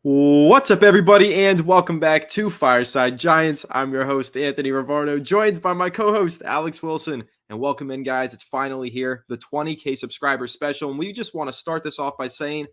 What's up, everybody, and welcome back to Fireside Giants. I'm your host, Anthony Rivardo, joined by my co-host, Alex Wilson. And welcome in, guys. It's finally here, the 20K subscriber special. And we just want to start this off by saying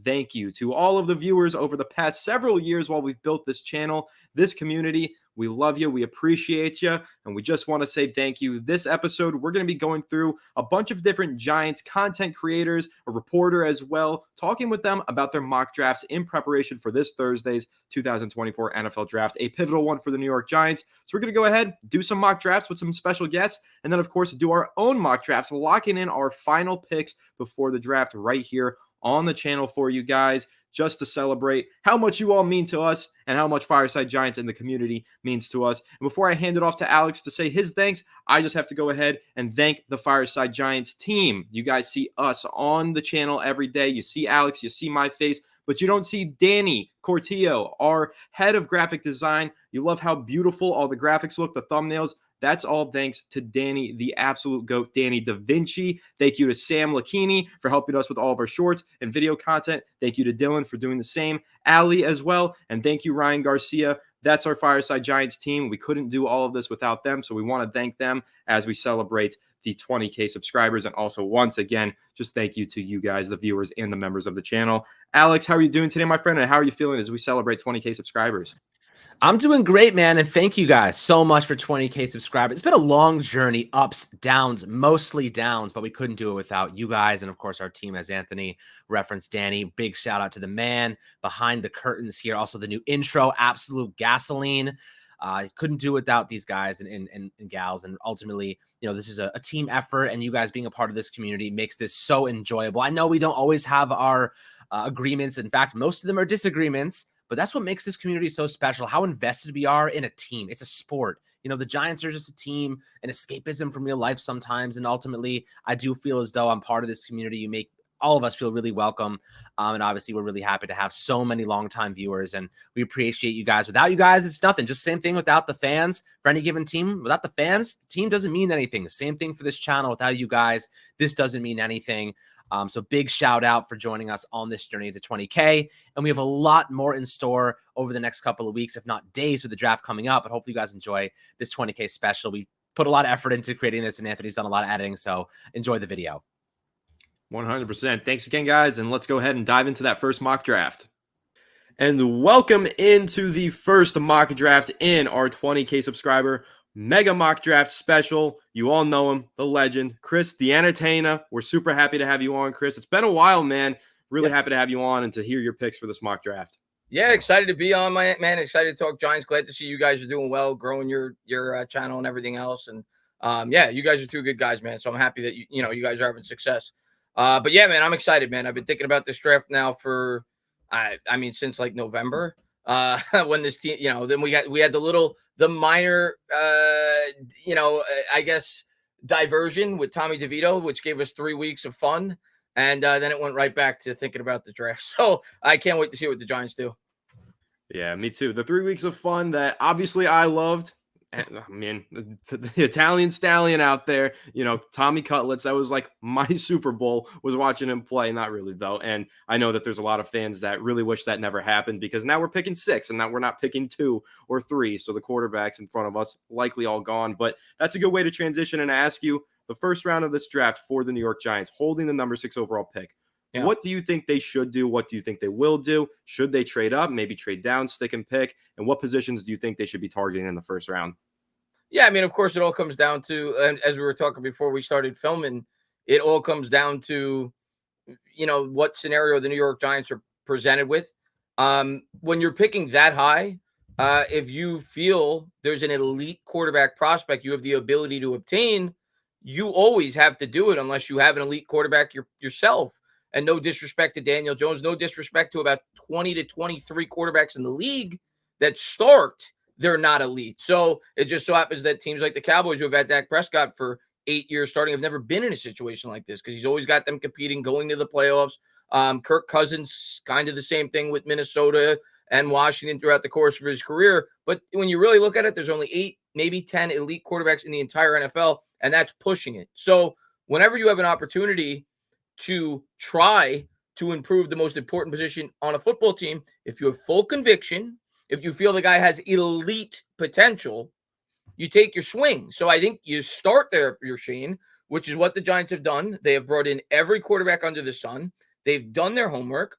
thank you to all of the viewers over the past several years while we've built this channel, this community. We love you. We appreciate you. And we just want to say thank you. This episode, we're going to be going through a bunch of different Giants content creators, a reporter as well, talking with them about their mock drafts in preparation for this Thursday's 2024 NFL Draft, a pivotal one for the New York Giants. So we're going to go ahead, do some mock drafts with some special guests, and then, of course, do our own mock drafts, locking in our final picks before the draft right here on the channel for you guys, just to celebrate how much you all mean to us and how much Fireside Giants and the community means to us. And before I hand it off to Alex to say his thanks, I just have to go ahead and thank the Fireside Giants team. You guys see us on the channel every day. You see Alex, you see my face, but you don't see Danny Cortillo, our head of graphic design. You love how beautiful all the graphics look, the thumbnails. That's all thanks to Danny, the absolute GOAT, Danny Da Vinci. Thank you to Sam Lakini for helping us with all of our shorts and video content. Thank you to Dylan for doing the same. Ali as well. And thank you, Ryan Garcia. That's our Fireside Giants team. We couldn't do all of this without them, so we want to thank them as we celebrate the 20K subscribers. And also, once again, just thank you to you guys, the viewers and the members of the channel. Alex, how are you doing today, my friend? And how are you feeling as we celebrate 20K subscribers? I'm doing great, man, and thank you guys so much for 20K subscribers. It's been a long journey, ups, downs, mostly downs, but we couldn't do it without you guys and, of course, our team, as Anthony referenced. Danny, big shout out to the man behind the curtains here. Also, the new intro, absolute gasoline. Couldn't do it without these guys and gals. And ultimately, you know, this is a team effort, and you guys being a part of this community makes this so enjoyable. I know we don't always have our agreements. In fact, most of them are disagreements. But that's what makes this community so special, how invested we are in a team. It's a sport. You know, the Giants are just a team, an escapism from real life sometimes. And ultimately, I do feel as though I'm part of this community. You make all of us feel really welcome. And obviously, we're really happy to have so many longtime viewers. And we appreciate you guys. Without you guys, it's nothing. Just same thing without the fans for any given team. Without the fans, the team doesn't mean anything. The same thing for this channel. Without you guys, this doesn't mean anything. So big shout out for joining us on this journey to 20K. And we have a lot more in store over the next couple of weeks, if not days, with the draft coming up. But hopefully you guys enjoy this 20K special. We put a lot of effort into creating this, and Anthony's done a lot of editing. So enjoy the video. 100%. Thanks again, guys. And let's go ahead and dive into that first mock draft. And welcome into the first mock draft in our 20K subscriber mega mock draft special. You all know him, the legend, Chris, the Entertainah. We're super happy to have you on, Chris. It's been a while, man. Really happy to have you on and to hear your picks for this mock draft. Yeah, excited to be on, my man. Excited to talk Giants. Glad to see you guys are doing well, growing your channel and everything else. And yeah, you guys are two good guys, man. So I'm happy that you guys are having success. But yeah, man, I'm excited, man. I've been thinking about this draft now for I mean since like November. When this team, then we had the minor I guess diversion with Tommy DeVito, which gave us 3 weeks of fun. And then it went right back to thinking about the draft. So I can't wait to see what the Giants do. Yeah, me too. The 3 weeks of fun that obviously I loved. I mean, the Italian stallion out there, Tommy Cutlets, that was like my Super Bowl, was watching him play. Not really, though. And I know that there's a lot of fans that really wish that never happened, because now we're picking 6 and now we're not picking 2 or 3. So the quarterbacks in front of us likely all gone. But that's a good way to transition and ask you, the first round of this draft for the New York Giants, holding the number 6 overall pick. Yeah. What do you think they should do? What do you think they will do? Should they trade up, maybe trade down, stick and pick? And what positions do you think they should be targeting in the first round? Yeah, I mean, of course, it all comes down to, and as we were talking before we started filming, it all comes down to, what scenario the New York Giants are presented with. When you're picking that high, if you feel there's an elite quarterback prospect you have the ability to obtain, you always have to do it unless you have an elite quarterback yourself. And no disrespect to Daniel Jones, no disrespect to about 20 to 23 quarterbacks in the league that start, they're not elite. So it just so happens that teams like the Cowboys, who have had Dak Prescott for 8 years starting, have never been in a situation like this, because he's always got them competing, going to the playoffs. Kirk Cousins, kind of the same thing with Minnesota and Washington throughout the course of his career. But when you really look at it, there's only 8, maybe 10 elite quarterbacks in the entire NFL, and that's pushing it. So whenever you have an opportunity to try to improve the most important position on a football team. If you have full conviction, if you feel the guy has elite potential, you take your swing. So I think you start there, your Shane, which is what the Giants have done. They have brought in every quarterback under the sun. They've done their homework.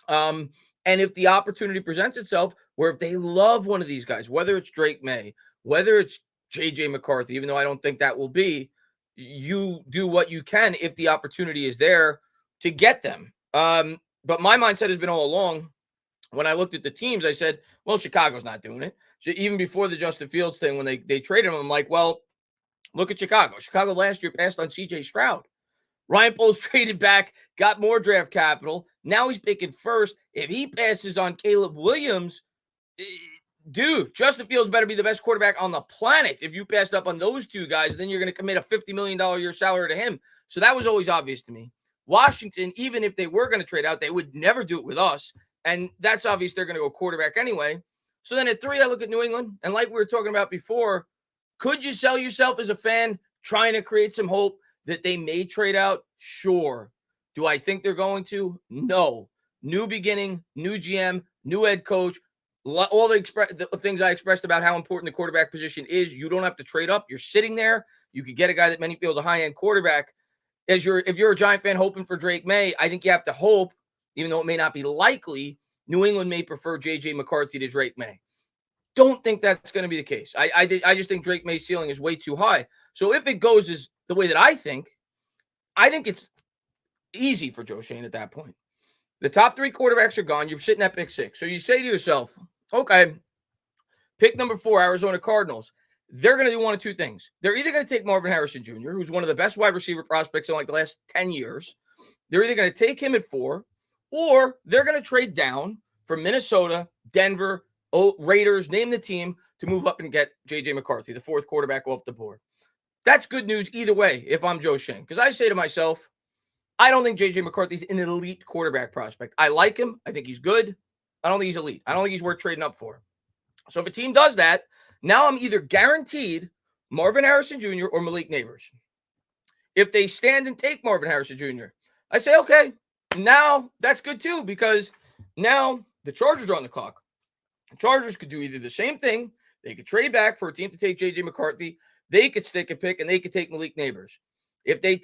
And if the opportunity presents itself, where if they love one of these guys, whether it's Drake May, whether it's JJ McCarthy, even though I don't think that will be, you do what you can if the opportunity is there to get them. But my mindset has been all along, when I looked at the teams, I said, well, Chicago's not doing it. So even before the Justin Fields thing, when they traded him, I'm like, well, look at Chicago. Chicago last year passed on CJ Stroud. Ryan Poles traded back, got more draft capital. Now he's picking first. If he passes on Caleb Williams, dude, Justin Fields better be the best quarterback on the planet. If you passed up on those two guys, then you're going to commit a $50 million a year salary to him. So that was always obvious to me. Washington, even if they were going to trade out, they would never do it with us. And that's obvious they're going to go quarterback anyway. So then at 3, I look at New England. And like we were talking about before, could you sell yourself as a fan trying to create some hope that they may trade out? Sure. Do I think they're going to? No. New beginning, new GM, new head coach, all the things I expressed about how important the quarterback position is. You don't have to trade up. You're sitting there. You could get a guy that many feel is a high-end quarterback. If you're a Giant fan hoping for Drake May, I think you have to hope, even though it may not be likely, New England may prefer J.J. McCarthy to Drake May. Don't think that's going to be the case. I just think Drake May's ceiling is way too high. So if it goes as the way that I think it's easy for Joe Shane at that point. The top 3 quarterbacks are gone. You're sitting at pick 6. So you say to yourself, okay, pick number 4, Arizona Cardinals. They're going to do one of two things. They're either going to take Marvin Harrison Jr., who's one of the best wide receiver prospects in like the last 10 years. They're either going to take him at 4, or they're going to trade down from Minnesota, Denver, Raiders, name the team, to move up and get J.J. McCarthy, the 4th quarterback off the board. That's good news either way if I'm Joe Shane, because I say to myself, I don't think J.J. McCarthy's an elite quarterback prospect. I like him. I think he's good. I don't think he's elite. I don't think he's worth trading up for. So if a team does that, now I'm either guaranteed Marvin Harrison Jr. or Malik Neighbors. If they stand and take Marvin Harrison Jr., I say, okay, now that's good too, because now the Chargers are on the clock. The Chargers could do either the same thing. They could trade back for a team to take J.J. McCarthy. They could stick a pick, and they could take Malik Neighbors. If they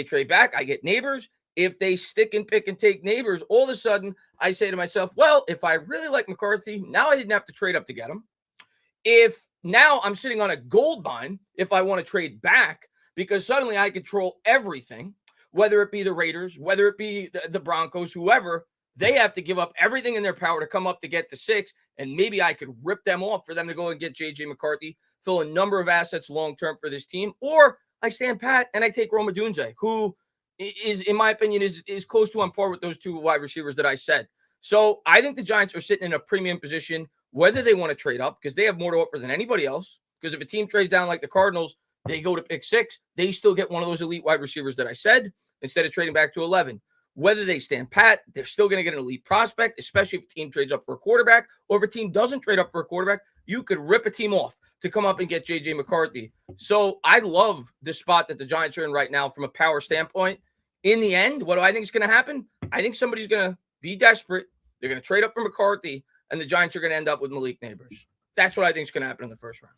trade back, I get Neighbors. If they stick and pick and take Neighbors, all of a sudden I say to myself, well, if I really like McCarthy, now I didn't have to trade up to get him. If now I'm sitting on a gold mine, if I want to trade back, because suddenly I control everything, whether it be the Raiders, whether it be the Broncos, whoever, they have to give up everything in their power to come up to get to 6, and maybe I could rip them off for them to go and get J.J. McCarthy, fill a number of assets long-term for this team, or I stand pat and I take Rome Odunze, who is, in my opinion, is close to on par with those 2 wide receivers that I said. So I think the Giants are sitting in a premium position, whether they want to trade up, because they have more to offer than anybody else. Because if a team trades down like the Cardinals, they go to pick 6, they still get one of those elite wide receivers that I said, instead of trading back to 11. Whether they stand pat, they're still going to get an elite prospect, especially if a team trades up for a quarterback, or if a team doesn't trade up for a quarterback, you could rip a team off to come up and get J.J. McCarthy. So I love the spot that the Giants are in right now from a power standpoint. In the end, what do I think is going to happen? I think somebody's going to be desperate. They're going to trade up for McCarthy, and the Giants are going to end up with Malik Neighbors. That's what I think is going to happen in the first round.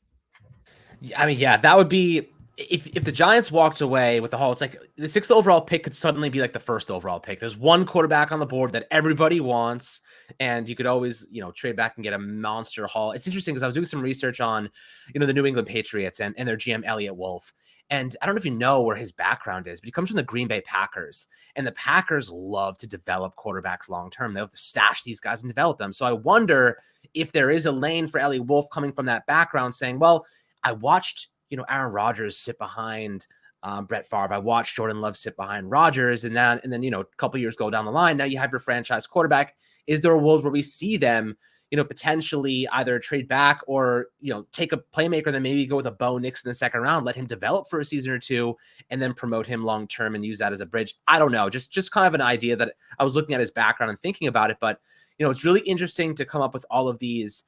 I mean, yeah, that would be if the Giants walked away with the haul. It's like the 6th overall pick could suddenly be like the 1st overall pick. There's one quarterback on the board that everybody wants, and you could always, trade back and get a monster haul. It's interesting because I was doing some research on, the New England Patriots and their GM Elliott Wolf. And I don't know if you know where his background is, but he comes from the Green Bay Packers. And the Packers love to develop quarterbacks long-term. They have to stash these guys and develop them. So I wonder if there is a lane for Elliott Wolf coming from that background saying, well, I watched, Aaron Rodgers sit behind Brett Favre. I watched Jordan Love sit behind Rodgers. And then, a couple years go down the line. Now you have your franchise quarterback. Is there a world where we see them, potentially either trade back or, take a playmaker, then maybe go with a Bo Nix in the 2nd round, let him develop for a season or 2, and then promote him long-term and use that as a bridge? I don't know. Just kind of an idea that I was looking at his background and thinking about it. But, it's really interesting to come up with all of these,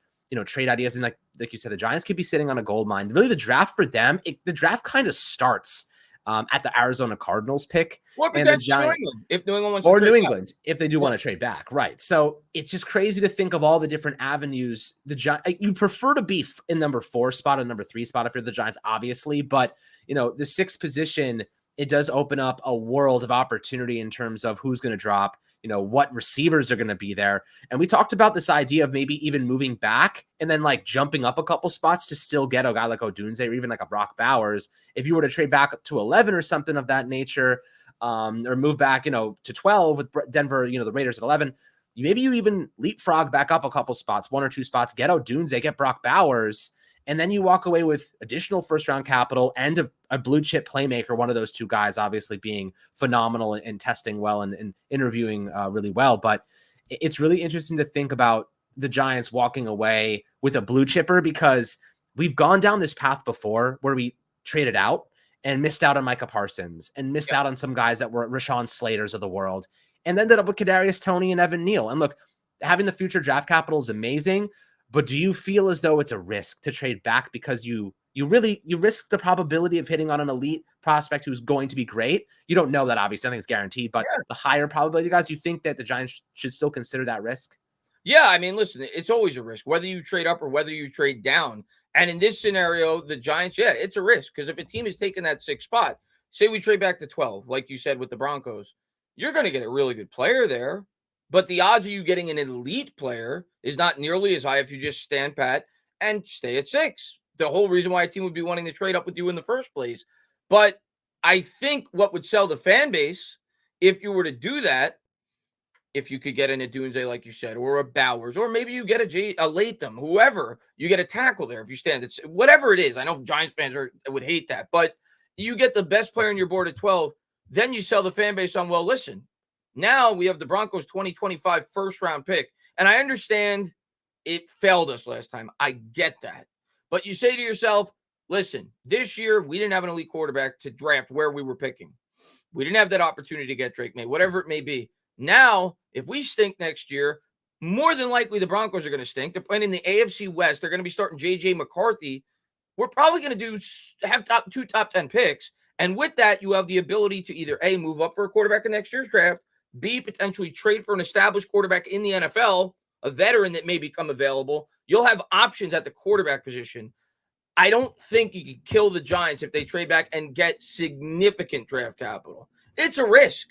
trade ideas. And like you said, the Giants could be sitting on a gold mine. Really, the draft for them, the draft kind of starts at the Arizona Cardinals pick. Or And the potentially New Giants, England, if New England wants or to trade New back. England, if they do want to trade back, right? So it's just crazy to think of all the different avenues. The Giants, you prefer to be in number 4 spot or number 3 spot if you're the Giants, obviously, but the 6th position, it does open up a world of opportunity in terms of who's going to drop, what receivers are going to be there. And we talked about this idea of maybe even moving back and then like jumping up a couple spots to still get a guy like Odunze or even like a Brock Bowers. If you were to trade back up to 11 or something of that nature, or move back, to 12 with Denver, the Raiders at 11, maybe you even leapfrog back up a couple spots, 1 or 2 spots, get Odunze, get Brock Bowers, and then you walk away with additional first-round capital and a blue-chip playmaker, one of those 2 guys obviously being phenomenal and testing well and interviewing really well. But it's really interesting to think about the Giants walking away with a blue chipper, because we've gone down this path before where we traded out and missed out on Micah Parsons and missed out on some guys that were Rashawn Slaters of the world, and ended up with Kadarius Toney and Evan Neal. And look, having the future draft capital is amazing, but do you feel as though it's a risk to trade back because you risk the probability of hitting on an elite prospect who's going to be great? You don't know that, obviously, nothing's guaranteed, but the higher probability guys, you think that the Giants should still consider that risk? Yeah, I mean, listen, it's always a risk, whether you trade up or whether you trade down. And in this scenario, the Giants, it's a risk, because if a team is taking that 6th spot, say we trade back to 12, like you said with the Broncos, you're going to get a really good player there. But the odds of you getting an elite player is not nearly as high if you just stand pat and stay at 6. The whole reason why a team would be wanting to trade up with you in the first place. But I think what would sell the fan base, if you were to do that, if you could get an Odunze, like you said, or a Bowers, or maybe you get a Latham, whoever, you get a tackle there if you stand it, whatever it is. I know Giants fans would hate that, but you get the best player on your board at 12, then you sell the fan base on, well, listen, now we have the Broncos 2025 first-round pick, and I understand it failed us last time. I get that. But you say to yourself, listen, this year we didn't have an elite quarterback to draft where we were picking. We didn't have that opportunity to get Drake May, whatever it may be. Now, if we stink next year, more than likely the Broncos are going to stink. They're playing in the AFC West. They're going to be starting J.J. McCarthy. We're probably going to have two top 10 picks. And with that, you have the ability to either A, move up for a quarterback in next year's draft, B, potentially trade for an established quarterback in the NFL, a veteran that may become available. You'll have options at the quarterback position. I don't think you can kill the Giants if they trade back and get significant draft capital. It's a risk,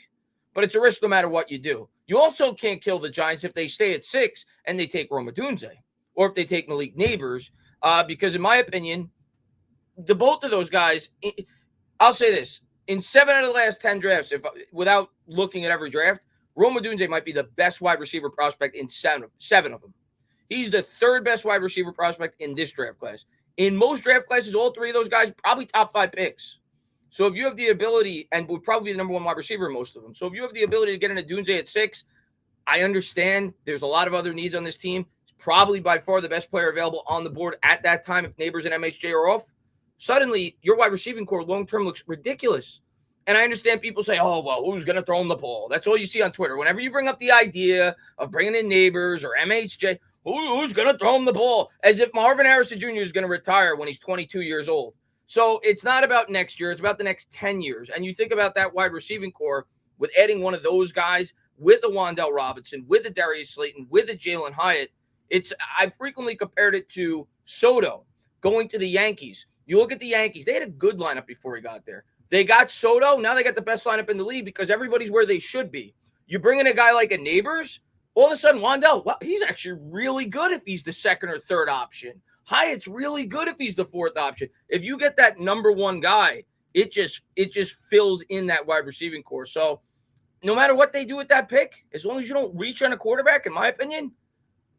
but it's a risk no matter what you do. You also can't kill the Giants if they stay at 6 and they take Rome Odunze, or if they take Malik Neighbors, because in my opinion, the both of those guys, I'll say this, in 7 out of the last 10 drafts, without looking at every draft, Rome Odunze might be the best wide receiver prospect in 7 of them. He's the 3rd best wide receiver prospect in this draft class. In most draft classes, all 3 of those guys probably top 5 picks. So if you have the ability, and would probably be the number 1 wide receiver in most of them. So if you have the ability to get an Odunze at 6, I understand there's a lot of other needs on this team. It's probably by far the best player available on the board at that time if Neighbors and MHJ are off. Suddenly, your wide receiving core long-term looks ridiculous. And I understand people say, oh, well, who's going to throw him the ball? That's all you see on Twitter. Whenever you bring up the idea of bringing in Neighbors or MHJ, who's going to throw him the ball? As if Marvin Harrison Jr. is going to retire when he's 22 years old. So it's not about next year. It's about the next 10 years. And you think about that wide receiving core with adding one of those guys with a Wan'Dale Robinson, with a Darius Slayton, with a Jalen Hyatt. I frequently compared it to Soto going to the Yankees. You look at the Yankees. They had a good lineup before he got there. They got Soto. Now they got the best lineup in the league because everybody's where they should be. You bring in a guy like a Neighbors, all of a sudden Wan'Dale, well, he's actually really good if he's the 2nd or 3rd option. Hyatt's really good if he's the 4th option. If you get that number 1 guy, it just fills in that wide receiving core. So no matter what they do with that pick, as long as you don't reach on a quarterback, in my opinion,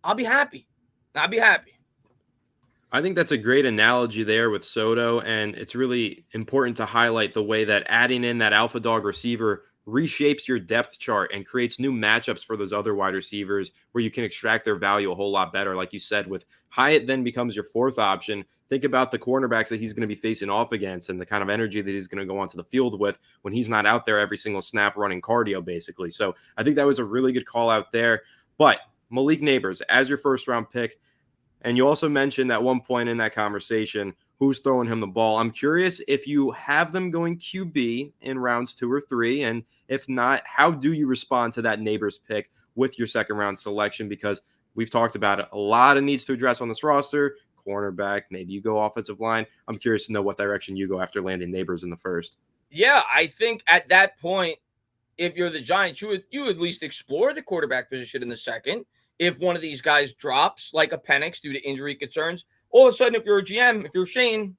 I'll be happy. I think that's a great analogy there with Soto, and it's really important to highlight the way that adding in that alpha dog receiver reshapes your depth chart and creates new matchups for those other wide receivers where you can extract their value a whole lot better. Like you said, with Hyatt then becomes your 4th option. Think about the cornerbacks that he's going to be facing off against and the kind of energy that he's going to go onto the field with when he's not out there every single snap running cardio, basically. So I think that was a really good call out there. But Malik Neighbors as your 1st round pick. And you also mentioned at one point in that conversation, who's throwing him the ball. I'm curious if you have them going QB in rounds 2 or 3, and if not, how do you respond to that Neighbors pick with your second round selection? Because we've talked about it, a lot of needs to address on this roster. Cornerback, maybe you go offensive line. I'm curious to know what direction you go after landing Neighbors in the first. Yeah, I think at that point, if you're the Giants, you would at least explore the quarterback position in the second. If one of these guys drops, like a Penix due to injury concerns, all of a sudden, if you're a GM, if you're Shane,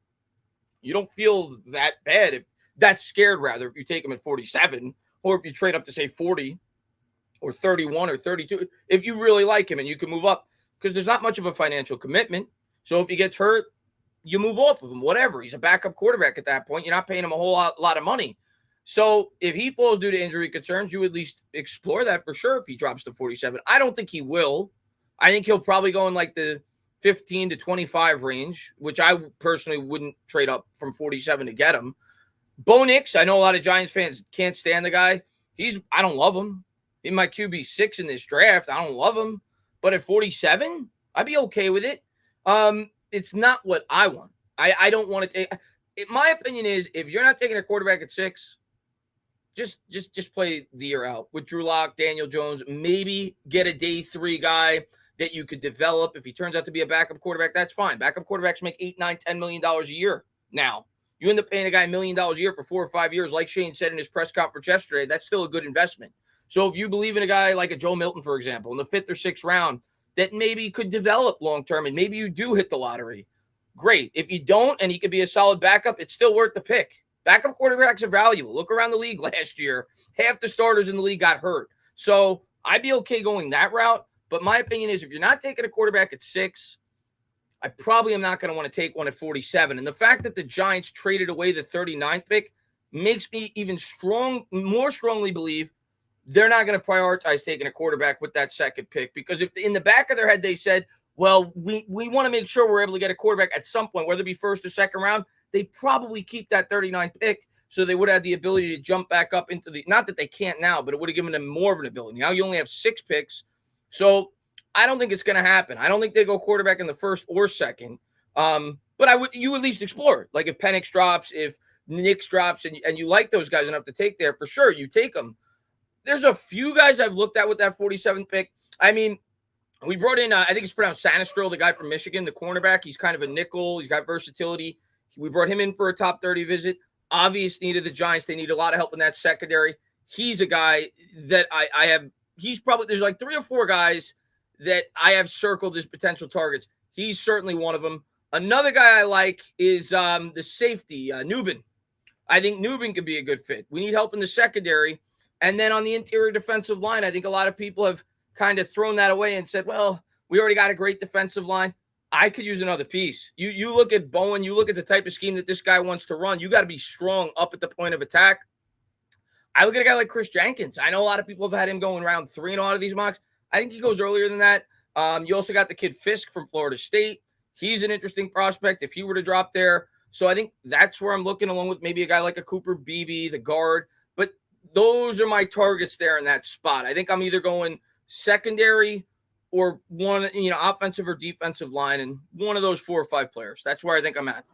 you don't feel that bad. If that's scared, rather, if you take him at 47, or if you trade up to say 40 or 31 or 32, if you really like him and you can move up, because there's not much of a financial commitment. So if he gets hurt, you move off of him, whatever. He's a backup quarterback at that point. You're not paying him a whole lot of money. So if he falls due to injury concerns, you at least explore that for sure if he drops to 47. I don't think he will. I think he'll probably go in like the 15 to 25 range, which I personally wouldn't trade up from 47 to get him. Bo Nix, I know a lot of Giants fans can't stand the guy. I don't love him. In my QB 6 in this draft, I don't love him. But at 47, I'd be okay with it. It's not what I want. I don't want to take. My opinion is, if you're not taking a quarterback at 6, just play the year out with Drew Lock, Daniel Jones. Maybe get a day 3 guy that you could develop. If he turns out to be a backup quarterback, that's fine. Backup quarterbacks make $8, $9, $10 million a year now. You end up paying a guy $1 million a year for 4 or 5 years, like Shane said in his press conference yesterday. That's still a good investment. So if you believe in a guy like a Joe Milton, for example, in the 5th or 6th round, that maybe could develop long term, and maybe you do hit the lottery, great. If you don't, and he could be a solid backup, it's still worth the pick. Backup quarterbacks are valuable. Look around the league last year. Half the starters in the league got hurt. So I'd be okay going that route. But my opinion is, if you're not taking a quarterback at 6, I probably am not going to want to take one at 47. And the fact that the Giants traded away the 39th pick makes me even more strongly believe they're not going to prioritize taking a quarterback with that second pick. Because if in the back of their head they said, well, we want to make sure we're able to get a quarterback at some point, whether it be first or second round, they probably keep that 39th pick, so they would have the ability to jump back up into the – not that they can't now, but it would have given them more of an ability. Now you only have 6 picks. So I don't think it's going to happen. I don't think they go quarterback in the first or second. But you at least explore it. Like if Penix drops, if Nix drops, and you like those guys enough to take there, for sure, you take them. There's a few guys I've looked at with that 47th pick. I mean, we brought in, I think it's pronounced Sanistro, the guy from Michigan, the cornerback. He's kind of a nickel. He's got versatility. We brought him in for a top 30 visit. Obvious need of the Giants. They need a lot of help in that secondary. He's a guy that I have. He's probably, there's like 3 or 4 guys that I have circled as potential targets. He's certainly one of them. Another guy I like is the safety, Nubin. I think Nubin could be a good fit. We need help in the secondary. And then on the interior defensive line, I think a lot of people have kind of thrown that away and said, well, we already got a great defensive line. I could use another piece. You look at Bowen, you look at the type of scheme that this guy wants to run. You got to be strong up at the point of attack. I look at a guy like Chris Jenkins. I know a lot of people have had him going round 3 in a lot of these mocks. I think he goes earlier than that. You also got the kid Fisk from Florida State. He's an interesting prospect if he were to drop there. So I think that's where I'm looking, along with maybe a guy like a Cooper Beebe, the guard. But those are my targets there in that spot. I think I'm either going secondary or one, offensive or defensive line, and one of those 4 or 5 players. That's where I think I'm at.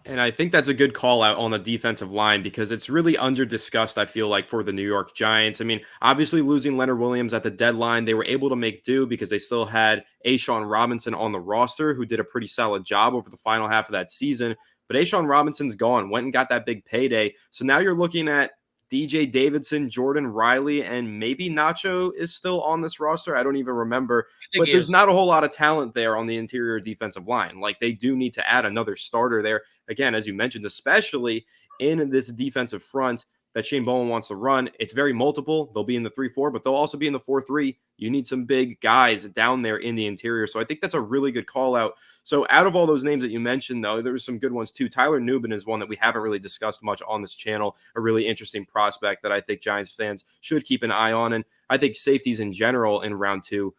And I think that's a good call out on the defensive line, because it's really under discussed, I feel like, for the New York Giants. I mean, obviously losing Leonard Williams at the deadline, they were able to make do because they still had A'Shawn Robinson on the roster, who did a pretty solid job over the final half of that season. But A'Shawn Robinson's gone, went and got that big payday. So now you're looking at DJ Davidson, Jordan Riley, and maybe Nacho is still on this roster. I don't even remember. But there's not a whole lot of talent there on the interior defensive line. Like, they do need to add another starter there. Again, as you mentioned, especially in this defensive front that Shane Bowen wants to run. It's very multiple. They'll be in the 3-4, but they'll also be in the 4-3. You need some big guys down there in the interior. So I think that's a really good call out. So out of all those names that you mentioned, though, there were some good ones too. Tyler Nubin is one that we haven't really discussed much on this channel, a really interesting prospect that I think Giants fans should keep an eye on. And I think safeties in general in round 2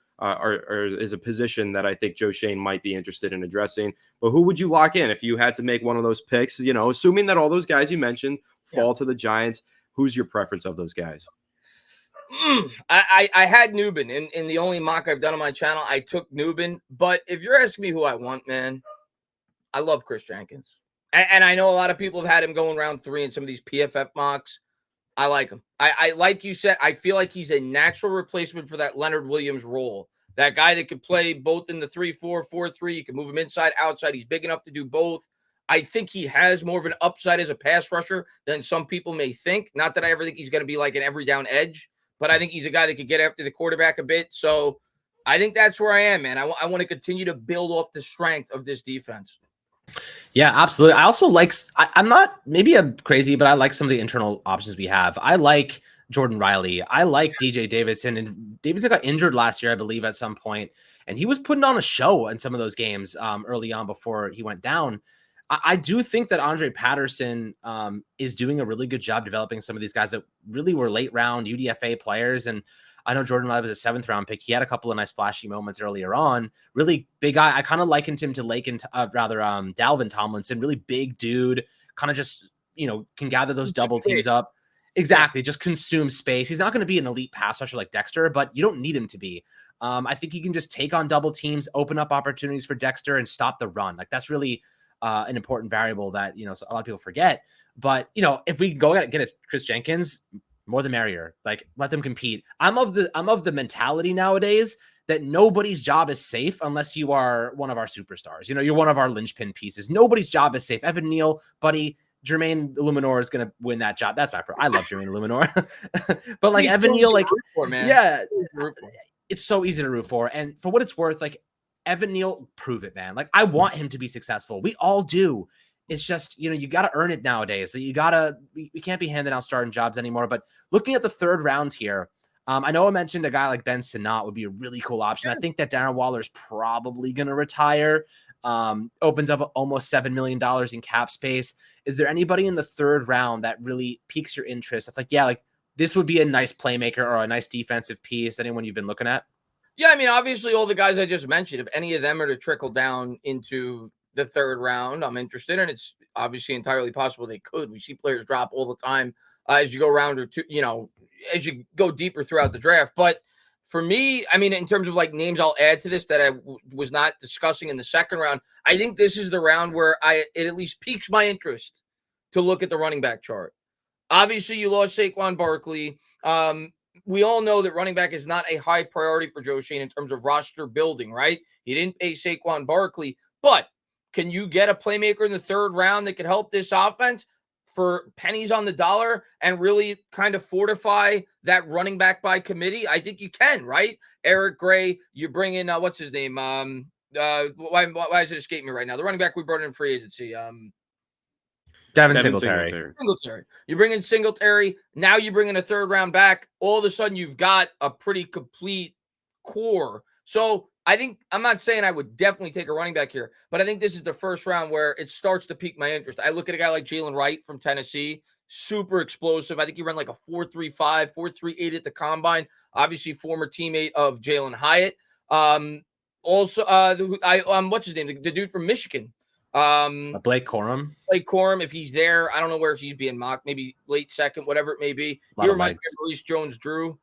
is a position that I think Joe Shane might be interested in addressing. But who would you lock in if you had to make one of those picks? Assuming that all those guys you mentioned fall to the Giants, who's your preference of those guys? I had Nubin in the only mock I've done on my channel. I took Nubin, but if you're asking me who I want, man, I love Chris Jenkins. And I know a lot of people have had him going round 3 in some of these PFF mocks. I like him. I like you said, I feel like he's a natural replacement for that Leonard Williams role. That guy that could play both in the 3-4, 4-3. You can move him inside, outside. He's big enough to do both. I think he has more of an upside as a pass rusher than some people may think. Not that I ever think he's going to be like an every down edge, but I think he's a guy that could get after the quarterback a bit. So I think that's where I am, man. I want to continue to build off the strength of this defense. Yeah, absolutely. I also like, I'm not, maybe I'm crazy, but I like some of the internal options we have. I like Jordan Riley. I like DJ Davidson, and Davidson got injured last year, I believe, at some point, and he was putting on a show in some of those games early on before he went down. I do think that Andre Patterson is doing a really good job developing some of these guys that really were late round UDFA players. And I know Jordan Riley was a 7th round pick. He had a couple of nice flashy moments earlier on. Really big guy. I kind of likened him to Dalvin Tomlinson. Really big dude. Kind of just, can gather those double teams up. Exactly. Just consume space. He's not going to be an elite pass rusher like Dexter, but you don't need him to be. I think he can just take on double teams, open up opportunities for Dexter, and stop the run. Like, that's really an important variable that, a lot of people forget. But, if we go get a Chris Jenkins, more the merrier. Like, let them compete. I'm of the mentality nowadays that nobody's job is safe unless you are one of our superstars. You're one of our linchpin pieces. Nobody's job is safe. Evan Neal, buddy, Jermaine Illuminor is going to win that job. That's I love Jermaine Illuminor. But like, Evan Neal, like, yeah, it's so easy to root for. And for what it's worth, like, Evan Neal, prove it, man. Like, I want him to be successful. We all do. It's just, you got to earn it nowadays. So we can't be handing out starting jobs anymore. But looking at the 3rd round here, I know I mentioned a guy like Ben Sinnott would be a really cool option. I think that Darren Waller is probably going to retire. Opens up almost $7 million in cap space. Is there anybody in the 3rd round that really piques your interest? That's like, yeah, like, this would be a nice playmaker or a nice defensive piece. Anyone you've been looking at? Yeah, I mean, obviously all the guys I just mentioned, if any of them are to trickle down into the 3rd round, I'm interested, and it's obviously entirely possible they could. We see players drop all the time as you go round or two, as you go deeper throughout the draft. But for me, I mean, in terms of like names I'll add to this that I was not discussing in the 2nd round, I think this is the round where it at least piques my interest to look at the running back chart. Obviously, you lost Saquon Barkley. We all know that running back is not a high priority for Joe Schoen in terms of roster building, right? He didn't pay Saquon Barkley, but can you get a playmaker in the 3rd round that could help this offense for pennies on the dollar and really kind of fortify that running back by committee? I think you can, right? Eric Gray, you bring in, what's his name? Why is it escaping me right now? The running back we brought in free agency. Devin Singletary. You bring in Singletary. Now you bring in a 3rd round back. All of a sudden, you've got a pretty complete core. So I think, I'm not saying I would definitely take a running back here, but I think this is the 1st round where it starts to pique my interest. I look at a guy like Jalen Wright from Tennessee, super explosive. I think he ran like a 4.35, 4.38 at the combine. Obviously, former teammate of Jalen Hyatt. What's his name? The dude from Michigan. Blake Corum. If he's there, I don't know where he's being mocked. Maybe late 2nd, whatever it may be. He reminds me of Maurice Jones-Drew.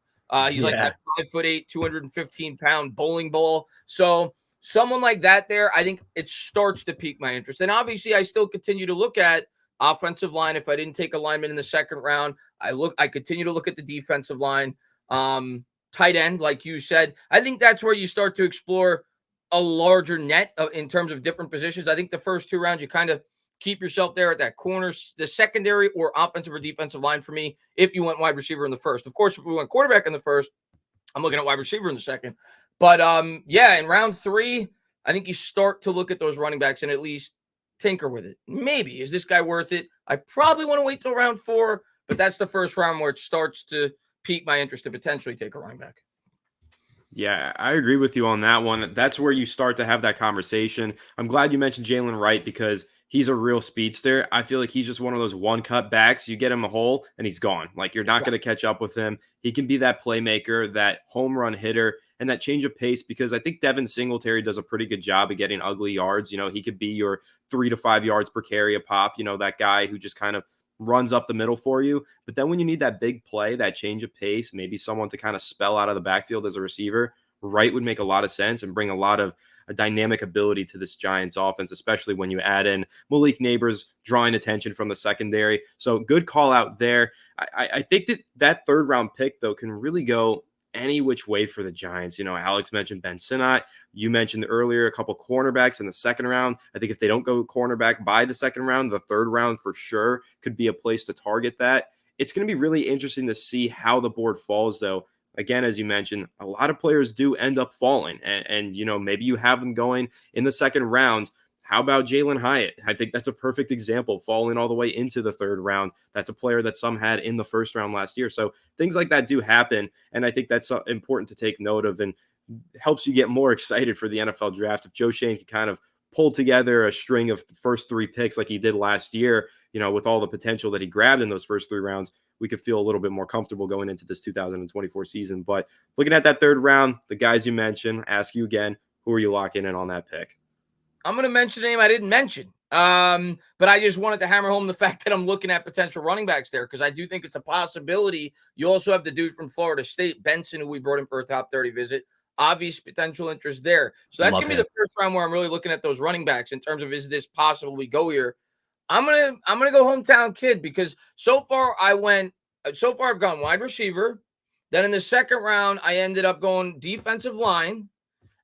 He's like that 5'8", 215-pound bowling ball. So someone like that there, I think it starts to pique my interest. And obviously, I still continue to look at offensive line. If I didn't take a lineman in the 2nd round, I continue to look at the defensive line. Tight end, like you said. I think that's where you start to explore a larger net in terms of different positions. I think the first 2 rounds, you kind of keep yourself there at that corner, the secondary or offensive or defensive line for me, if you went wide receiver in the 1st. Of course, if we went quarterback in the 1st, I'm looking at wide receiver in the 2nd. But yeah, in round 3, I think you start to look at those running backs and at least tinker with it. Maybe, is this guy worth it? I probably want to wait till round 4, but that's the 1st round where it starts to pique my interest to potentially take a running back. Yeah, I agree with you on that one. That's where you start to have that conversation. I'm glad you mentioned Jalen Wright because he's a real speedster. I feel like he's just one of those one-cut backs. You get him a hole, and he's gone. Like, you're not going to catch up with him. He can be that playmaker, that home run hitter, and that change of pace because I think Devin Singletary does a pretty good job of getting ugly yards. He could be your 3 to 5 yards per carry a pop, that guy who just kind of runs up the middle for you. But then when you need that big play, that change of pace, maybe someone to kind of spell out of the backfield as a receiver, Wright would make a lot of sense and bring a lot of a dynamic ability to this Giants offense, especially when you add in Malik Neighbors drawing attention from the secondary. So good call out there. I think that third round pick, though, can really go any which way for the Giants. Alex mentioned Ben Sinnott. You mentioned earlier a couple cornerbacks in the second round. I think if they don't go cornerback by the second round, the third round for sure could be a place to target that. It's going to be really interesting to see how the board falls, though. Again, as you mentioned, a lot of players do end up falling, and maybe you have them going in the second round. How about Jalen Hyatt? I think that's a perfect example, falling all the way into the third round. That's a player that some had in the first round last year. So things like that do happen, and I think that's important to take note of and helps you get more excited for the NFL draft. If Joe Schoen can kind of pull together a string of the first 3 picks like he did last year, with all the potential that he grabbed in those first 3 rounds, we could feel a little bit more comfortable going into this 2024 season. But looking at that third round, the guys you mentioned, ask you again, who are you locking in on that pick? I'm going to mention a name I didn't mention, but I just wanted to hammer home the fact that I'm looking at potential running backs there because I do think it's a possibility. You also have the dude from Florida State, Benson, who we brought in for a top 30 visit. Obvious potential interest there. So that's going to be the first round where I'm really looking at those running backs in terms of, is this possible we go here? I'm gonna go hometown kid because so far I've gone wide receiver. Then in the second round, I ended up going defensive line.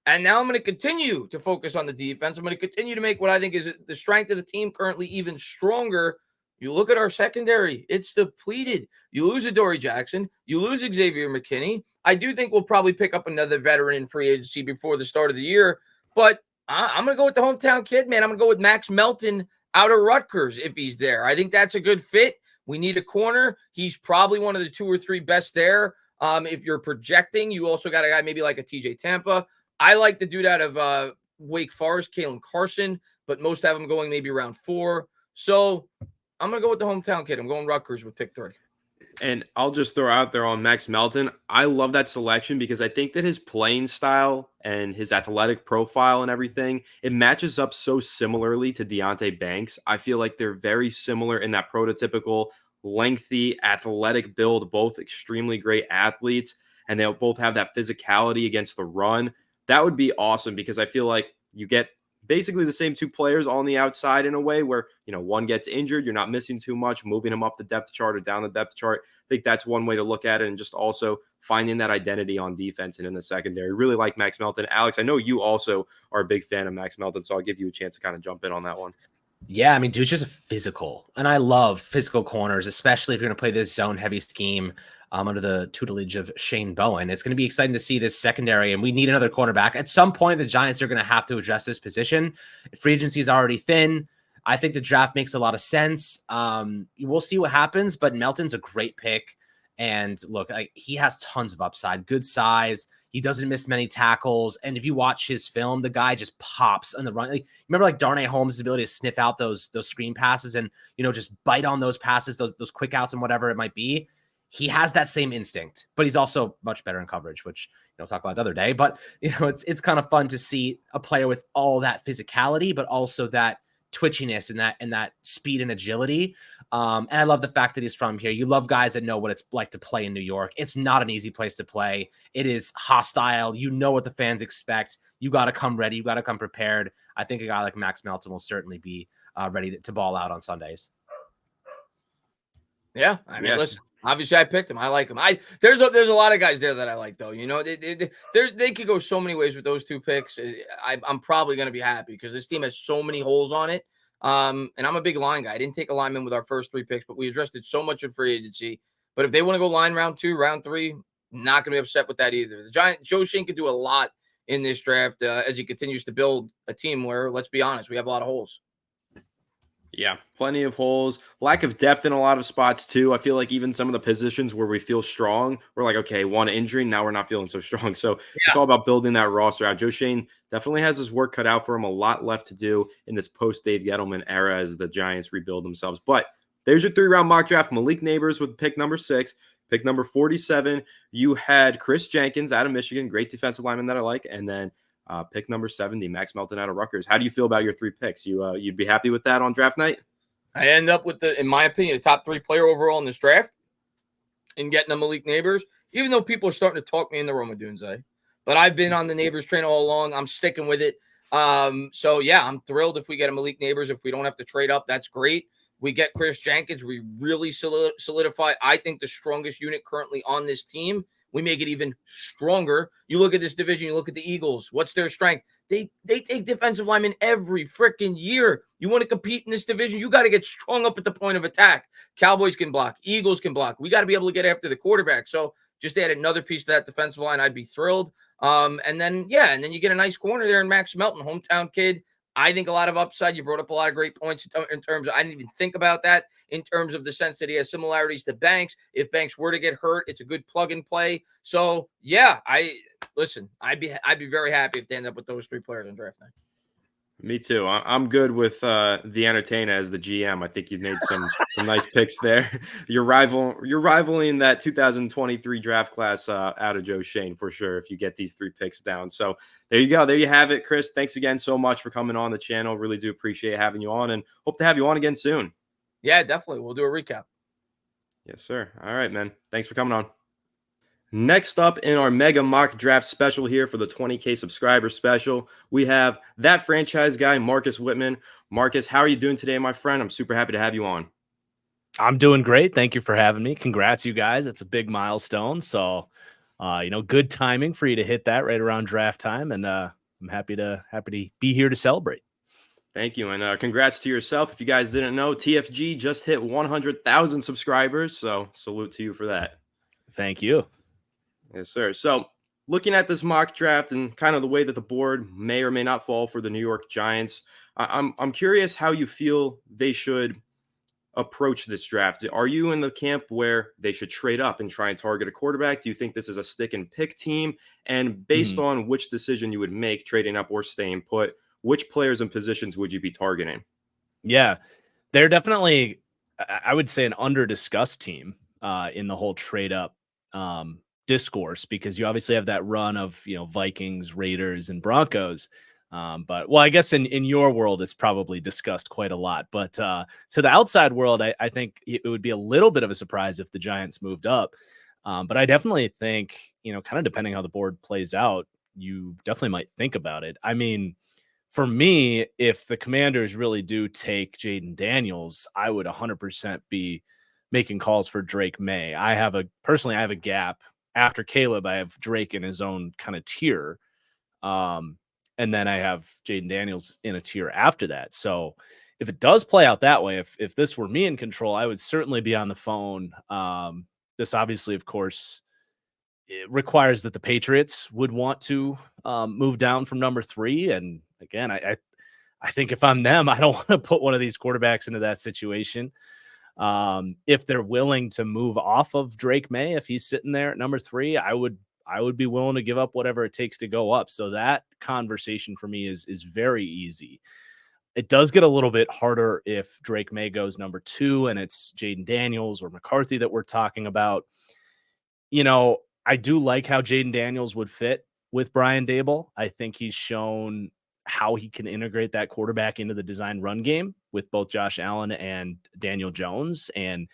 And now I'm going to continue to focus on the defense. I'm going to continue to make what I think is the strength of the team currently even stronger. You look at our secondary, it's depleted. You lose Adoree Jackson. You lose Xavier McKinney. I do think we'll probably pick up another veteran in free agency before the start of the year. But I'm going to go with the hometown kid, man. I'm going to go with Max Melton out of Rutgers if he's there. I think that's a good fit. We need a corner. He's probably one of the 2 or 3 best there. If you're projecting, you also got a guy maybe like a TJ Tampa. I like the dude out of Wake Forest, Kalen Carson, but most have them going maybe around 4. So I'm going to go with the hometown kid. I'm going Rutgers with pick 3. And I'll just throw out there on Max Melton. I love that selection because I think that his playing style and his athletic profile and everything, it matches up so similarly to Deonte Banks. I feel like they're very similar in that prototypical, lengthy, athletic build, both extremely great athletes, and they'll both have that physicality against the run. That would be awesome because I feel like you get basically the same 2 players on the outside in a way where, one gets injured, you're not missing too much, moving him up the depth chart or down the depth chart. I think that's one way to look at it, and just also finding that identity on defense and in the secondary. Really like Max Melton. Alex, I know you also are a big fan of Max Melton, so I'll give you a chance to kind of jump in on that one. Yeah, I mean, dude's just physical, and I love physical corners, especially if you're going to play this zone-heavy scheme under the tutelage of Shane Bowen. It's going to be exciting to see this secondary, and we need another cornerback. At some point, the Giants are going to have to address this position. Free agency is already thin. I think the draft makes a lot of sense. We'll see what happens, but Melton's a great pick. And look, he has tons of upside, good size. He doesn't miss many tackles. And if you watch his film, the guy just pops on the run. Remember Darnay Holmes' ability to sniff out those screen passes and, just bite on those passes, those quick outs and whatever it might be. He has that same instinct, but he's also much better in coverage, which we'll talk about the other day. But, it's kind of fun to see a player with all that physicality, but also that twitchiness and that speed and agility. And I love the fact that he's from here. You love guys that know what it's like to play in New York. It's not an easy place to play. It is hostile. You know what the fans expect. You got to come ready. You got to come prepared. I think a guy like Max Melton will certainly be ready to ball out on Sundays. Yeah. I mean, listen, obviously I picked him. I like him. There's a lot of guys there that I like, though. They could go so many ways with those 2 picks. I'm probably going to be happy because this team has so many holes on it. And I'm a big line guy. I didn't take a lineman with our first 3 picks, but we addressed it so much in free agency. But if they want to go line round 2, round 3, not going to be upset with that either. The Giants, Joe Schoen could do a lot in this draft as he continues to build a team where, let's be honest, we have a lot of holes. Yeah, plenty of holes, lack of depth in a lot of spots too. I feel like even some of the positions where we feel strong, we're like, okay, 1 injury, now we're not feeling so strong. So It's all about building that roster out. Joe Schoen definitely has his work cut out for him, a lot left to do in this post-Dave Gettleman era as the Giants rebuild themselves. But there's your 3-round mock draft. Malik Neighbors with pick number 6. Pick number 47, you had Chris Jenkins out of Michigan, great defensive lineman that I like, and then pick number 70, Max Melton out of Rutgers. How do you feel about your 3 picks? You'd be happy with that on draft night? I end up with, in my opinion, the top 3 player overall in this draft and getting a Malik Neighbors, even though people are starting to talk me into Roma Dunze. But I've been on the Neighbors train all along. I'm sticking with it. So yeah, I'm thrilled if we get a Malik Neighbors. If we don't have to trade up, that's great. We get Chris Jenkins. We really solidify, I think, the strongest unit currently on this team. We make it even stronger. You look at this division, you look at the Eagles. What's their strength? They take defensive linemen every freaking year. You want to compete in this division, you got to get strong up at the point of attack. Cowboys can block. Eagles can block. We got to be able to get after the quarterback. So just add another piece to that defensive line, I'd be thrilled. And then you get a nice corner there in Max Melton, hometown kid. I think a lot of upside. You brought up a lot of great points in terms of, I didn't even think about that in terms of the sense that he has similarities to Banks. If Banks were to get hurt, it's a good plug and play. So yeah, I'd be very happy if they end up with those three players in draft night. Me too. I'm good with the Entertainah as the GM. I think you've made some nice picks there. You're rivaling that 2023 draft class out of Joe Shane for sure if you get these three picks down. So there you go. There you have it, Chris. Thanks again so much for coming on the channel. Really do appreciate having you on and hope to have you on again soon. Yeah, definitely. We'll do a recap. Yes, sir. All right, man. Thanks for coming on. Next up in our mega mock draft special here for the 20K subscriber special, we have that franchise guy, Marcus Whitman. Marcus, how are you doing today, my friend? I'm super happy to have you on. I'm doing great. Thank you for having me. Congrats, you guys. It's a big milestone. So, good timing for you to hit that right around draft time. And I'm happy to be here to celebrate. Thank you. And congrats to yourself. If you guys didn't know, TFG just hit 100,000 subscribers. So salute to you for that. Thank you. Yes, sir. So looking at this mock draft and kind of the way that the board may or may not fall for the New York Giants, I'm curious how you feel they should approach this draft. Are you in the camp where they should trade up and try and target a quarterback? Do you think this is a stick and pick team? And based on which decision you would make, trading up or staying put, which players and positions would you be targeting? Yeah, they're definitely, I would say, an under-discussed team in the whole trade up discourse, because you obviously have that run of Vikings, Raiders, and Broncos. But I guess in your world it's probably discussed quite a lot. But to the outside world, I think it would be a little bit of a surprise if the Giants moved up. But I definitely think kind of depending how the board plays out, you definitely might think about it. I mean, for me, if the Commanders really do take Jaden Daniels, I would 100% be making calls for Drake May. I have a gap. After Caleb, I have Drake in his own kind of tier. And then I have Jaden Daniels in a tier after that. So if it does play out that way, if this were me in control, I would certainly be on the phone. This obviously, of course, it requires that the Patriots would want to move down from number 3. And again, I think if I'm them, I don't want to put one of these quarterbacks into that situation. If they're willing to move off of Drake May, if he's sitting there at number 3, I would be willing to give up whatever it takes to go up. So that conversation for me is very easy. It does get a little bit harder if Drake May goes number 2 and it's Jaden Daniels or McCarthy that we're talking about. I do like how Jaden Daniels would fit with Brian Daboll. I think he's shown how he can integrate that quarterback into the design run game with both Josh Allen and Daniel Jones. And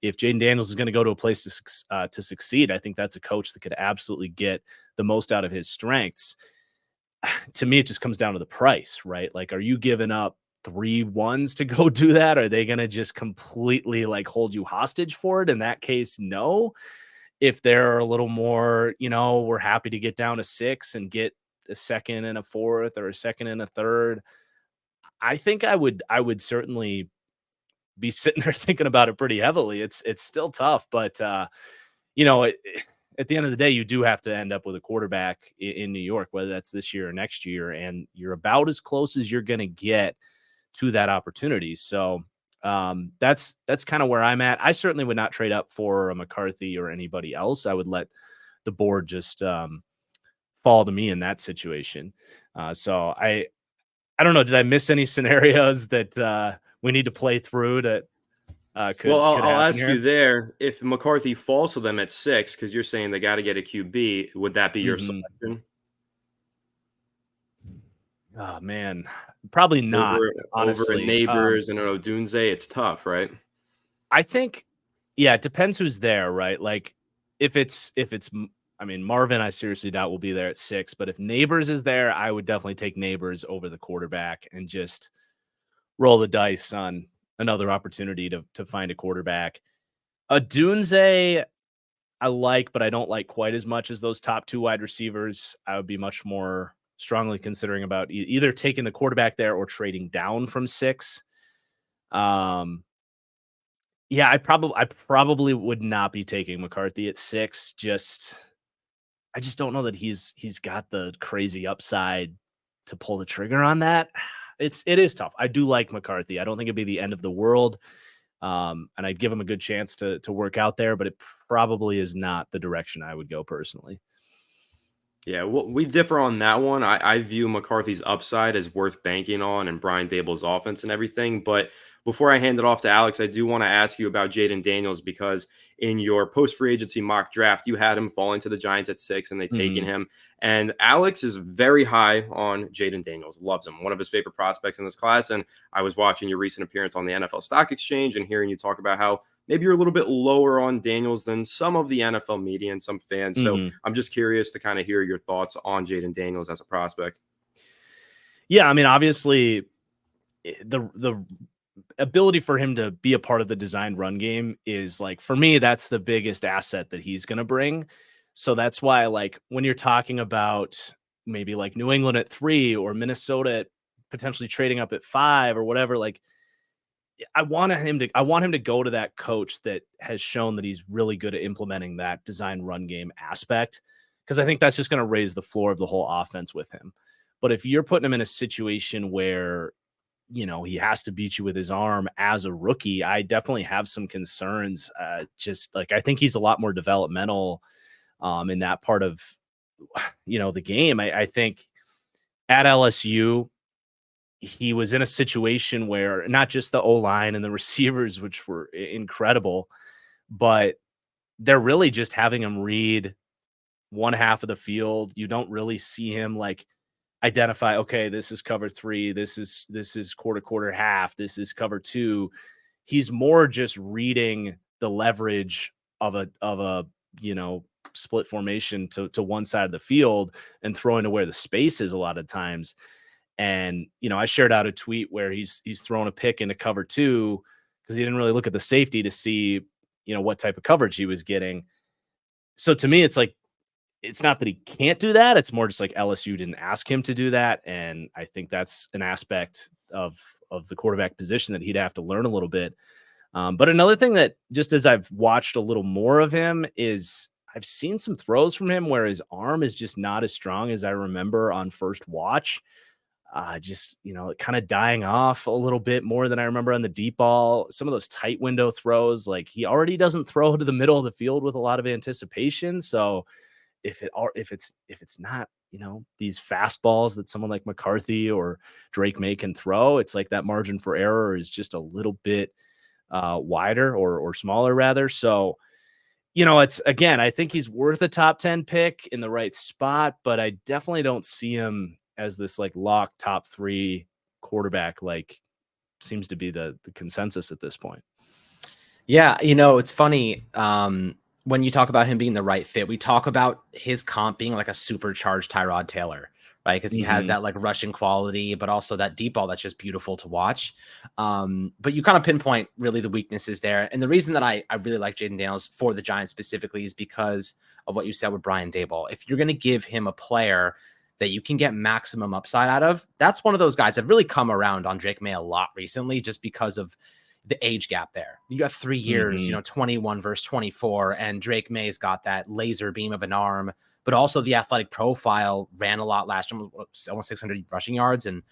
if Jaden Daniels is going to go to a place to succeed, I think that's a coach that could absolutely get the most out of his strengths. To me, it just comes down to the price, right? Like, are you giving up 3 ones to go do that? Are they going to just completely hold you hostage for it? In that case, no. If they're a little more, we're happy to get down to 6 and get a second and a fourth or a second and a third, I think I would certainly be sitting there thinking about it pretty heavily. It's still tough, but at the end of the day, you do have to end up with a quarterback in New York, whether that's this year or next year, and you're about as close as you're going to get to that opportunity. So that's kind of where I'm at. I certainly would not trade up for a McCarthy or anybody else. I would let the board just fall to me in that situation. So I don't know. Did I miss any scenarios that we need to play through that could I'll ask here? you there, if McCarthy falls to them at 6, because you're saying they got to get a QB, would that be your selection? Oh, man. Probably not, honestly. Over Neighbors and Odunze, it's tough, right? I think, yeah, it depends who's there, right? Like, if it's I mean, Marvin, I seriously doubt will be there at 6, but if Neighbors is there, I would definitely take Neighbors over the quarterback and just roll the dice on another opportunity to find a quarterback. Dunze, I like, but I don't like quite as much as those top 2 wide receivers. I would be much more strongly considering about either taking the quarterback there or trading down from 6. Yeah, I probably would not be taking McCarthy at 6. I just don't know that he's got the crazy upside to pull the trigger on that. It is tough. I do like McCarthy. I don't think it'd be the end of the world. And I'd give him a good chance to work out there, but it probably is not the direction I would go personally. Yeah, well, we differ on that one. I view McCarthy's upside as worth banking on and Brian Dable's offense and everything. But before I hand it off to Alex, I do want to ask you about Jaden Daniels, because in your post-free agency mock draft, you had him falling to the Giants at 6 and they taken him. And Alex is very high on Jaden Daniels, loves him, one of his favorite prospects in this class. And I was watching your recent appearance on the NFL Stock Exchange and hearing you talk about how maybe you're a little bit lower on Daniels than some of the NFL media and some fans. So I'm just curious to kind of hear your thoughts on Jaden Daniels as a prospect. Yeah, I mean, obviously, the ability for him to be a part of the designed run game is, like, for me, that's the biggest asset that he's going to bring. So that's why, like, when you're talking about maybe like New England at 3 or Minnesota at potentially trading up at 5 or whatever, like, I want him to go to that coach that has shown that he's really good at implementing that design run game aspect, because I think that's just going to raise the floor of the whole offense with him. But if you're putting him in a situation where, you know, he has to beat you with his arm as a rookie, I definitely have some concerns. Just like, I think he's a lot more developmental in that part of, you know, the game. I think at LSU, he was in a situation where not just the O-line and the receivers, which were incredible, but they're really just having him read one half of the field. You don't really see him like identify, okay, this is cover 3, this is quarter half, this is cover 2. He's more just reading the leverage of a you know, split formation to one side of the field and throwing to where the space is a lot of times. And, you know, I shared out a tweet where he's thrown a pick into cover 2 because he didn't really look at the safety to see, you know, what type of coverage he was getting. So to me, it's like, it's not that he can't do that. It's more just like LSU didn't ask him to do that. And I think that's an aspect of the quarterback position that he'd have to learn a little bit. But another thing that, just as I've watched a little more of him, is I've seen some throws from him where his arm is just not as strong as I remember on first watch. Just, you know, kind of dying off a little bit more than I remember on the deep ball. Some of those tight window throws, like, he already doesn't throw to the middle of the field with a lot of anticipation. So if it's not, you know, these fastballs that someone like McCarthy or Drake May can throw, it's like that margin for error is just a little bit wider or smaller rather. So, you know, it's, again, I think he's worth a top 10 pick in the right spot, but I definitely don't see him as this like lock top 3 quarterback, like seems to be the consensus at this point. Yeah, you know, it's funny. When you talk about him being the right fit, we talk about his comp being like a supercharged Tyrod Taylor, right? Because he has that like rushing quality, but also that deep ball that's just beautiful to watch. But you kind of pinpoint really the weaknesses there. And the reason that I really like Jaden Daniels for the Giants specifically is because of what you said with Brian Daboll. If you're going to give him a player that you can get maximum upside out of, that's one of those guys. I've really come around on Drake May a lot recently just because of the age gap there. You got 3 years, you know, 21 versus 24, and Drake May's got that laser beam of an arm, but also the athletic profile. Ran a lot last year, almost 600 rushing yards and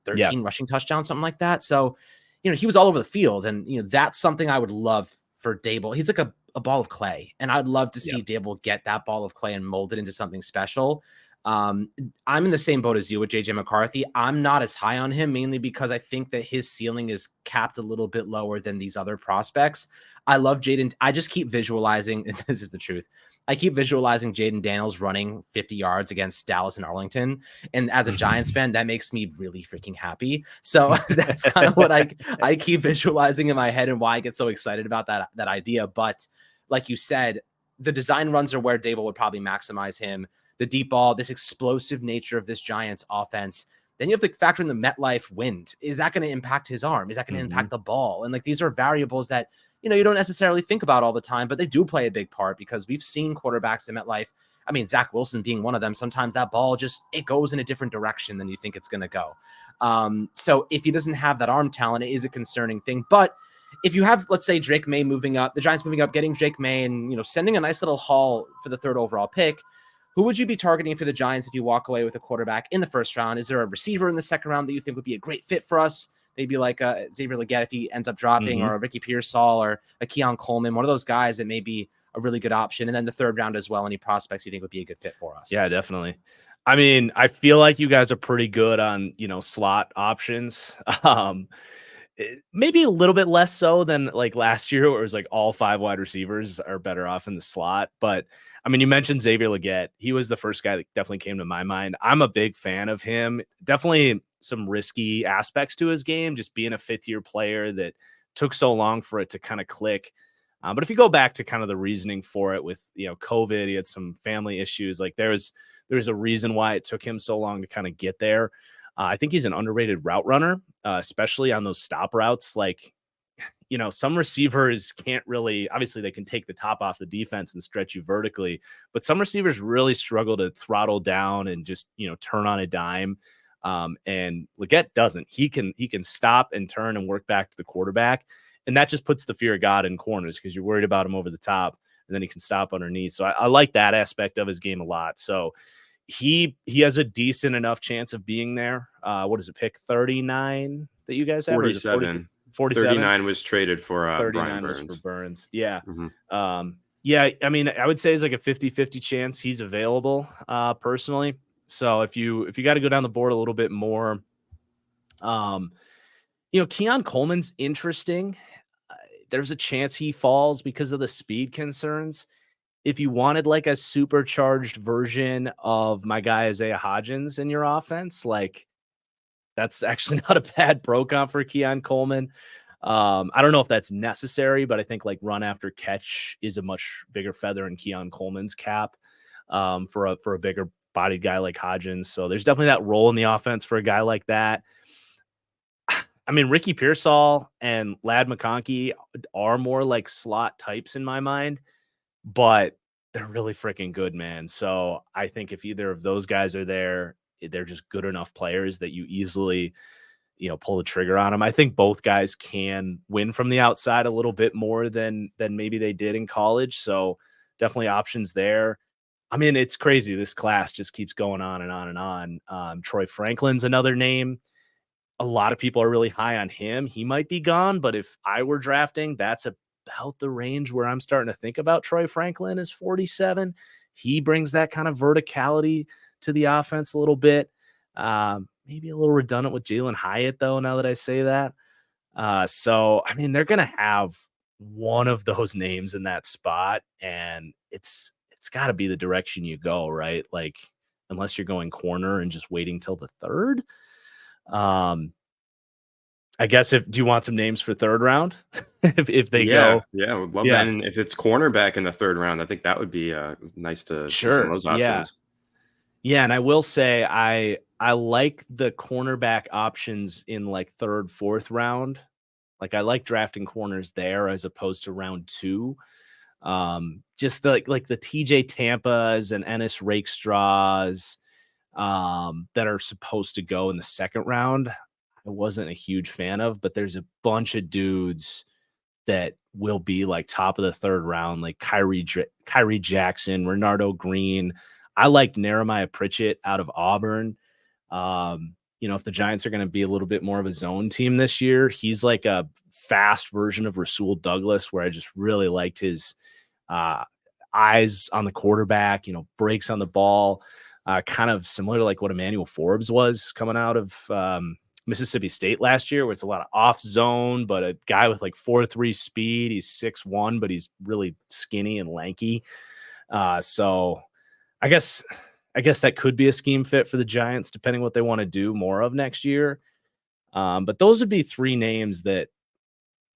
13 rushing touchdowns, something like that. So, you know, he was all over the field, and, you know, that's something I would love for Daboll. He's like a ball of clay, and I'd love to see Daboll get that ball of clay and mold it into something special. I'm in the same boat as you with JJ McCarthy. I'm not as high on him, mainly because I think that his ceiling is capped a little bit lower than these other prospects. I love Jaden. I just keep visualizing, and this is the truth, I keep visualizing Jaden Daniels running 50 yards against Dallas and Arlington. And as a Giants fan, that makes me really freaking happy. So that's kind of what I keep visualizing in my head and why I get so excited about that idea. But like you said, the design runs are where Dable would probably maximize him. The deep ball, this explosive nature of this Giants offense. Then you have to factor in the MetLife wind. Is that going to impact his arm? Is that going to impact the ball? And like, these are variables that, you know, you don't necessarily think about all the time, but they do play a big part, because we've seen quarterbacks in MetLife. I mean, Zach Wilson being one of them. Sometimes that ball just, it goes in a different direction than you think it's going to go. So if he doesn't have that arm talent, it is a concerning thing. But if you have, let's say, Drake May moving up, the Giants moving up, getting Drake May and, you know, sending a nice little haul for the 3rd overall pick, who would you be targeting for the Giants if you walk away with a quarterback in the 1st round? Is there a receiver in the 2nd round that you think would be a great fit for us? Maybe like Xavier Legette if he ends up dropping, or a Ricky Pearsall, or a Keon Coleman, one of those guys that may be a really good option. And then the 3rd round as well, any prospects you think would be a good fit for us? Yeah, definitely. I mean, I feel like you guys are pretty good on, you know, slot options. Maybe a little bit less so than like last year, where it was like all 5 wide receivers are better off in the slot. But I mean, you mentioned Xavier Legette. He was the first guy that definitely came to my mind. I'm a big fan of him. Definitely some risky aspects to his game, just being a 5th-year player that took so long for it to kind of click. But if you go back to kind of the reasoning for it with, you know, COVID, he had some family issues. Like there's a reason why it took him so long to kind of get there. I think he's an underrated route runner, especially on those stop routes. Like, you know, some receivers can't really, obviously they can take the top off the defense and stretch you vertically, but some receivers really struggle to throttle down and just, you know, turn on a dime. And Legette doesn't. He can stop and turn and work back to the quarterback. And that just puts the fear of God in corners, because you're worried about him over the top, and then he can stop underneath. So I like that aspect of his game a lot. So he has a decent enough chance of being there. What is it, pick 39 that you guys have? 47. 47? 39 was traded for 39 Brian was Burns. for Burns. Yeah. Mm-hmm. Yeah, I mean, I would say it's like a 50-50 chance he's available, personally. So if you got to go down the board a little bit more, you know, Keon Coleman's interesting. There's a chance he falls because of the speed concerns. If you wanted like a supercharged version of my guy Isaiah Hodgins in your offense, like that's actually not a bad pro comp for Keon Coleman. I don't know if that's necessary, but I think like run after catch is a much bigger feather in Keon Coleman's cap, for a bigger bodied guy like Hodgins. So there's definitely that role in the offense for a guy like that. I mean, Ricky Pearsall and Ladd McConkey are more like slot types in my mind, but they're really freaking good, man. So I think if either of those guys are there, they're just good enough players that you easily, you know, pull the trigger on them. I think both guys can win from the outside a little bit more than maybe they did in college. So definitely options there. I mean, it's crazy. This class just keeps going on and on and on. Troy Franklin's another name. A lot of people are really high on him. He might be gone, but if I were drafting, that's about the range where I'm starting to think about Troy Franklin is 47. He brings that kind of verticality to the offense a little bit. Maybe a little redundant with Jalen Hyatt, though, now that I say that. So, I mean, they're going to have one of those names in that spot, and it's got to be the direction you go, right? Like, unless you're going corner and just waiting till the 3rd. I guess do you want some names for 3rd round? if they go. Yeah, I would love that. And if it's cornerback in the 3rd round, I think that would be nice to see some of those options. Yeah, and I will say I like the cornerback options in like 3rd, 4th round. Like I like drafting corners there as opposed to round 2. Just like the TJ Tampas and Ennis Rakestraws that are supposed to go in the 2nd round. I wasn't a huge fan of, but there's a bunch of dudes that will be like top of the 3rd round, like Kyrie Jackson, Renardo Green. I like Jeremiah Pritchett out of Auburn. You know, if the Giants are going to be a little bit more of a zone team this year, he's like a fast version of Rasul Douglas, where I just really liked his eyes on the quarterback, you know, breaks on the ball, kind of similar to like what Emmanuel Forbes was coming out of Mississippi State last year, where it's a lot of off zone, but a guy with like 4.3 speed. He's 6'1", but he's really skinny and lanky. So I guess that could be a scheme fit for the Giants, depending what they want to do more of next year. But those would be 3 names that,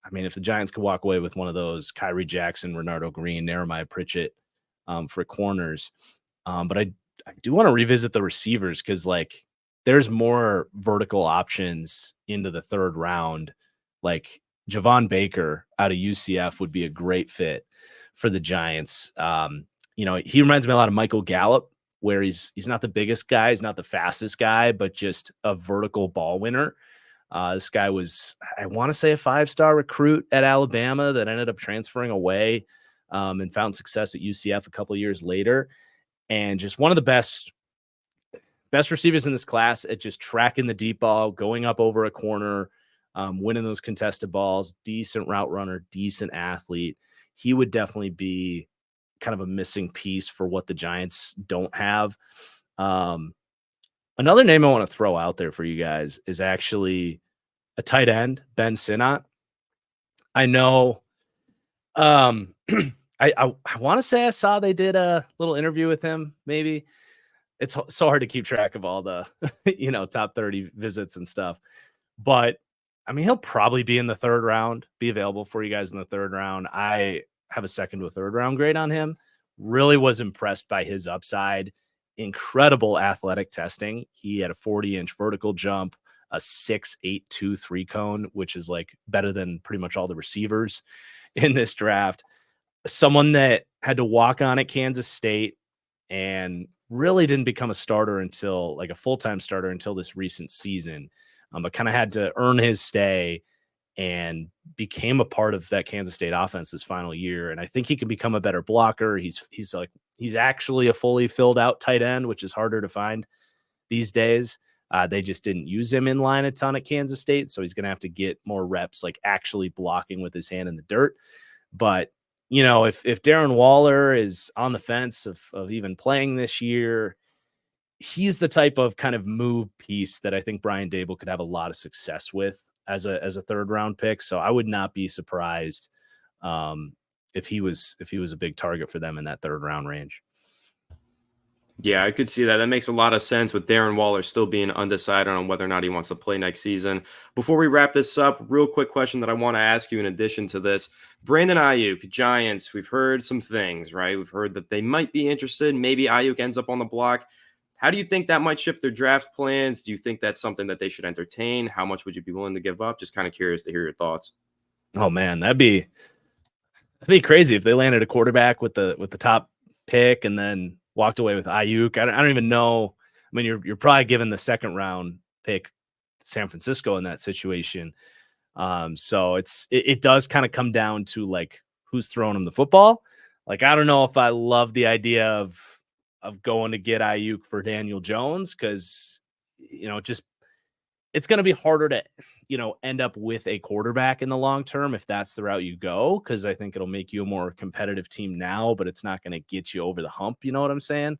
I mean, if the Giants could walk away with one of those, Kyrie Jackson, Renardo Green, Jeremiah Pritchett, for corners. But I do want to revisit the receivers because like there's more vertical options into the third round. Like Javon Baker out of UCF would be a great fit for the Giants. He reminds me a lot of Michael Gallup, where he's not the biggest guy, he's not the fastest guy, but just a vertical ball winner. This guy was, I want to say, a 5-star recruit at Alabama that ended up transferring away and found success at UCF a couple of years later. And just one of the best receivers in this class at just tracking the deep ball, going up over a corner, winning those contested balls, decent route runner, decent athlete. He would definitely be kind of a missing piece for what the Giants don't have. Another name I want to throw out there for you guys is actually a tight end, Ben Sinnott. I know I want to say I saw they did a little interview with him. Maybe it's so hard to keep track of all the, top 30 visits and stuff. But I mean, he'll probably be in the third round, be available for you guys in the third round. I have a second to a third round grade on him. Really was impressed by his upside. Incredible athletic testing. He had a 40-inch vertical jump, a 6.82 3-cone, which is like better than pretty much all the receivers in this draft. Someone that had to walk on at Kansas State and really didn't become a starter until like a full-time starter until this recent season, but kind of had to earn his stay and became a part of that Kansas State offense this final year. And I think he can become a better blocker. He's actually a fully filled out tight end, which is harder to find these days. They just didn't use him in line a ton at Kansas State. So he's going to have to get more reps, like actually blocking with his hand in the dirt. But, if Darren Waller is on the fence of even playing this year, he's the type of kind of move piece that I think Brian Daboll could have a lot of success with as a third round pick. So I would not be surprised if he was a big target for them in that third round range. Yeah, I could see that. That makes a lot of sense with Darren Waller still being undecided on whether or not he wants to play next season. Before we wrap this up, real quick question that I want to ask you in addition to this. Brandon Ayuk, Giants, we've heard some things, right? We've heard that they might be interested. Maybe Ayuk ends up on the block. How do you think that might shift their draft plans? Do you think that's something that they should entertain? How much would you be willing to give up? Just kind of curious to hear your thoughts. Oh man, that'd be crazy if they landed a quarterback with the top pick and then walked away with Ayuk. I don't even know. I mean, you're probably given the second round pick to San Francisco in that situation. So it does kind of come down to like who's throwing him the football. Like, I don't know if I love the idea of going to get Ayuk for Daniel Jones because, it's going to be harder to, end up with a quarterback in the long term if that's the route you go, because I think it'll make you a more competitive team now, but it's not going to get you over the hump. You know what I'm saying?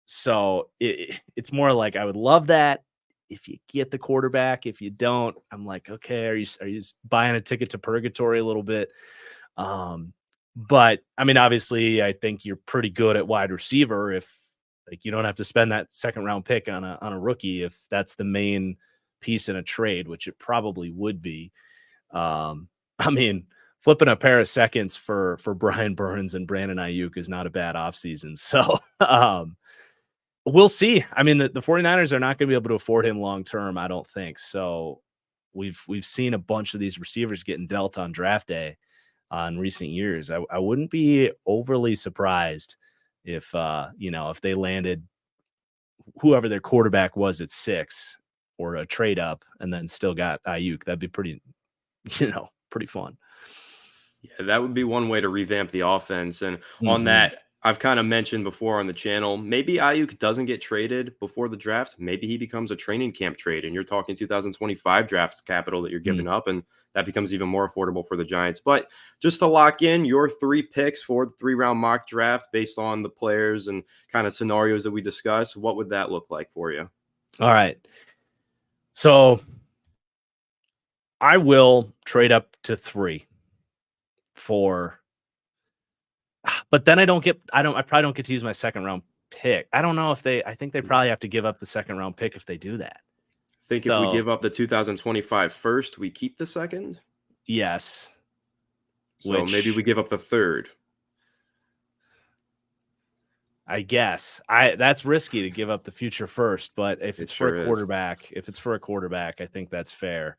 So it's more like I would love that if you get the quarterback. If you don't, I'm like, okay, are you buying a ticket to purgatory a little bit? But I mean, obviously, I think you're pretty good at wide receiver if like you don't have to spend that second round pick on a rookie if that's the main piece in a trade, which it probably would be. I mean, flipping a pair of seconds for Brian Burns and Brandon Ayuk is not a bad offseason. So we'll see. I mean, the 49ers are not going to be able to afford him long term, I don't think. So we've seen a bunch of these receivers getting dealt on draft day in recent years. I wouldn't be overly surprised if if they landed whoever their quarterback was at 6 or a trade up and then still got Ayuk. That'd be pretty fun. Yeah, that would be one way to revamp the offense. And on that, I've kind of mentioned before on the channel, maybe Ayuk doesn't get traded before the draft. Maybe he becomes a training camp trade and you're talking 2025 draft capital that you're giving up, and that becomes even more affordable for the Giants. But just to lock in your 3 picks for the 3-round mock draft based on the players and kind of scenarios that we discussed, what would that look like for you? All right. So I will trade up to 3 but then I probably don't get to use my second round pick. I don't know I think they probably have to give up the second round pick if they do that. If we give up the 2025 first, we keep the second? Yes. So maybe we give up the third. I guess that's risky to give up the future first, but if it's for a quarterback, I think that's fair.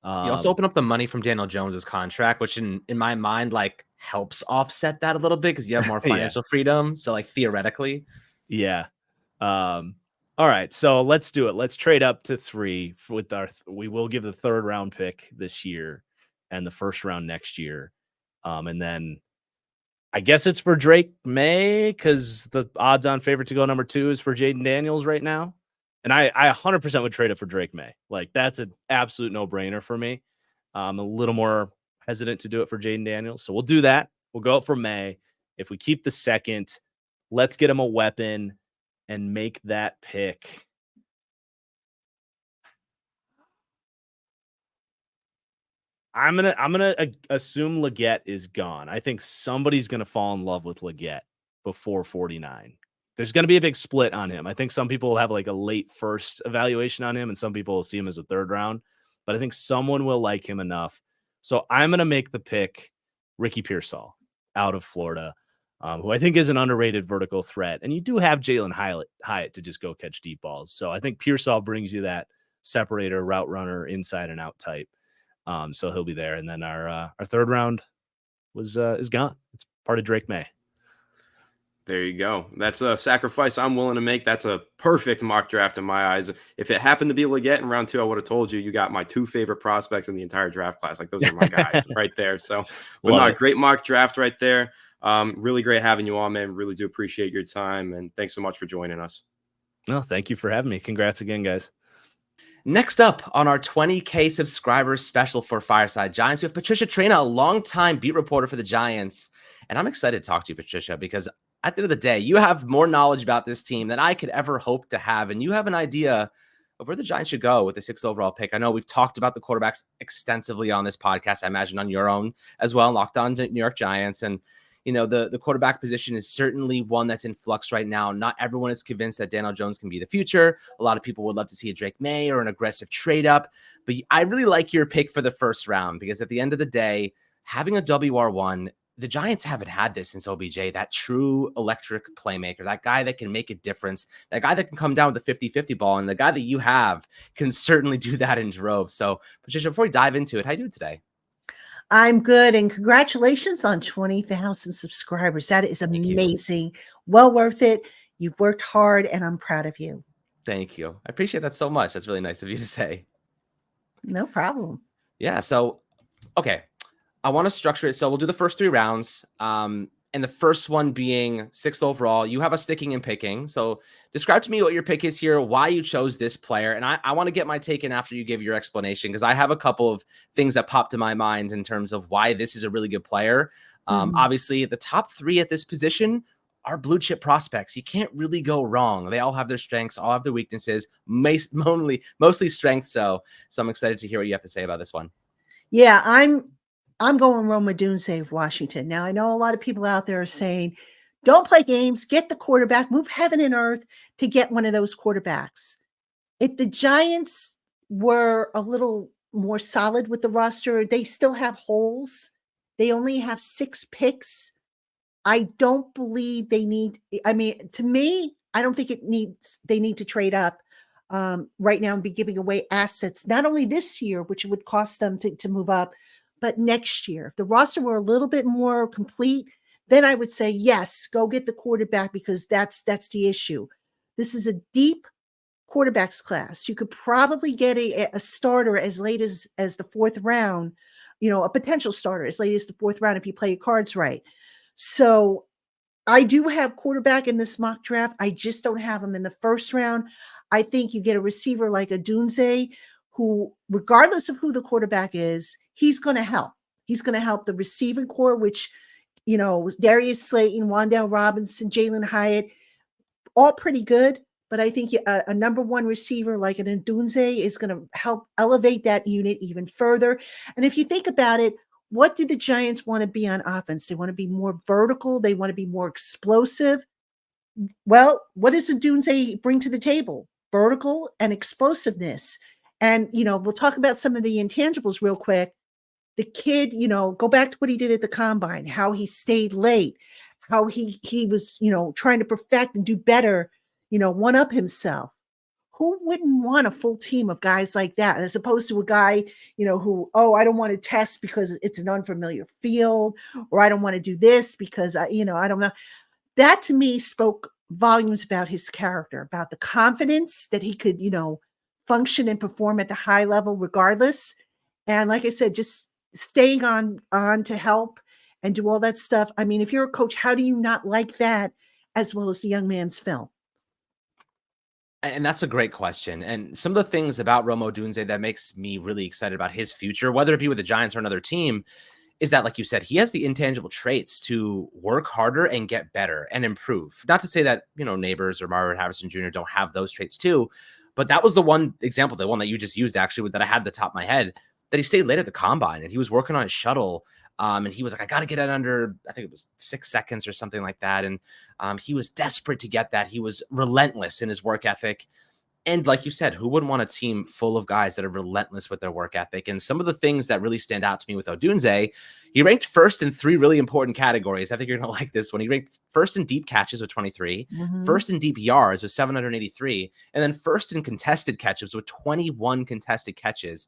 You also open up the money from Daniel Jones's contract, which in my mind, like, helps offset that a little bit because you have more financial freedom. So, like, theoretically. Yeah. All right. So let's do it. Let's trade up to 3 with we will give the 3rd round pick this year and the 1st round next year. And then I guess it's for Drake May because the odds on favorite to go number 2 is for Jaden Daniels right now. And I 100% would trade it for Drake May. Like, that's an absolute no-brainer for me. I'm a little more hesitant to do it for Jaden Daniels. So we'll do that. We'll go up for May. If we keep the 2nd, let's get him a weapon and make that pick. I'm gonna assume Leggett is gone. I think somebody's gonna fall in love with Leggett before 49. There's gonna be a big split on him. I think some people will have like a late 1st evaluation on him, and some people will see him as a 3rd round. But I think someone will like him enough. So I'm gonna make the pick Ricky Pearsall out of Florida, who I think is an underrated vertical threat. And you do have Jalen Hyatt to just go catch deep balls. So I think Pearsall brings you that separator, route runner, inside and out type. So he'll be there. And then our 3rd round is gone. It's part of Drake May. There you go. That's a sacrifice I'm willing to make. That's a perfect mock draft in my eyes. If it happened to be Leggett in round 2, I would have told you got my 2 favorite prospects in the entire draft class. Like, those are my guys right there. So, but not great mock draft right there. Really great having you on, man. Really do appreciate your time. And thanks so much for joining us. No, thank you for having me. Congrats again, guys. Next up on our 20K subscribers special for Fireside Giants, we have Patricia Trainah, a longtime beat reporter for the Giants. And I'm excited to talk to you, Patricia, because at the end of the day, you have more knowledge about this team than I could ever hope to have. And you have an idea of where the Giants should go with the 6th overall pick. I know we've talked about the quarterbacks extensively on this podcast. I imagine on your own as well, Locked On New York Giants. And, you know, the quarterback position is certainly one that's in flux right now. Not everyone is convinced that Daniel Jones can be the future. A lot of people would love to see a Drake May or an aggressive trade up. But I really like your pick for the 1st round because at the end of the day, having a WR1, the Giants haven't had this since OBJ, that true electric playmaker, that guy that can make a difference, that guy that can come down with the 50-50 ball, and the guy that you have can certainly do that in droves. So, Patricia, before we dive into it, how are you doing today? I'm good, and congratulations on 20,000 subscribers. That is amazing. Well worth it. You've worked hard, and I'm proud of you. Thank you. I appreciate that so much. That's really nice of you to say. No problem. Yeah, so, okay. I want to structure it. So we'll do the first 3 rounds. And the first one being 6th overall. You have a sticking and picking. So describe to me what your pick is here, why you chose this player. And I want to get my take in after you give your explanation, because I have a couple of things that popped to my mind in terms of why this is a really good player. Obviously, the top 3 at this position are blue chip prospects. You can't really go wrong. They all have their strengths, all have their weaknesses, mostly strengths. So I'm excited to hear what you have to say about this one. Yeah, I'm going Rome Odunze of Washington. Now, I know a lot of people out there are saying, don't play games, get the quarterback, move heaven and earth to get one of those quarterbacks. If the Giants were a little more solid with the roster, they still have holes. They only have 6 picks. I don't believe they need, I mean, to me, I don't think they need to trade up right now and be giving away assets, not only this year, which would cost them to move up, but next year. If the roster were a little bit more complete, then I would say, yes, go get the quarterback, because that's the issue. This is a deep quarterbacks class. You could probably get a starter as late as the 4th round, a potential starter as late as the 4th round if you play your cards right. So I do have quarterback in this mock draft. I just don't have him in the 1st round. I think you get a receiver like Odunze, who, regardless of who the quarterback is, he's going to help. He's going to help the receiving core, which, Darius Slayton, Wan'Dale Robinson, Jalen Hyatt, all pretty good. But I think a number 1 receiver like an Odunze is going to help elevate that unit even further. And if you think about it, what do the Giants want to be on offense? They want to be more vertical. They want to be more explosive. Well, what does Odunze bring to the table? Vertical and explosiveness. And, we'll talk about some of the intangibles real quick. The kid, go back to what he did at the combine, how he stayed late, how he was, trying to perfect and do better, one up himself. Who wouldn't want a full team of guys like that, as opposed to a guy, who, oh, I don't want to test because it's an unfamiliar field, or I don't want to do this because I don't know. That to me spoke volumes about his character, about the confidence that he could, function and perform at the high level regardless. And like I said, just staying on to help and do all that stuff. I mean, if you're a coach, how do you not like that as well as the young man's film? And that's a great question. And some of the things about Rome Odunze that makes me really excited about his future, whether it be with the Giants or another team, is that, like you said, he has the intangible traits to work harder and get better and improve. Not to say that, Neighbors or Marvin Harrison Jr. don't have those traits too, but that was the one example, the one that you just used actually, that I had at the top of my head, that he stayed late at the combine and he was working on his shuttle. And he was like, I got to get it under, I think it was 6 seconds or something like that. And he was desperate to get that. He was relentless in his work ethic. And like you said, who wouldn't want a team full of guys that are relentless with their work ethic? And some of the things that really stand out to me with Odunze, he ranked first in 3 really important categories. I think you're going to like this one. He ranked first in deep catches with 23, first in deep yards with 783, and then first in contested catches with 21 contested catches.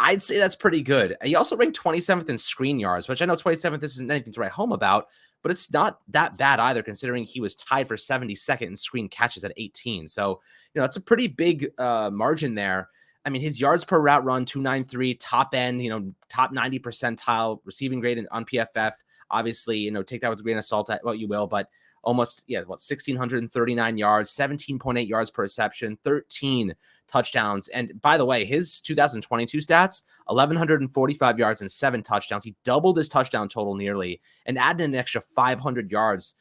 I'd say that's pretty good. He also ranked 27th in screen yards, which I know 27th isn't anything to write home about, but it's not that bad either, considering he was tied for 72nd in screen catches at 18. So, it's a pretty big margin there. I mean, his yards per route run, 293, top end, top 90 percentile receiving grade on PFF. Obviously, take that with a grain of salt at what you will, but almost, 1,639 yards, 17.8 yards per reception, 13 touchdowns. And by the way, his 2022 stats, 1,145 yards and 7 touchdowns. He doubled his touchdown total nearly and added an extra 500 yards.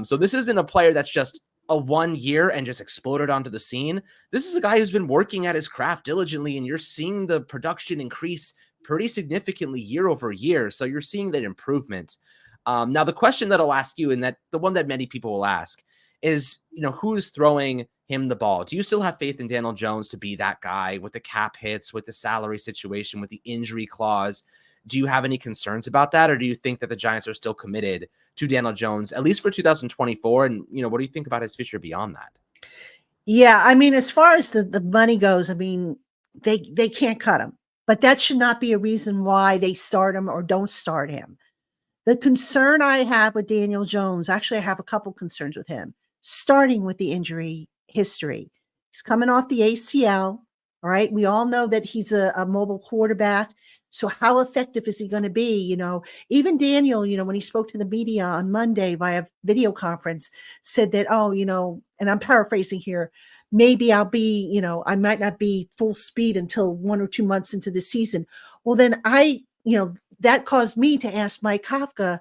So this isn't a player that's just a 1 year and just exploded onto the scene. This is a guy who's been working at his craft diligently, and you're seeing the production increase pretty significantly year over year. So you're seeing that improvement. Now, the question that I'll ask you, and that the one that many people will ask, is, who's throwing him the ball? Do you still have faith in Daniel Jones to be that guy with the cap hits, with the salary situation, with the injury clause? Do you have any concerns about that? Or do you think that the Giants are still committed to Daniel Jones, at least for 2024? And, what do you think about his future beyond that? Yeah, I mean, as far as the money goes, I mean, they can't cut him, but that should not be a reason why they start him or don't start him. The concern I have with Daniel Jones, actually, I have a couple concerns with him, starting with the injury history. He's coming off the ACL. All right. We all know that he's a mobile quarterback. So how effective is he going to be? Even Daniel, when he spoke to the media on Monday via video conference, said that, and I'm paraphrasing here, maybe I'll be, I might not be full speed until 1 or 2 months into the season. Well, then that caused me to ask Mike Kafka,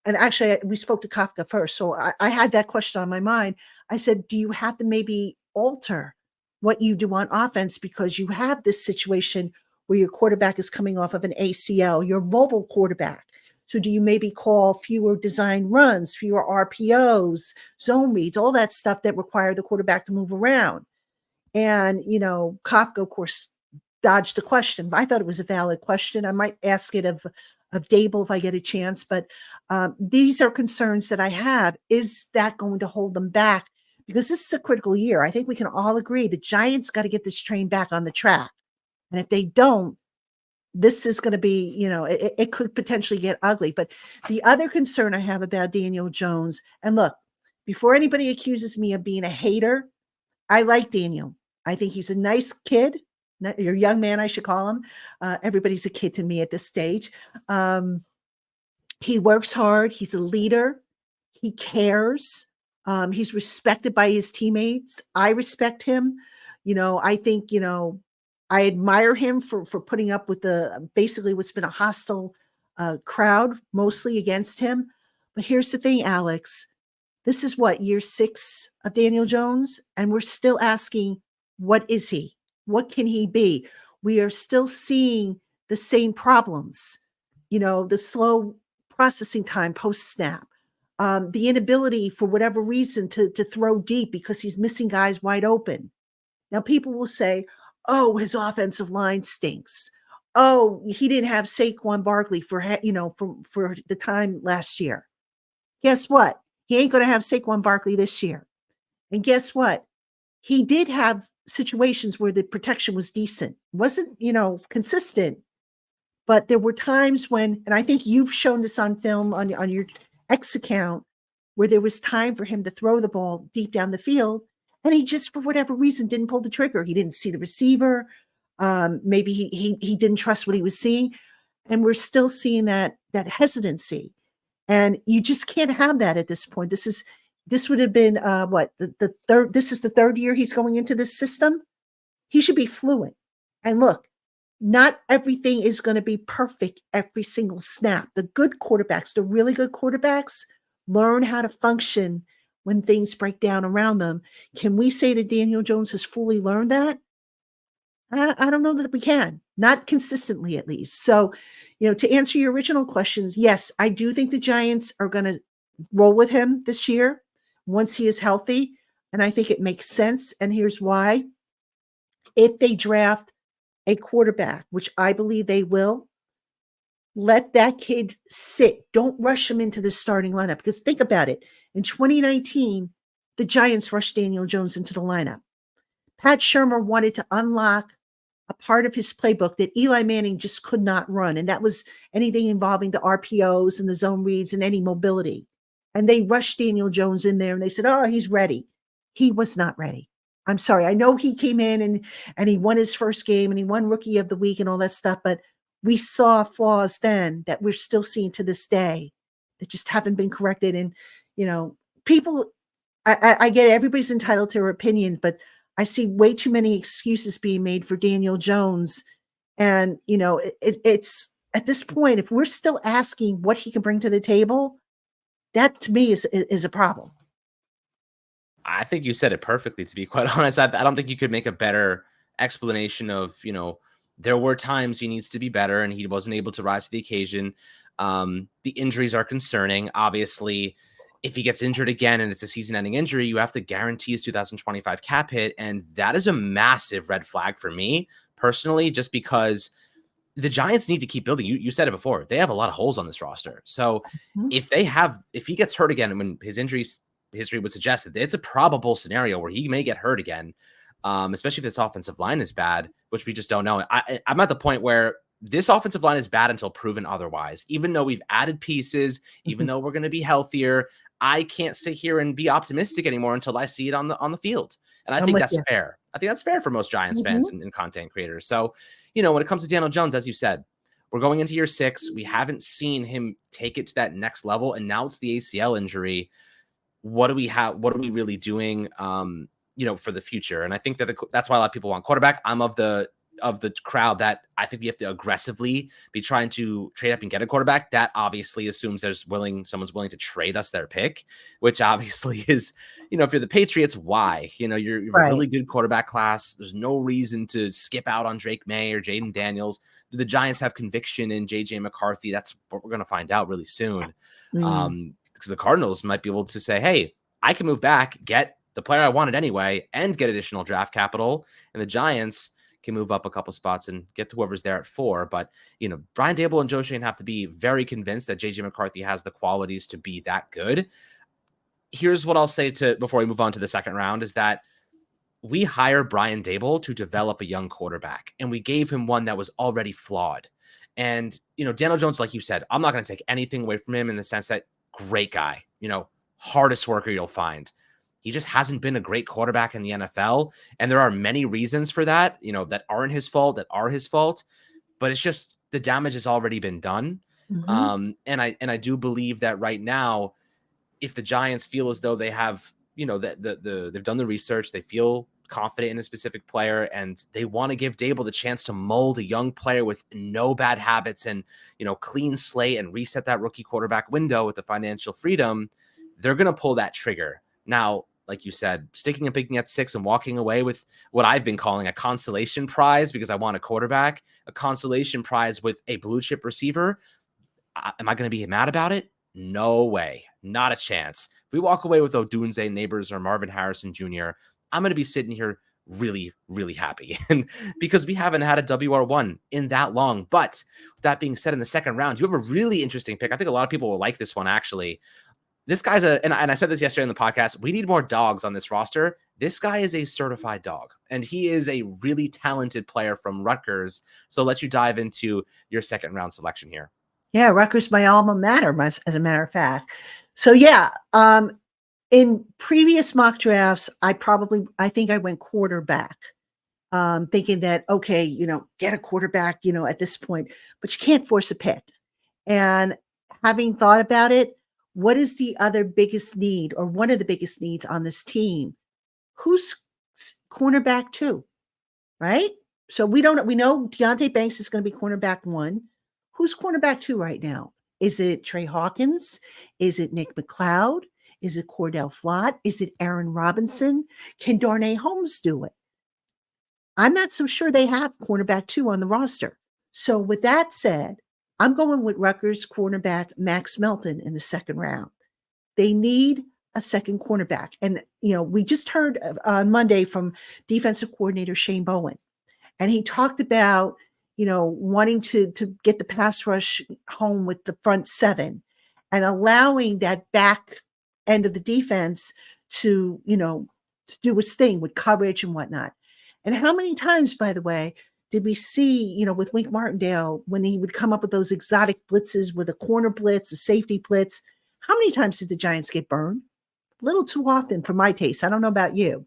and actually we spoke to Kafka first. So I had that question on my mind. I said, do you have to maybe alter what you do on offense because you have this situation where your quarterback is coming off of an ACL, your mobile quarterback? So do you maybe call fewer design runs, fewer RPOs, zone reads, all that stuff that require the quarterback to move around? And, Kafka, of course, dodged the question. I thought it was a valid question. I might ask it of Dable if I get a chance, but these are concerns that I have. Is that going to hold them back? Because this is a critical year. I think we can all agree the Giants got to get this train back on the track. And if they don't, this is going to be, it could potentially get ugly. But the other concern I have about Daniel Jones, and look, before anybody accuses me of being a hater, I like Daniel. I think he's a nice kid. Your young man, I should call him. Everybody's a kid to me at this stage. He works hard. He's a leader. He cares. He's respected by his teammates. I respect him. I think, I admire him for putting up with basically what's been a hostile crowd, mostly against him. But here's the thing, Alex. This is year 6 of Daniel Jones, and we're still asking, what is he? What can he be? We are still seeing the same problems, the slow processing time post-snap, the inability for whatever reason to throw deep because he's missing guys wide open. Now, people will say, oh, his offensive line stinks. Oh, he didn't have Saquon Barkley for the time last year. Guess what? He ain't going to have Saquon Barkley this year. And guess what? He did have situations where the protection was decent. Wasn't, consistent, but there were times when, and I think you've shown this on film on your X account, where there was time for him to throw the ball deep down the field, and he just, for whatever reason, didn't pull the trigger. He didn't see the receiver. Maybe he didn't trust what he was seeing, and we're still seeing that hesitancy. And you just can't have that at this point. This would have been the third. This is the third year he's going into this system. He should be fluent. And look, not everything is going to be perfect every single snap. The good quarterbacks, the really good quarterbacks, learn how to function when things break down around them. Can we say that Daniel Jones has fully learned that? I don't know that we can, not consistently at least. So, to answer your original questions, yes, I do think the Giants are going to roll with him this year once he is healthy. And I think it makes sense. And here's why. If they draft a quarterback, which I believe they will, let that kid sit. Don't rush him into the starting lineup. Because think about it. In 2019, the Giants rushed Daniel Jones into the lineup. Pat Shurmur wanted to unlock a part of his playbook that Eli Manning just could not run. And that was anything involving the RPOs and the zone reads and any mobility. And they rushed Daniel Jones in there and they said, oh, he's ready. He was not ready. I'm sorry. I know he came in and he won his first game and he won Rookie of the Week and all that stuff, but we saw flaws then that we're still seeing to this day that just haven't been corrected. And, people, I get it, everybody's entitled to their opinions, but I see way too many excuses being made for Daniel Jones. And, it's at this point, if we're still asking what he can bring to the table, that to me is a problem. I think you said it perfectly, to be quite honest. I don't think you could make a better explanation of, there were times he needs to be better and he wasn't able to rise to the occasion. The injuries are concerning. Obviously, if he gets injured again and it's a season-ending injury, you have to guarantee his 2025 cap hit. And that is a massive red flag for me personally, just because the Giants need to keep building. You said it before. They have a lot of holes on this roster. So if he gets hurt again, when his injuries history would suggest that it's a probable scenario where he may get hurt again, especially if this offensive line is bad, which we just don't know. I'm at the point where this offensive line is bad until proven otherwise. Even though we've added pieces, even though we're going to be healthier, I can't sit here and be optimistic anymore until I see it on the field. And I think that's fair. I think that's fair for most Giants fans and content creators. So, when it comes to Daniel Jones, as you said, we're going into year 6. We haven't seen him take it to that next level. And now it's the ACL injury. What do we have? What are we really doing, for the future? And I think that's why a lot of people want quarterback. I'm of the crowd that I think we have to aggressively be trying to trade up and get a quarterback. That obviously assumes someone's willing to trade us their pick, which obviously is, if you're the Patriots, why? You're a really good quarterback class. There's no reason to skip out on Drake May or Jaden Daniels. Do the Giants have conviction in JJ McCarthy? That's what we're going to find out really soon. Because the Cardinals might be able to say, hey, I can move back, get the player I wanted anyway, and get additional draft capital. And the Giants can move up a couple spots and get to whoever's there at 4. But, Brian Daboll and Joe Schoen have to be very convinced that JJ McCarthy has the qualities to be that good. Here's what I'll say before we move on to the second round is that we hired Brian Daboll to develop a young quarterback, and we gave him one that was already flawed. And, Daniel Jones, like you said, I'm not going to take anything away from him in the sense that great guy, hardest worker you'll find. He just hasn't been a great quarterback in the NFL. And there are many reasons for that, that aren't his fault, that are his fault. But it's just the damage has already been done. And I do believe that right now, if the Giants feel as though they have, they've done the research, they feel confident in a specific player, and they want to give Daboll the chance to mold a young player with no bad habits and, clean slate and reset that rookie quarterback window with the financial freedom, they're going to pull that trigger. Now, like you said, sticking and picking at 6 and walking away with what I've been calling a consolation prize because I want a quarterback, a consolation prize with a blue chip receiver. Am I going to be mad about it? No way. Not a chance. If we walk away with Odunze Neighbors or Marvin Harrison Jr., I'm going to be sitting here really, really happy. And because we haven't had a WR1 in that long. But with that being said, in the second round, you have a really interesting pick. I think a lot of people will like this one, actually. this guy's and I said this yesterday on the podcast, we need more dogs on this roster. This guy is a certified dog, and he is a really talented player from Rutgers. So I'll let you dive into your second round selection here. Yeah, Rutgers, my alma mater, as a matter of fact. So yeah, in previous mock drafts, I think I went quarterback, thinking that, okay, get a quarterback, at this point, but you can't force a pick. And having thought about it, what is the other biggest need, or one of the biggest needs on this team? Who's cornerback 2, right? So we know Deonte Banks is going to be cornerback 1. Who's cornerback 2 right now? Is it Trey Hawkins? Is it Nick McLeod? Is it Cordell Flott? Is it Aaron Robinson? Can Darnay Holmes do it? I'm not so sure they have cornerback 2 on the roster. So with that said, I'm going with Rutgers cornerback Max Melton in the second round. They need a second cornerback. And, we just heard on Monday from defensive coordinator Shane Bowen, and he talked about, wanting to get the pass rush home with the front 7 and allowing that back end of the defense to do its thing with coverage and whatnot. And how many times, by the way, did we see, with Wink Martindale, when he would come up with those exotic blitzes with a corner blitz, a safety blitz? How many times did the Giants get burned? A little too often for my taste. I don't know about you.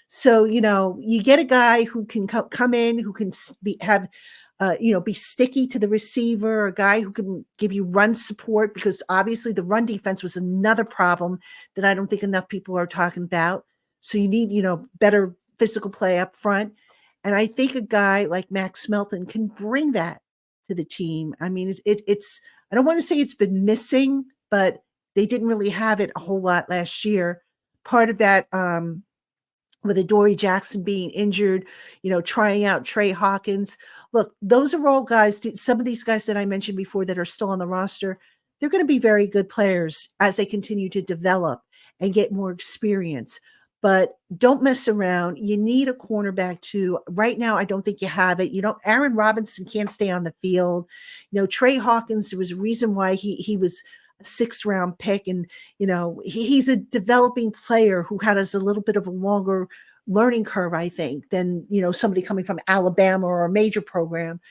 So, you get a guy who can come in, who can be sticky to the receiver, a guy who can give you run support, because obviously the run defense was another problem that I don't think enough people are talking about. So you need, better physical play up front. And I think a guy like Max Melton can bring that to the team. I mean, it's I don't want to say it's been missing, but they didn't really have it a whole lot last year. Part of that, with Adoree Jackson being injured, trying out Trey Hawkins. Look, those are all guys, some of these guys that I mentioned before that are still on the roster, they're going to be very good players as they continue to develop and get more experience. But don't mess around. You need a cornerback too. Right now, I don't think you have it. Aaron Robinson can't stay on the field. Trey Hawkins, there was a reason why he was a 6th round pick. And, he's a developing player who has a little bit of a longer learning curve, I think, than, somebody coming from Alabama or a major program.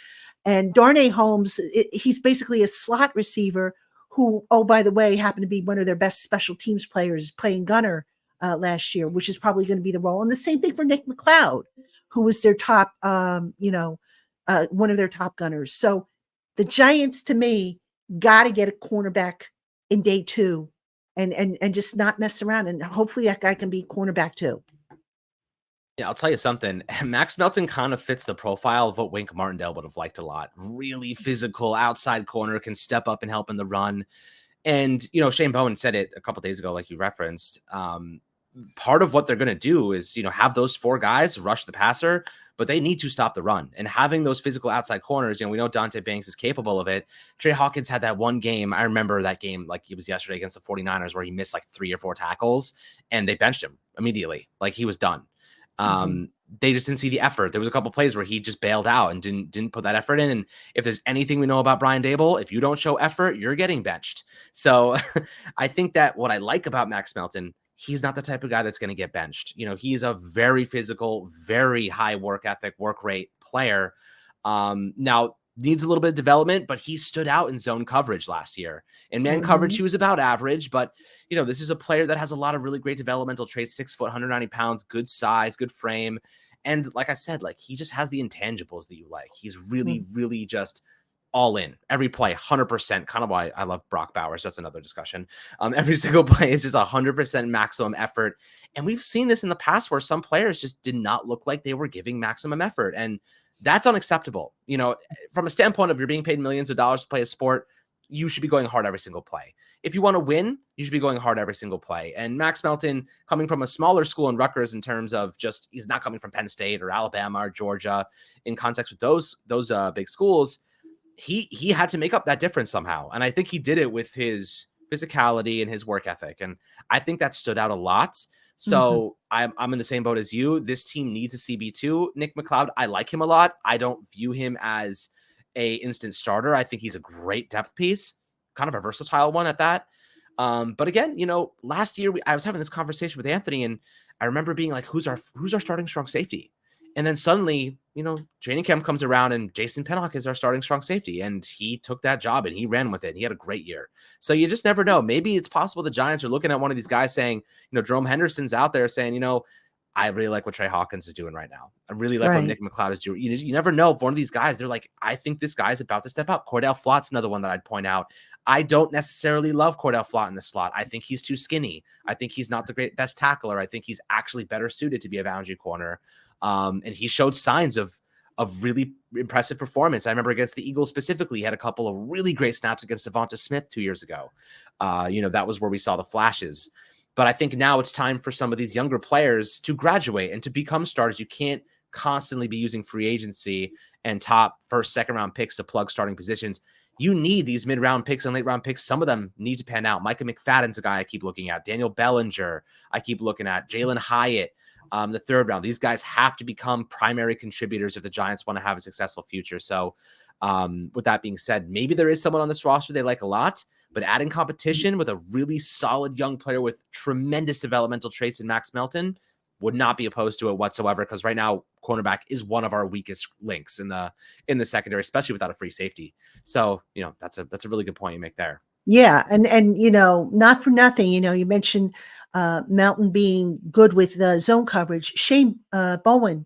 And Darnay Holmes, he's basically a slot receiver who, oh, by the way, happened to be one of their best special teams players, playing gunner last year, which is probably going to be the role. And the same thing for Nick McLeod, who was their top, one of their top gunners. So the Giants, to me, got to get a cornerback in day 2 and just not mess around. And hopefully that guy can be cornerback 2. Yeah, I'll tell you something. Max Melton kind of fits the profile of what Wink Martindale would have liked a lot. Really physical outside corner, can step up and help in the run. And, Shane Bowen said it a couple of days ago, like you referenced. Part of what they're going to do is, have those 4 guys rush the passer, but they need to stop the run. And having those physical outside corners, we know Dante Banks is capable of it. Trey Hawkins had that one game. I remember that game like it was yesterday against the 49ers where he missed like 3 or 4 tackles and they benched him immediately. Like he was done. They just didn't see the effort. There was a couple plays where he just bailed out and didn't put that effort in. And if there's anything we know about Brian Daboll, if you don't show effort, you're getting benched. So I think that what I like about Max Melton, he's not the type of guy that's going to get benched. He's a very physical, very high work ethic, work rate player. Now needs a little bit of development, but he stood out in zone coverage last year. In man coverage, he was about average, but this is a player that has a lot of really great developmental traits, 6 foot, 190 pounds, good size, good frame. And like I said, like he just has the intangibles that you like. He's really, really just all in every play, 100%, kind of why I love Brock Bowers. That's another discussion. Every single play is just 100% maximum effort. And we've seen this in the past where some players just did not look like they were giving maximum effort. And that's unacceptable. From a standpoint of you're being paid millions of dollars to play a sport, you should be going hard every single play. If you want to win, you should be going hard every single play. And Max Melton, coming from a smaller school in Rutgers in terms of just, he's not coming from Penn State or Alabama or Georgia in context with those big schools. He had to make up that difference somehow. And I think he did it with his physicality and his work ethic. And I think that stood out a lot. So I'm in the same boat as you. This team needs a CB2. Nick McLeod, I like him a lot. I don't view him as a instant starter. I think he's a great depth piece, kind of a versatile one at that. But again, last year I was having this conversation with Anthony, and I remember being like, who's our starting strong safety? And then suddenly, training camp comes around and Jason Pinnock is our starting strong safety. And he took that job and he ran with it. And he had a great year. So you just never know. Maybe it's possible the Giants are looking at one of these guys saying, Jerome Henderson's out there saying, I really like what Trey Hawkins is doing right now. I really like what Nick McLeod is doing. You never know if one of these guys, they're like, I think this guy's about to step up. Cordell Flott's another one that I'd point out. I don't necessarily love Cordell Flott in the slot. I think he's too skinny. I think he's not the best tackler. I think he's actually better suited to be a boundary corner. And he showed signs of really impressive performance. I remember against the Eagles specifically, he had a couple of really great snaps against Devonta Smith 2 years ago. That was where we saw the flashes. But I think now it's time for some of these younger players to graduate and to become starters. You can't constantly be using free agency and top first, second round picks to plug starting positions. You need these mid-round picks and late-round picks. Some of them need to pan out. Micah McFadden's a guy I keep looking at. Daniel Bellinger, I keep looking at. Jalen Hyatt, the third round. These guys have to become primary contributors if the Giants want to have a successful future. So with that being said, maybe there is someone on this roster they like a lot, but adding competition with a really solid young player with tremendous developmental traits in Max Melton would not be opposed to it whatsoever, because right now cornerback is one of our weakest links in the secondary, especially without a free safety. So, that's a really good point you make there. Yeah. And not for nothing, you mentioned Melton being good with the zone coverage. Shane Bowen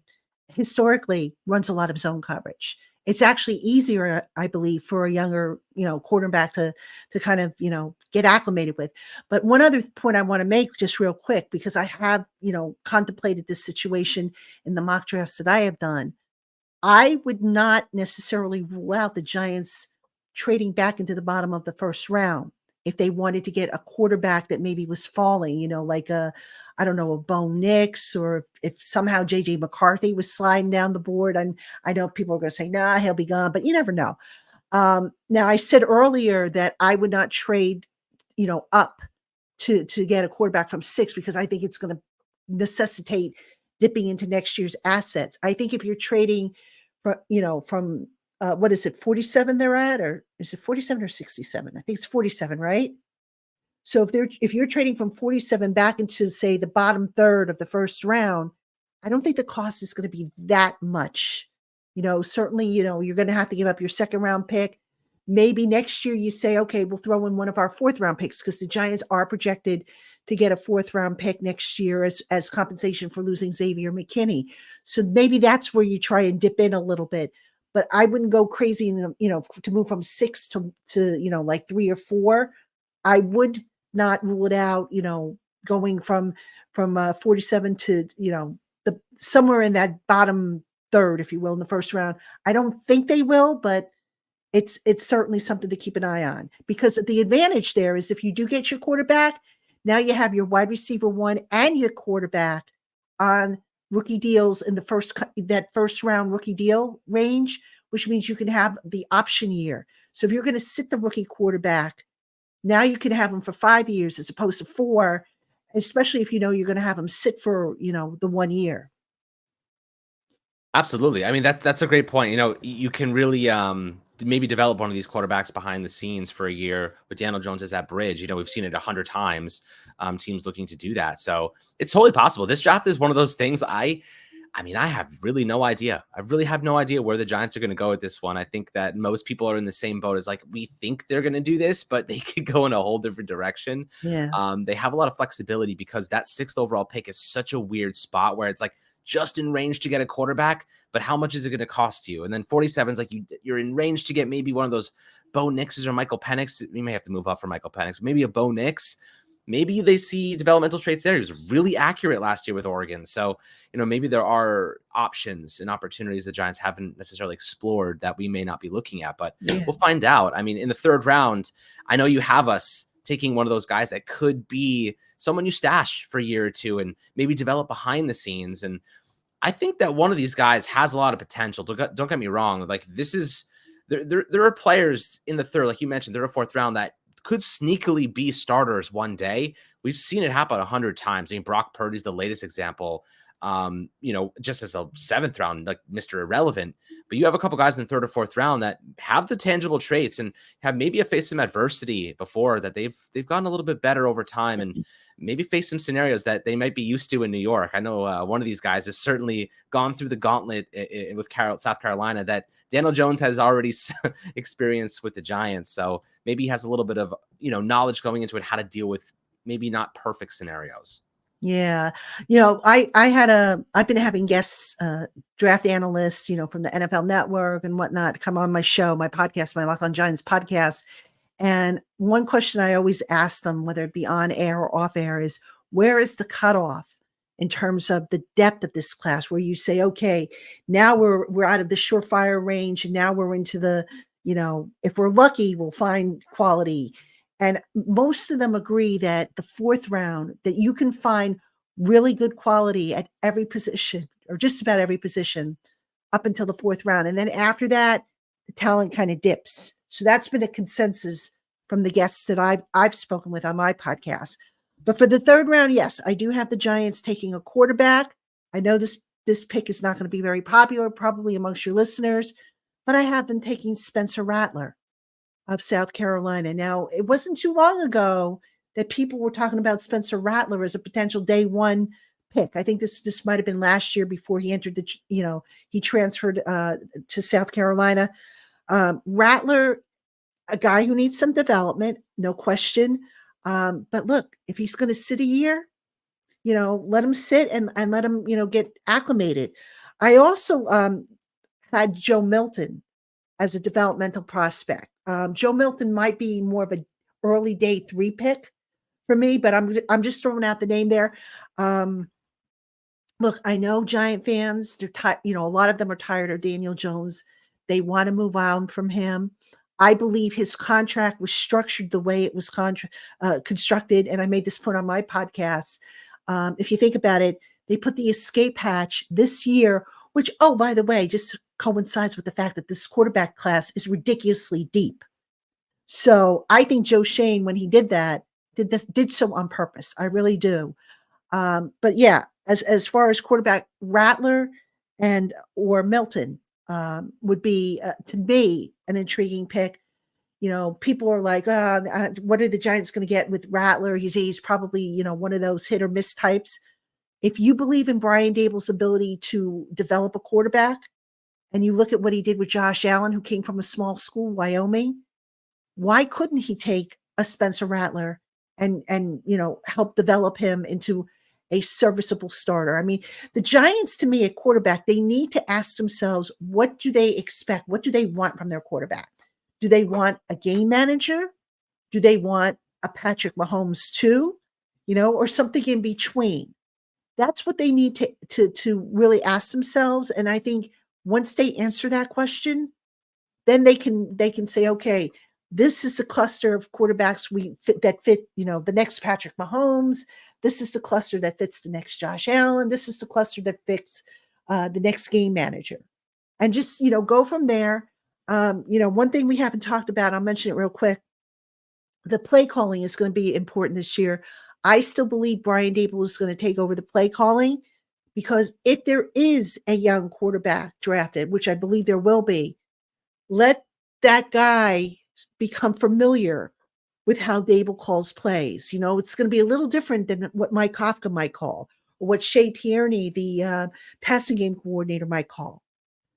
historically runs a lot of zone coverage. It's actually easier, I believe, for a younger, quarterback to kind of, get acclimated with. But one other point I want to make just real quick, because I have, contemplated this situation in the mock drafts that I have done. I would not necessarily rule out the Giants trading back into the bottom of the first round if they wanted to get a quarterback that maybe was falling, like a Bo Nix, or if somehow JJ McCarthy was sliding down the board. And I know people are going to say, nah, he'll be gone, but you never know. Now I said earlier that I would not trade, up to get a quarterback from 6, because I think it's going to necessitate dipping into next year's assets. I think if you're trading from what is it, 47 they're at, or is it 47 or 67? I think it's 47, right? So if you're trading from 47 back into, say, the bottom third of the first round, I don't think the cost is going to be that much. Certainly, you're going to have to give up your second round pick. Maybe next year you say, okay, we'll throw in one of our fourth round picks, because the Giants are projected to get a fourth round pick next year as compensation for losing Xavier McKinney. So maybe that's where you try and dip in a little bit. But I wouldn't go crazy, to move from 6 to like 3 or 4. I would not rule it out, going from 47 to, somewhere in that bottom third, if you will, in the first round. I don't think they will, but it's certainly something to keep an eye on, because the advantage there is if you do get your quarterback, now you have your wide receiver 1 and your quarterback on rookie deals in that first round rookie deal range, which means you can have the option year. So if you're going to sit the rookie quarterback, now you can have them for 5 years as opposed to 4, especially if you're going to have them sit for, the 1 year. Absolutely. I mean, that's a great point. You can really maybe develop one of these quarterbacks behind the scenes for a year with Daniel Jones as that bridge. We've seen it 100 times, teams looking to do that. So it's totally possible. This draft is one of those things I have really no idea. I really have no idea where the Giants are going to go with this one. I think that most people are in the same boat as like, we think they're going to do this, but they could go in a whole different direction. Yeah. They have a lot of flexibility because that 6th overall pick is such a weird spot where it's like just in range to get a quarterback, but how much is it going to cost you? And then 47 is like you're in range to get maybe one of those Bo Nixes or Michael Penix. You may have to move up for Michael Penix, maybe a Bo Nix. Maybe they see developmental traits there. He was really accurate last year with Oregon. So, maybe there are options and opportunities the Giants haven't necessarily explored that we may not be looking at, but We'll find out. I mean, in the 3rd round, I know you have us taking one of those guys that could be someone you stash for a year or two and maybe develop behind the scenes. And I think that one of these guys has a lot of potential. Don't get me wrong. Like there are players in the 3rd, like you mentioned, 3rd or 4th round that could sneakily be starters one day. We've seen it happen 100 times. I mean, Brock Purdy's the latest example. just as a 7th round, like Mr. Irrelevant. But you have a couple guys in the 3rd or 4th round that have the tangible traits and have maybe faced some adversity before, that they've gotten a little bit better over time, and maybe face some scenarios that they might be used to in New York. I know one of these guys has certainly gone through the gauntlet with South Carolina that Daniel Jones has already experienced with the Giants. So maybe he has a little bit of, knowledge going into it, how to deal with maybe not perfect scenarios. Yeah. I've been having guests, draft analysts, from the NFL Network and whatnot, come on my show, my podcast, my Locked On Giants podcast. And one question I always ask them, whether it be on air or off air, is where is the cutoff in terms of the depth of this class, where you say, okay, now we're out of the surefire range, and now we're into the, if we're lucky, we'll find quality. And most of them agree that the 4th round, that you can find really good quality at every position, or just about every position, up until the 4th round. And then after that, the talent kind of dips. So that's been a consensus from the guests that I've spoken with on my podcast. But for the 3rd round, yes, I do have the Giants taking a quarterback. I know this pick is not going to be very popular, probably amongst your listeners, but I have them taking Spencer Rattler of South Carolina. Now, it wasn't too long ago that people were talking about Spencer Rattler as a potential day 1 pick. I think this might have been last year before he entered he transferred to South Carolina. Rattler, a guy who needs some development, no question. But look, if he's going to sit a year, let him sit and let him, get acclimated. I also had Joe Milton as a developmental prospect. Joe Milton might be more of an early day 3 pick for me, but I'm just throwing out the name there. Look, I know Giant fans, they're a lot of them are tired of Daniel Jones. They want to move on from him. I believe his contract was structured the way it was constructed, and I made this point on my podcast. If you think about it, they put the escape hatch this year, which, oh, by the way, just coincides with the fact that this quarterback class is ridiculously deep. So I think Joe Shane, when he did that, did so on purpose. I really do. But yeah, as far as quarterback, Rattler or Milton would be, to me, an intriguing pick. People are like, what are the Giants going to get with Rattler? He's probably, one of those hit or miss types. If you believe in Brian Dable's ability to develop a quarterback, and you look at what he did with Josh Allen, who came from a small school, Wyoming, why couldn't he take a Spencer Rattler and help develop him into a serviceable starter? I mean, the Giants, to me, at quarterback, they need to ask themselves, what do they expect? What do they want from their quarterback? Do they want a game manager? Do they want a Patrick Mahomes too? Or something in between? That's what they need to really ask themselves. And I think once they answer that question, then they can say, okay, this is a cluster of quarterbacks that fit, the next Patrick Mahomes. This is the cluster that fits the next Josh Allen. This is the cluster that fits the next game manager. And just, go from there. One thing we haven't talked about, I'll mention it real quick. The play calling is going to be important this year. I still believe Brian Dable is going to take over the play calling, because if there is a young quarterback drafted, which I believe there will be, let that guy become familiar with how Dable calls plays. It's going to be a little different than what Mike Kafka might call, or what Shea Tierney, the passing game coordinator, might call.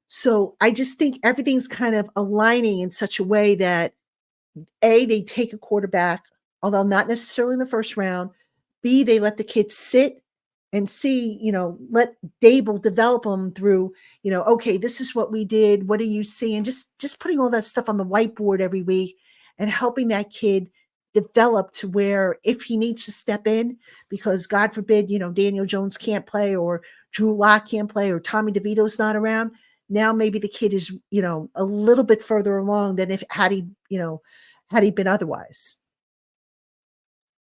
So I just think everything's kind of aligning in such a way that A, they take a quarterback, although not necessarily in the 1st round. B, they let the kids sit and see, let Dable develop them through, okay, this is what we did. What do you see? And just putting all that stuff on the whiteboard every week and helping that kid develop to where, if he needs to step in, because God forbid, Daniel Jones can't play, or Drew Lock can't play, or Tommy DeVito's not around. Now maybe the kid is, a little bit further along than had he been otherwise.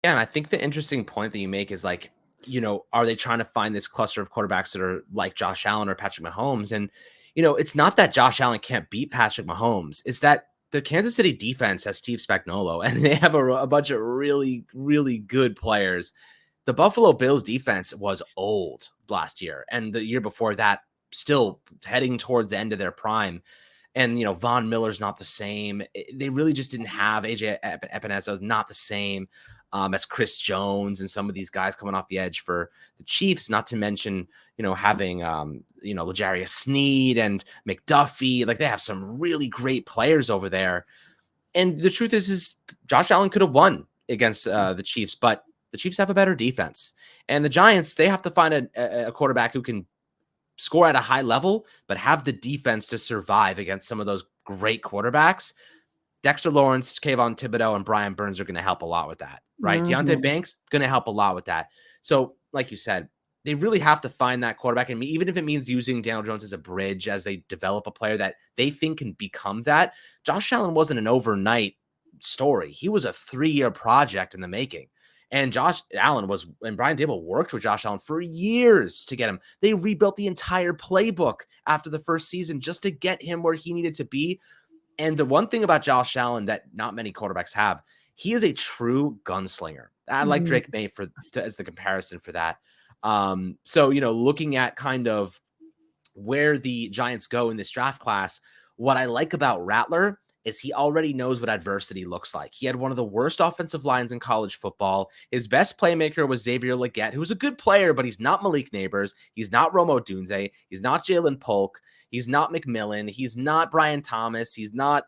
Yeah, and I think the interesting point that you make is like, are they trying to find this cluster of quarterbacks that are like Josh Allen or Patrick Mahomes? And, it's not that Josh Allen can't beat Patrick Mahomes. It's that the Kansas City defense has Steve Spagnuolo, and they have a bunch of really, really good players the Buffalo Bills defense was old last year, and the year before that, still heading towards the end of their prime. And, Von Miller's not the same. They really just didn't have AJ Epinesa, not the same as Chris Jones and some of these guys coming off the edge for the Chiefs, not to mention, having, L'Jarius Sneed and McDuffie. Like, they have some really great players over there. And the truth is Josh Allen could have won against the Chiefs, but the Chiefs have a better defense. And the Giants, they have to find a quarterback who can score at a high level, but have the defense to survive against some of those great quarterbacks. Dexter Lawrence, Kayvon Thibodeau, and Brian Burns are going to help a lot with that, right? Deontay Banks going to help a lot with that. So, like you said, they really have to find that quarterback. And even if it means using Daniel Jones as a bridge as they develop a player that they think can become that, Josh Allen wasn't an overnight story. He was a 3-year project in the making. And Josh Allen and Brian Daboll worked with Josh Allen for years to get him. They rebuilt the entire playbook after the first season just to get him where he needed to be. And the one thing about Josh Allen that not many quarterbacks have, he is a true gunslinger. I like Drake May as the comparison for that. So, looking at kind of where the Giants go in this draft class, what I like about Rattler is he already knows what adversity looks like. He had one of the worst offensive lines in college football. His best playmaker was Xavier Legette, who's a good player, but he's not Malik Neighbors. He's not Rome Odunze. He's not Jalen Polk. He's not McMillan. He's not Brian Thomas. He's not,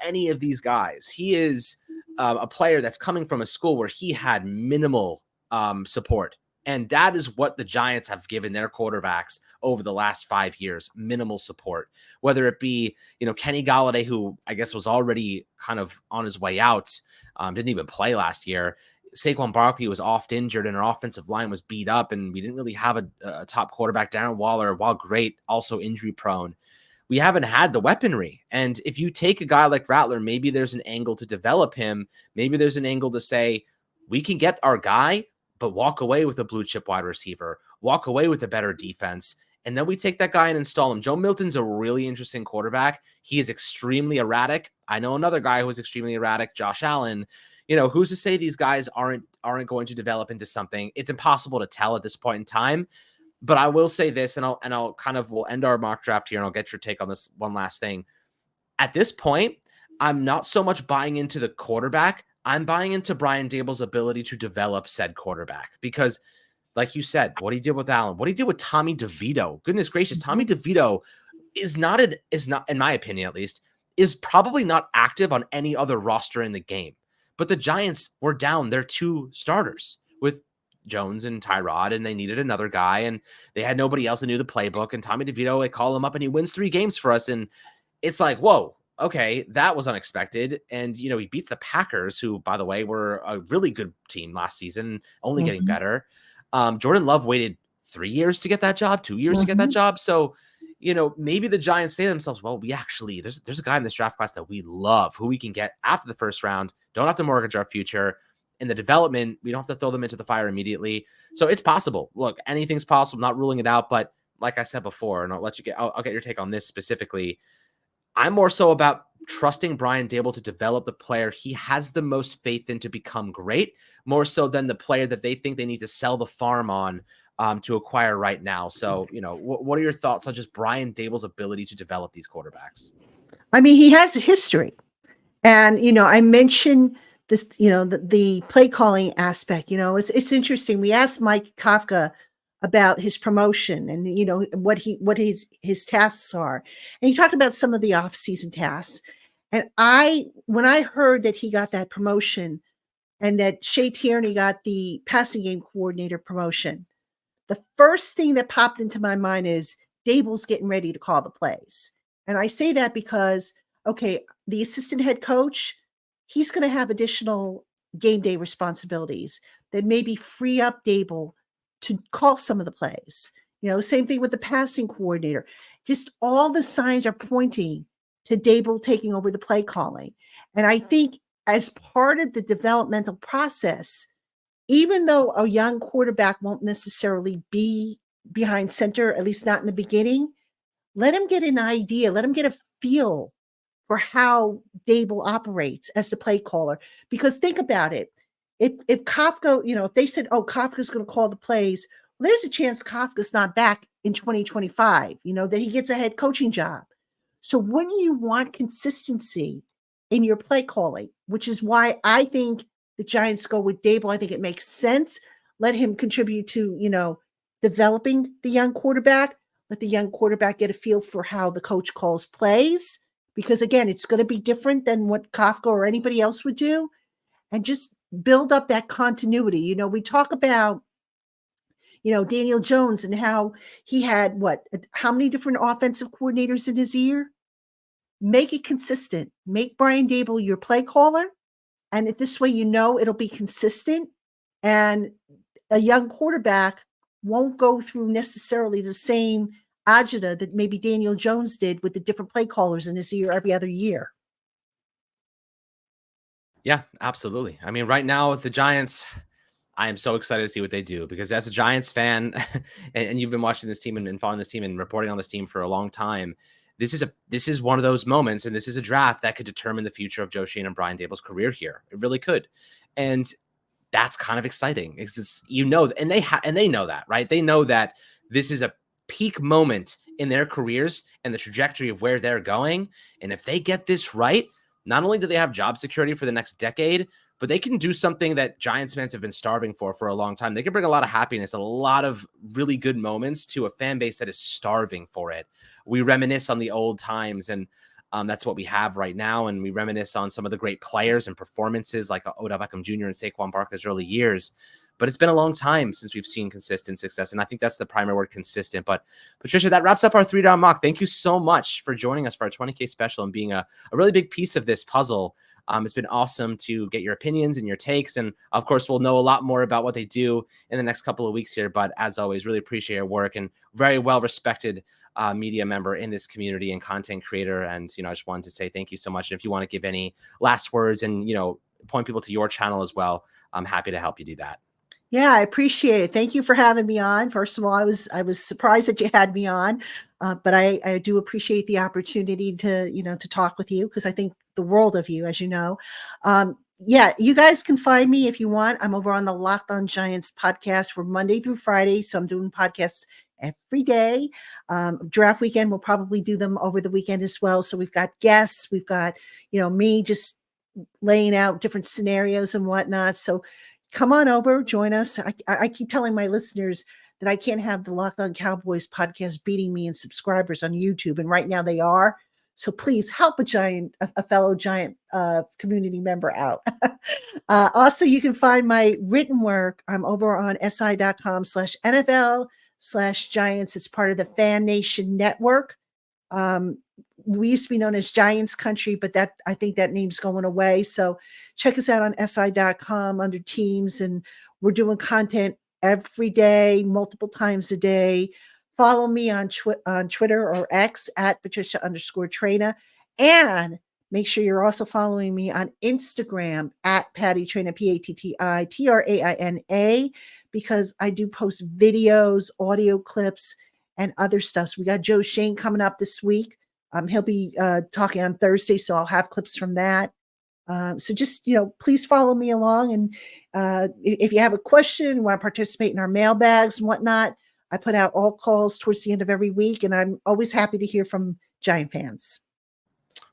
any of these guys. He is a player that's coming from a school where he had minimal support. And that is what the Giants have given their quarterbacks over the last 5 years, minimal support, whether it be, Kenny Golladay, who I guess was already kind of on his way out, didn't even play last year. Saquon Barkley was oft injured and our offensive line was beat up and we didn't really have a top quarterback. Darren Waller, while great, also injury prone. We haven't had the weaponry. And if you take a guy like Rattler, maybe there's an angle to develop him. Maybe there's an angle to say, we can get our guy, but walk away with a blue chip wide receiver, walk away with a better defense. And then we take that guy and install him. Joe Milton's a really interesting quarterback. He is extremely erratic. I know another guy who is extremely erratic, Josh Allen. Who's to say these guys aren't going to develop into something? It's impossible to tell at this point in time. But I will say this, and we'll end our mock draft here, and I'll get your take on this one last thing. At this point, I'm not so much buying into the quarterback. I'm buying into Brian Daboll's ability to develop said quarterback because, like you said, what he did with Allen, what he did with Tommy DeVito, goodness gracious, Tommy DeVito is not, in my opinion at least, is probably not active on any other roster in the game. But the Giants were down their 2 starters with Jones and Tyrod, and they needed another guy, and they had nobody else that knew the playbook. And Tommy DeVito, they call him up, and he wins 3 games for us. And it's like, whoa. Okay, that was unexpected. And, he beats the Packers, who, by the way, were a really good team last season, only getting better. Jordan Love waited 3 years to get that job, 2 years to get that job. So, maybe the Giants say to themselves, well, we actually, there's a guy in this draft class that we love, who we can get after the first round, don't have to mortgage our future. In the development, we don't have to throw them into the fire immediately. So it's possible. Look, anything's possible. I'm not ruling it out. But like I said before, and I'll get your take on this specifically. I'm more so about trusting Brian Daboll to develop the player he has the most faith in to become great, more so than the player that they think they need to sell the farm on to acquire right now. So, what are your thoughts on just Brian Daboll's ability to develop these quarterbacks? I mean, he has a history. And, I mentioned this, the play calling aspect, it's interesting. We asked Mike Kafka about his promotion and, what his tasks are. And he talked about some of the off-season tasks. And when I heard that he got that promotion and that Shea Tierney got the passing game coordinator promotion, the first thing that popped into my mind is Daboll's getting ready to call the plays. And I say that because, okay, the assistant head coach, he's going to have additional game day responsibilities that maybe free up Daboll to call some of the plays. Same thing with the passing coordinator. Just all the signs are pointing to Daboll taking over the play calling. And I think as part of the developmental process, even though a young quarterback won't necessarily be behind center, at least not in the beginning, let him get an idea, let him get a feel for how Daboll operates as the play caller. Because think about it. if Kafka, if they said, oh, Kafka's going to call the plays, well, there's a chance Kafka's not back in 2025, that he gets a head coaching job. So wouldn't you want consistency in your play calling, which is why I think the Giants go with Dable. I think it makes sense. Let him contribute to, developing the young quarterback. Let the young quarterback get a feel for how the coach calls plays. Because again, it's going to be different than what Kafka or anybody else would do. And just build up that continuity. We talk about, Daniel Jones and how he had how many different offensive coordinators in his ear? Make it consistent. Make Brian Dable your play caller. And this way, it'll be consistent. And a young quarterback won't go through necessarily the same agita that maybe Daniel Jones did with the different play callers in his ear every other year. Yeah, absolutely. I mean, right now with the Giants, I am so excited to see what they do, because as a Giants fan, and you've been watching this team and following this team and reporting on this team for a long time, this is one of those moments, and this is a draft that could determine the future of Joe Schoen and Brian Dable's career here. It really could. And that's kind of exciting. It's and they know that, right? They know that this is a peak moment in their careers and the trajectory of where they're going. And if they get this right, not only do they have job security for the next decade, but they can do something that Giants fans have been starving for a long time. They can bring a lot of happiness, a lot of really good moments to a fan base that is starving for it. We reminisce on the old times, and that's what we have right now. And we reminisce on some of the great players and performances like Odell Beckham Jr. and Saquon Barkley's early years. But it's been a long time since we've seen consistent success. And I think that's the primary word, consistent. But Patricia, that wraps up our 3-down mock. Thank you so much for joining us for our 20K special and being a really big piece of this puzzle. It's been awesome to get your opinions and your takes. And of course, we'll know a lot more about what they do in the next couple of weeks here. But as always, really appreciate your work, and very well respected media member in this community and content creator. And, I just wanted to say thank you so much. And if you want to give any last words and, point people to your channel as well, I'm happy to help you do that. Yeah, I appreciate it. Thank you for having me on. First of all, I was surprised that you had me on, but I do appreciate the opportunity to talk with you, because I think the world of you, as you know. Yeah, you guys can find me if you want. I'm over on the Locked On Giants podcast. We're Monday through Friday, so I'm doing podcasts every day. Draft weekend, we'll probably do them over the weekend as well. So we've got guests, we've got me just laying out different scenarios and whatnot. So come on over, join us. I keep telling my listeners that I can't have the Locked On Cowboys podcast beating me in subscribers on YouTube, and right now they are. So please help a fellow Giant community member out. Also, you can find my written work. I'm over on si.com/NFL/Giants. It's part of the Fan Nation Network. We used to be known as Giants Country, but I think that name's going away. So check us out on si.com under teams, and we're doing content every day, multiple times a day. Follow me on Twitter or X at Patricia_Trainah, and make sure you're also following me on Instagram at Patty Trainah, PATTITRAINA, because I do post videos, audio clips, and other stuff. So we got Joe Schoen coming up this week. He'll be talking on Thursday, so I'll have clips from that. So just, please follow me along. And if you have a question, want to participate in our mailbags and whatnot, I put out all calls towards the end of every week, and I'm always happy to hear from Giant fans.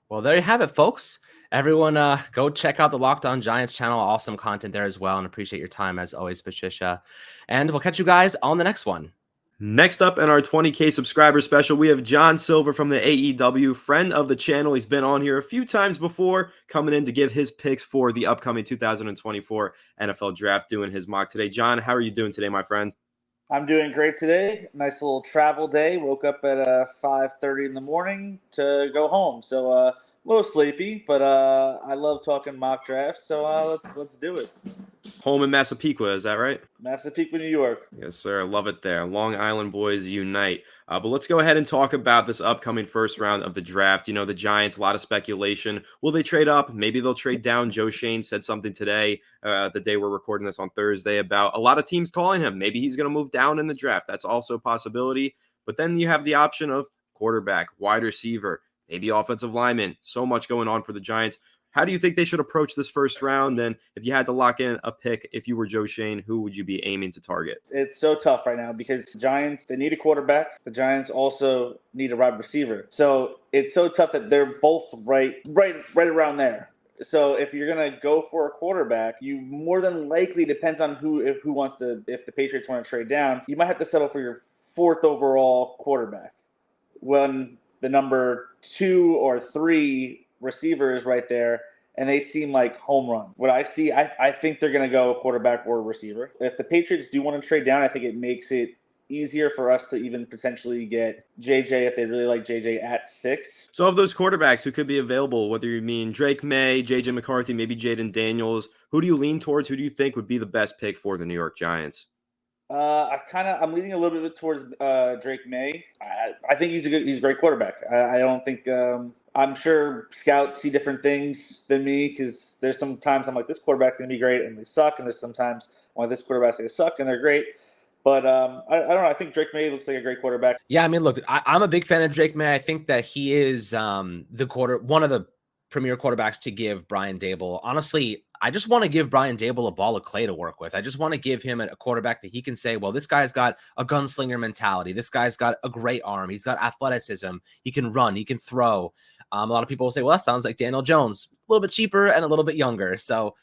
Well, there you have it, folks. Everyone, go check out the Locked On Giants channel. Awesome content there as well, and appreciate your time as always, Patricia. And we'll catch you guys on the next one. Next up in our 20K subscriber special, we have John Silver from the AEW, friend of the channel. He's been on here a few times before, coming in to give his picks for the upcoming 2024 NFL Draft, doing his mock today. John, how are you doing today, my friend? I'm doing great today. Nice little travel day. Woke up at 5:30 in the morning to go home. So a little sleepy, but I love talking mock drafts. So let's do it. Home in Massapequa, is that right? Massapequa, New York. Yes, sir. I love it there. Long Island boys unite. But let's go ahead and talk about this upcoming first round of the draft. The Giants, a lot of speculation. Will they trade up? Maybe they'll trade down. Joe Schoen said something today, the day we're recording this on Thursday, about a lot of teams calling him. Maybe he's going to move down in the draft. That's also a possibility. But then you have the option of quarterback, wide receiver, maybe offensive lineman. So much going on for the Giants. How do you think they should approach this first round? Then if you had to lock in a pick, if you were Joe Shane, who would you be aiming to target? It's so tough right now because the Giants, they need a quarterback. The Giants also need a wide receiver. So it's so tough that they're both right around there. So if you're gonna go for a quarterback, you more than likely, depends on if the Patriots want to trade down, you might have to settle for your 4th overall quarterback when the number 2 or 3 receiver is right there, and they seem like home run. What I see, I think they're gonna go quarterback or receiver. If the Patriots do want to trade down, I think it makes it easier for us to even potentially get JJ if they really like JJ at 6. So of those quarterbacks who could be available, whether you mean Drake May, JJ McCarthy, maybe Jaden Daniels, who do you lean towards? Who do you think would be the best pick for the New York Giants? I'm leaning a little bit towards Drake May. I think he's a great quarterback. I don't think I'm sure scouts see different things than me because there's some times I'm like, this quarterback's gonna be great and they suck, and there's sometimes I'm like, this quarterback's gonna suck and they're great. But I don't know. I think Drake May looks like a great quarterback. Yeah, I mean, look, I'm a big fan of Drake May. I think that he is one of the premier quarterbacks to give Brian Daboll. Honestly, I just want to give Brian Daboll a ball of clay to work with. I just want to give him a quarterback that he can say, well, this guy's got a gunslinger mentality. This guy's got a great arm. He's got athleticism. He can run. He can throw. A lot of people will say, well, that sounds like Daniel Jones, a little bit cheaper and a little bit younger. So,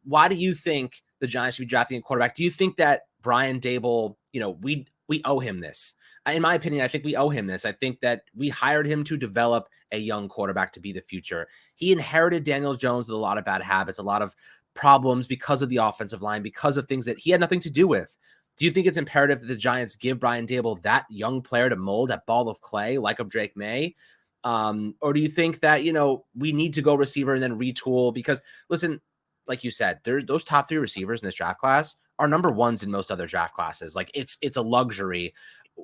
why do you think the Giants should be drafting a quarterback? Do you think that Brian Daboll, we owe him this? In my opinion, I think we owe him this. I think that we hired him to develop a young quarterback to be the future. He inherited Daniel Jones with a lot of bad habits, a lot of problems because of the offensive line, because of things that he had nothing to do with. Do you think it's imperative that the Giants give Brian Daboll that young player to mold, that ball of clay like of Drake May? Or do you think that, we need to go receiver and then retool? Because listen, like you said, those top 3 receivers in this draft class are number 1s in most other draft classes. Like it's a luxury.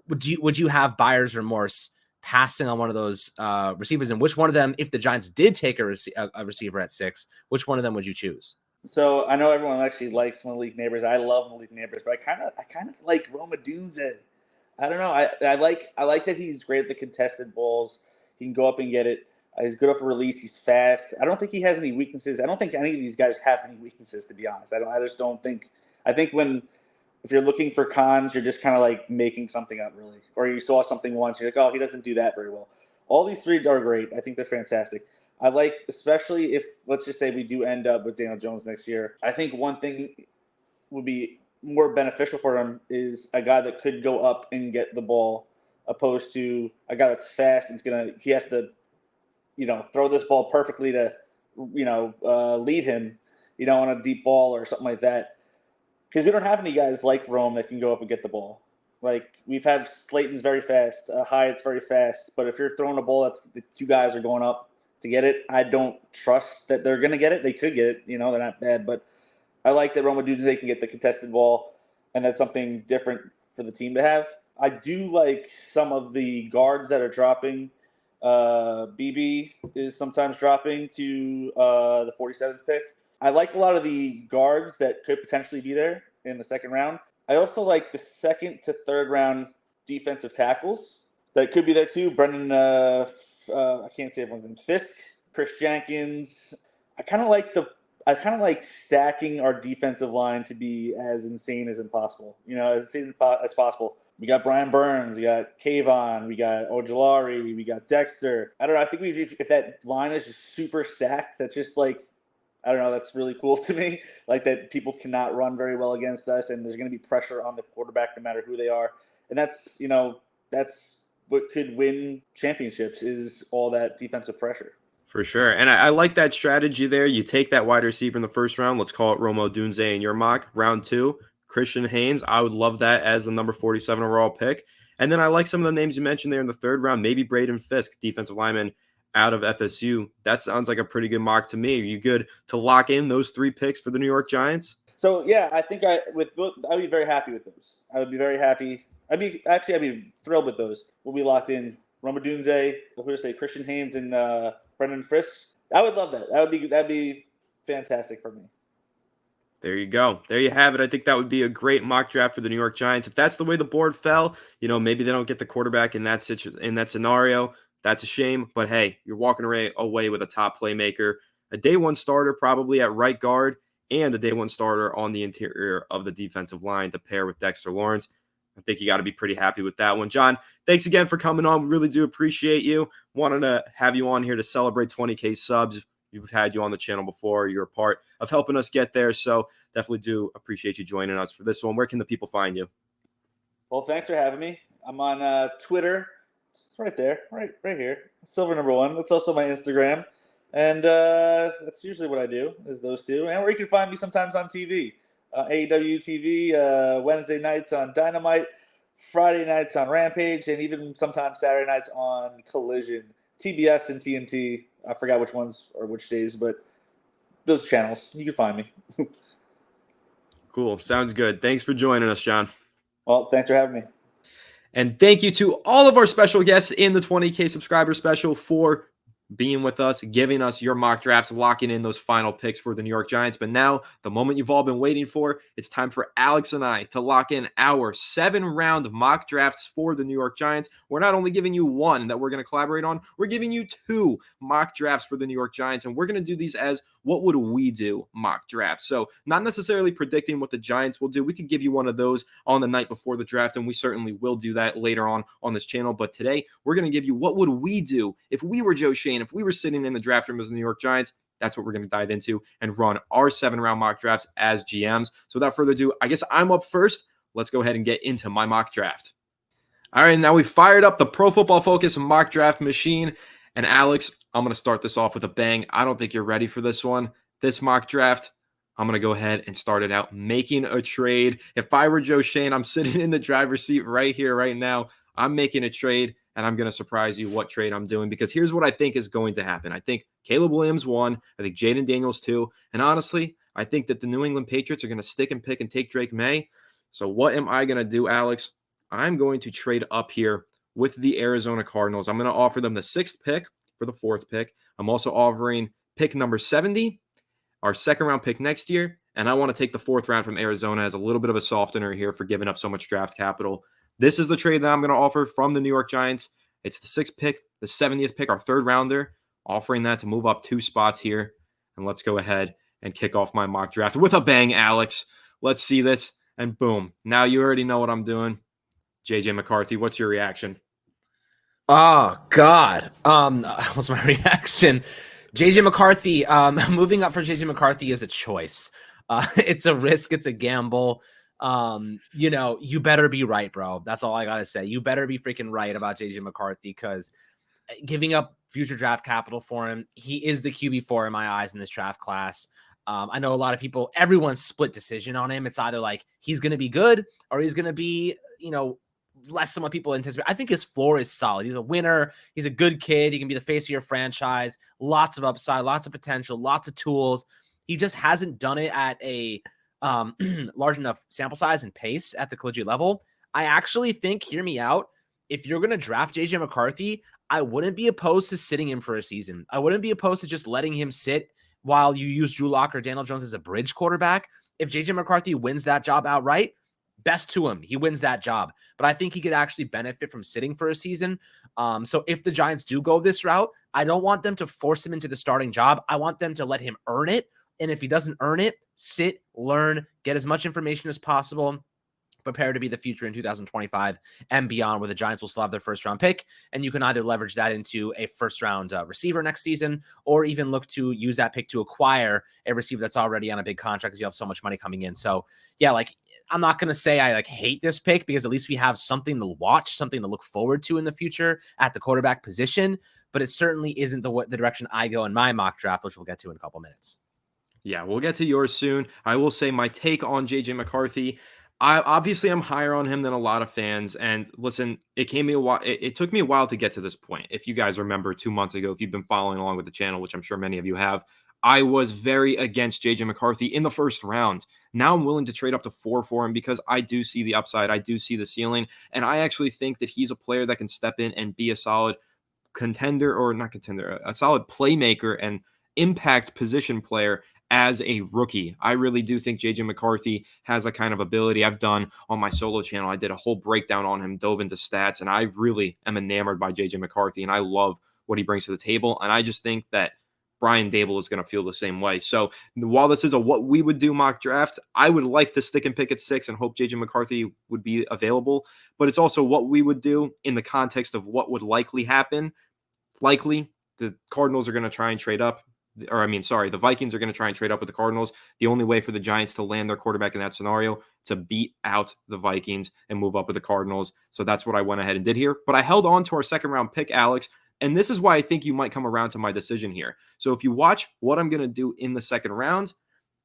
Would you have buyer's remorse passing on one of those receivers? And which one of them, if the Giants did take a receiver at 6, which one of them would you choose? So I know everyone actually likes Malik Neighbors. I love Malik Neighbors, but I kind of like Rome Odunze. I don't know. I like that he's great at the contested balls. He can go up and get it. He's good off a release. He's fast. I don't think he has any weaknesses. I don't think any of these guys have any weaknesses, to be honest. I just don't think. I think if you're looking for cons, you're just kind of like making something up, really. Or you saw something once, you're like, oh, he doesn't do that very well. All these 3 are great. I think they're fantastic. I like, especially if, let's just say we do end up with Daniel Jones next year, I think one thing would be more beneficial for him is a guy that could go up and get the ball, opposed to a guy that's fast and he has to, throw this ball perfectly to, lead him, on a deep ball or something like that. Because we don't have any guys like Rome that can go up and get the ball. Like, we've had Slayton's very fast, Hyatt's very fast, but if you're throwing a ball the 2 guys are going up to get it, I don't trust that they're going to get it. They could get it, they're not bad, but I like that Rome Odunze can get the contested ball, and that's something different for the team to have. I do like some of the guards that are dropping. BB is sometimes dropping to the 47th pick. I like a lot of the guards that could potentially be there in the 2nd round. I also like the 2nd to 3rd round defensive tackles that could be there too. Brendan, I can't say everyone's name. Fisk, Chris Jenkins. I kind of like stacking our defensive line to be as insane as possible. As insane as possible. We got Brian Burns, we got Kayvon, we got Ojolari, we got Dexter. I don't know. I think if that line is just super stacked, that's just like, I don't know. That's really cool to me. Like that people cannot run very well against us, and there's going to be pressure on the quarterback no matter who they are. And that's what could win championships is all that defensive pressure. For sure. And I like that strategy there. You take that wide receiver in the 1st round. Let's call it Rome Odunze in your mock. Round 2, Christian Haynes. I would love that as the number 47 overall pick. And then I like some of the names you mentioned there in the 3rd round. Maybe Braden Fisk, defensive lineman out of FSU. That sounds like a pretty good mock to me. Are you good to lock in those 3 picks for the New York Giants? So, yeah, I think I'd be very happy with those. I would be very happy. I'd be thrilled with those. We'll be locked in. Rome Odunze, Christian Haynes, and Brendan Fisk. I would love that. That'd be fantastic for me. There you go. There you have it. I think that would be a great mock draft for the New York Giants. If that's the way the board fell, maybe they don't get the quarterback in that scenario. That's a shame. But hey, you're walking away with a top playmaker. a day one starter probably at right guard, and a day one starter on the interior of the defensive line to pair with Dexter Lawrence. I think you got to be pretty happy with that one. John, thanks again for coming on. We really do appreciate you. Wanted to have you on here to celebrate 20K subs. We've had you on the channel before. You're a part of helping us get there. So definitely do appreciate you joining us for this one. Where can the people find you? Well, thanks for having me. I'm on Twitter. It's right there, right here. Silver number 1. That's also my Instagram. And that's usually what I do, is those two. And where you can find me sometimes on TV. AEW TV, Wednesday nights on Dynamite, Friday nights on Rampage, and even sometimes Saturday nights on Collision. TBS and TNT. I forgot which ones or which days, but those channels. You can find me. Cool. Sounds good. Thanks for joining us, John. Well, thanks for having me. And thank you to all of our special guests in the 20K subscriber special for being with us, giving us your mock drafts, locking in those final picks for the New York Giants. But now, the moment you've all been waiting for, it's time for Alex and I to lock in our 7-round mock drafts for the New York Giants. We're not only giving you one that we're going to collaborate on, we're giving you 2 mock drafts for the New York Giants, and we're going to do these as what would we do mock drafts. So not necessarily predicting what the Giants will do. We could give you one of those on the night before the draft, and we certainly will do that later on this channel. But today, we're going to give you what would we do if we were Joe Schoen, if we were sitting in the draft room as the New York Giants. That's what we're going to dive into and run our 7-round mock drafts as GMs. So without further ado, I guess I'm up first. Let's go ahead and get into my mock draft. All right, now we fired up the Pro Football Focus mock draft machine. And Alex, I'm going to start this off with a bang. I don't think you're ready for this one. This mock draft, I'm going to go ahead and start it out making a trade. If I were Joe Schoen, I'm sitting in the driver's seat right here, right now. I'm making a trade, and I'm going to surprise you what trade I'm doing, because here's what I think is going to happen. I think Caleb Williams 1. I think Jaden Daniels 2. And honestly, I think that the New England Patriots are going to stick and pick and take Drake May. So what am I going to do, Alex? I'm going to trade up here with the Arizona Cardinals. I'm going to offer them the 6th pick for the 4th pick. I'm also offering pick number 70, our 2nd-round pick next year, and I want to take the 4th round from Arizona as a little bit of a softener here for giving up so much draft capital. This is the trade that I'm going to offer from the New York Giants. It's the 6th pick, the 70th pick, our 3rd rounder, offering that to move up 2 spots here. And let's go ahead and kick off my mock draft with a bang, Alex. Let's see this, and boom. Now you already know what I'm doing. JJ McCarthy, what's your reaction? Oh, God. What's my reaction? JJ McCarthy, moving up for JJ McCarthy is a choice. It's a risk. It's a gamble. You better be right, bro. That's all I got to say. You better be freaking right about JJ McCarthy, because giving up future draft capital for him, he is the QB4 in my eyes in this draft class. I know a lot of people, everyone's split decision on him. It's either like he's going to be good or he's going to be, less than what people anticipate. I think his floor is solid. He's a winner. He's a good kid. He can be the face of your franchise. Lots of upside, lots of potential, lots of tools. He just hasn't done it at a large enough sample size and pace at the collegiate level. I actually think, hear me out, if you're going to draft JJ McCarthy, I wouldn't be opposed to sitting him for a season. I wouldn't be opposed to just letting him sit while you use Drew Lock or Daniel Jones as a bridge quarterback. If JJ McCarthy wins that job outright, best to him. He wins that job. But I think he could actually benefit from sitting for a season. So if the Giants do go this route, I don't want them to force him into the starting job. I want them to let him earn it. And if he doesn't earn it, sit, learn, get as much information as possible, prepare to be the future in 2025 and beyond, where the Giants will still have their 1st-round pick. And you can either leverage that into a 1st-round receiver next season, or even look to use that pick to acquire a receiver that's already on a big contract because you have so much money coming in. So yeah, I'm not going to say I hate this pick, because at least we have something to watch, something to look forward to in the future at the quarterback position, but it certainly isn't the direction I go in my mock draft, which we'll get to in a couple minutes. Yeah, we'll get to yours soon. I will say my take on JJ McCarthy. I'm higher on him than a lot of fans. And listen, it took me a while to get to this point. If you guys remember 2 months ago, if you've been following along with the channel, which I'm sure many of you have, I was very against JJ McCarthy in the 1st round. Now I'm willing to trade up to 4 for him, because I do see the upside. I do see the ceiling. And I actually think that he's a player that can step in and be a solid contender, or not contender, a solid playmaker and impact position player as a rookie. I really do think JJ McCarthy has a kind of ability. I've done on my solo channel, I did a whole breakdown on him, dove into stats, and I really am enamored by JJ McCarthy, and I love what he brings to the table. And I just think that Brian Dable is going to feel the same way. So while this is a what we would do mock draft, I would like to stick and pick at 6 and hope JJ McCarthy would be available. But it's also what we would do in the context of what would likely happen. Likely, the Cardinals are going to try and trade up. The Vikings are going to try and trade up with the Cardinals. The only way for the Giants to land their quarterback in that scenario to beat out the Vikings and move up with the Cardinals. So that's what I went ahead and did here. But I held on to our second round pick, Alex. And this is why I think you might come around to my decision here. So if you watch what I'm going to do in the second round,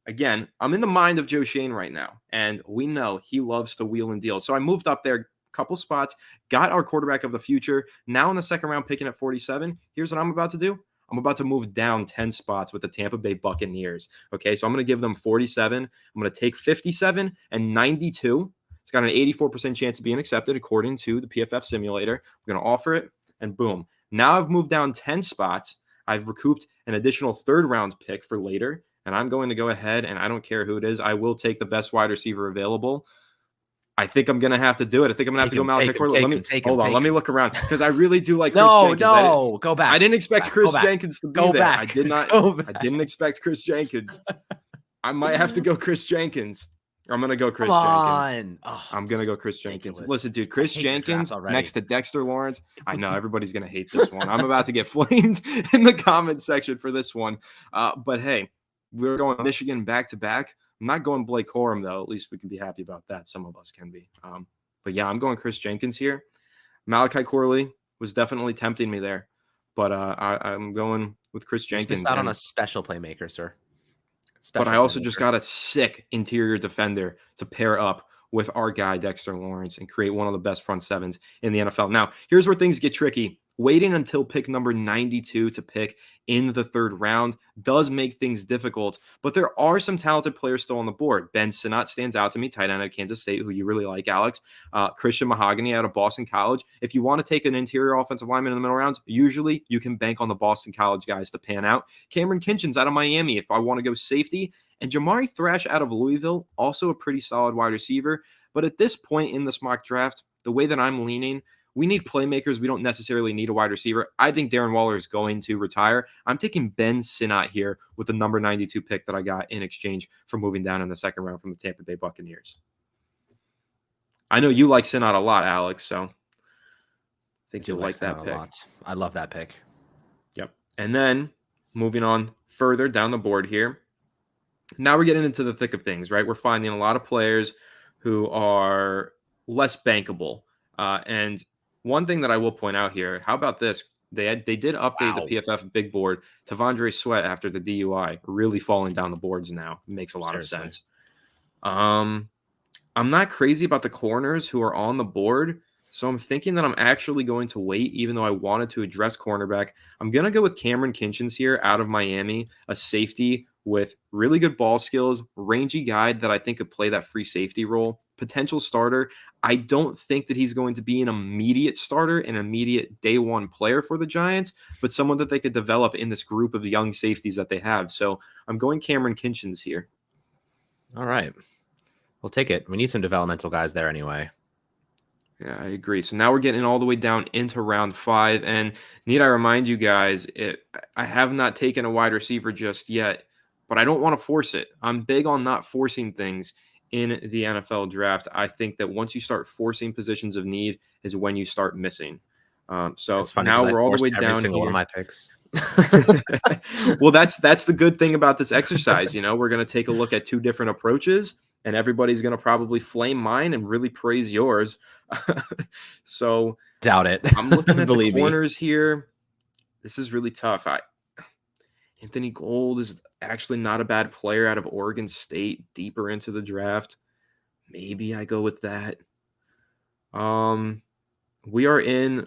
again, I'm in the mind of Joe Shane right now. And we know he loves to wheel and deal. So I moved up there couple spots, got our quarterback of the future. Now in the second round, picking at 47, here's what I'm about to do. I'm about to move down 10 spots with the Tampa Bay Buccaneers. Okay, so I'm going to give them 47. I'm going to take 57 and 92. It's got an 84% chance of being accepted according to the PFF simulator. I'm going to offer it, and boom. Now I've moved down 10 spots. I've recouped an additional third round pick for later, and I'm going to go ahead, and I don't care who it is, I will take the best wide receiver available. I think I'm going to have to do it. I think I'm going to have to go Malachi Corley. Hold on. Let me look around because I really do like Chris Jenkins. Go back. I didn't expect Chris Jenkins to be there. Back. I did not. I didn't expect Chris Jenkins. I might have to go Chris Jenkins. I'm going to go Chris Jenkins. Oh, I'm going to go Chris Jenkins. ridiculous. Listen, dude, Chris Jenkins next to Dexter Lawrence. I know everybody's going to hate this one. I'm about to get flamed in the comment section for this one. But hey, we're going Michigan back to back. I'm not going Blake Corum, though. At least we can be happy about that. Some of us can be. But yeah, I'm going Chris Jenkins here. Malachi Corley was definitely tempting me there. But I'm going with Chris Jenkins. Missed out on a special playmaker, sir. But I also just got a sick interior defender to pair up with our guy, Dexter Lawrence, and create one of the best front sevens in the NFL. Now, here's where things get tricky. Waiting until pick number 92 to pick in the third round does make things difficult, but there are some talented players still on the board. Ben Sinnott stands out to me, tight end at Kansas State, who you really like, Alex. Christian Mahogany out of Boston College. If you want to take an interior offensive lineman in the middle rounds, usually you can bank on the Boston College guys to pan out. Cameron Kinchins out of Miami, if I want to go safety. And Jamari Thrash out of Louisville, also a pretty solid wide receiver. But at this point in this mock draft, the way that I'm leaning, we need playmakers. We don't necessarily need a wide receiver. I think Darren Waller is going to retire. I'm taking Ben Sinnott here with the number 92 pick that I got in exchange for moving down in the second round from the Tampa Bay Buccaneers. I know you like Sinnott a lot, Alex, so I think you'll like that pick. I love that pick. Yep. And then moving on further down the board here, now we're getting into the thick of things, right? We're finding a lot of players who are less bankable. And one thing that I will point out here, how about this? They did update the PFF big board. Tavondre Sweat after the DUI, really falling down the boards now. It makes a lot of sense. I'm not crazy about the corners who are on the board, so I'm thinking that I'm actually going to wait, even though I wanted to address cornerback. I'm going to go with Cameron Kinchins here out of Miami, a safety with really good ball skills, rangy guy that I think could play that free safety role, potential starter. I don't think that he's going to be an immediate starter, an immediate day one player for the Giants, but someone that they could develop in this group of young safeties that they have. So I'm going Cameron Kinchins here. All right. We'll take it. We need some developmental guys there anyway. Yeah, I agree. So now we're getting all the way down into round 5. And need I remind you guys, I have not taken a wide receiver just yet, but I don't want to force it. I'm big on not forcing things in the NFL draft. I think that once you start forcing positions of need is when you start missing. So now we're all the way down here. One of my picks. Well, that's the good thing about this exercise. You know, we're going to take a look at 2 different approaches, and everybody's going to probably flame mine and really praise yours. So doubt it. I'm looking at the corners here. This is really tough. Anthony Gold is actually not a bad player out of Oregon State, deeper into the draft. Maybe I go with that. We are in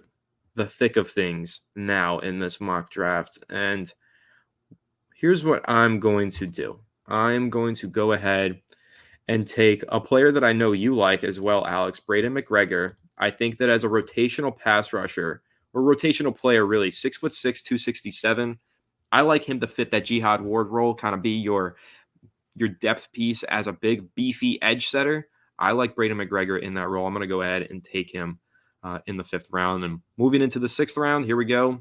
the thick of things now in this mock draft. And here's what I'm going to do. I'm going to go ahead and take a player that I know you like as well, Alex, Braden McGregor. I think that as a rotational pass rusher, or rotational player really, 6'6", 267, I like him to fit that Jihad Ward role, kind of be your depth piece as a big, beefy edge setter. I like Braden McGregor in that role. I'm going to go ahead and take him in the 5th round. And moving into the 6th round, here we go.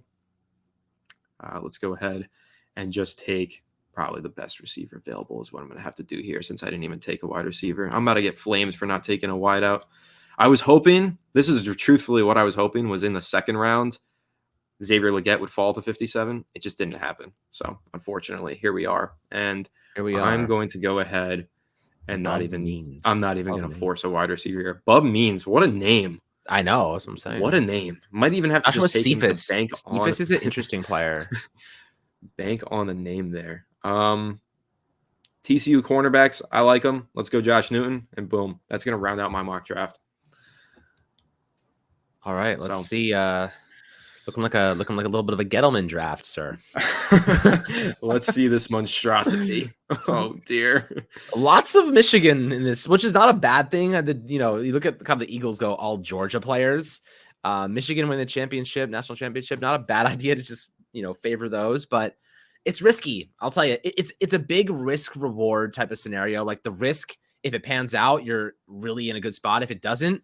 Let's go ahead and just take probably the best receiver available is what I'm going to have to do here, since I didn't even take a wide receiver. I'm about to get flames for not taking a wideout. I was hoping, this is truthfully what I was hoping, was in the second round, Xavier Legette would fall to 57. It just didn't happen. So unfortunately, here we are. And Here we I'm are. going to go ahead and I'm not even going to Means. force a wide receiver here. Bub Means, what a name. I know. That's what I'm saying. What a name. Might even have to Joshua just take him to Cephas. bank on. Cephas is an interesting player. Bank on the name there. TCU cornerbacks, I like them. Let's go Josh Newton, and boom. That's going to round out my mock draft. All right, let's see. Looking like a little bit of a Gettleman draft, sir. Let's see this monstrosity. Oh dear. Lots of Michigan in this, which is not a bad thing. You look at kind of the Eagles go all Georgia players. Michigan win the championship, national championship. Not a bad idea to just favor those, but it's risky. I'll tell you, it's a big risk reward type of scenario. Like the risk, if it pans out, you're really in a good spot. If it doesn't,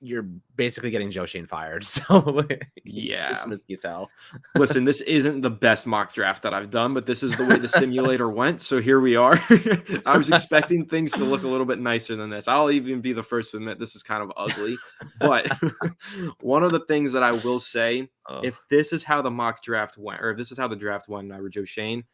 you're basically getting Joe Shane fired. So it's risky as hell. Listen, this isn't the best mock draft that I've done, but this is the way the simulator went. So here we are. I was expecting things to look a little bit nicer than this. I'll even be the first to admit this is kind of ugly. But one of the things that I will say, if this is how the mock draft went, or if this is how the draft went and I were Joe Shane,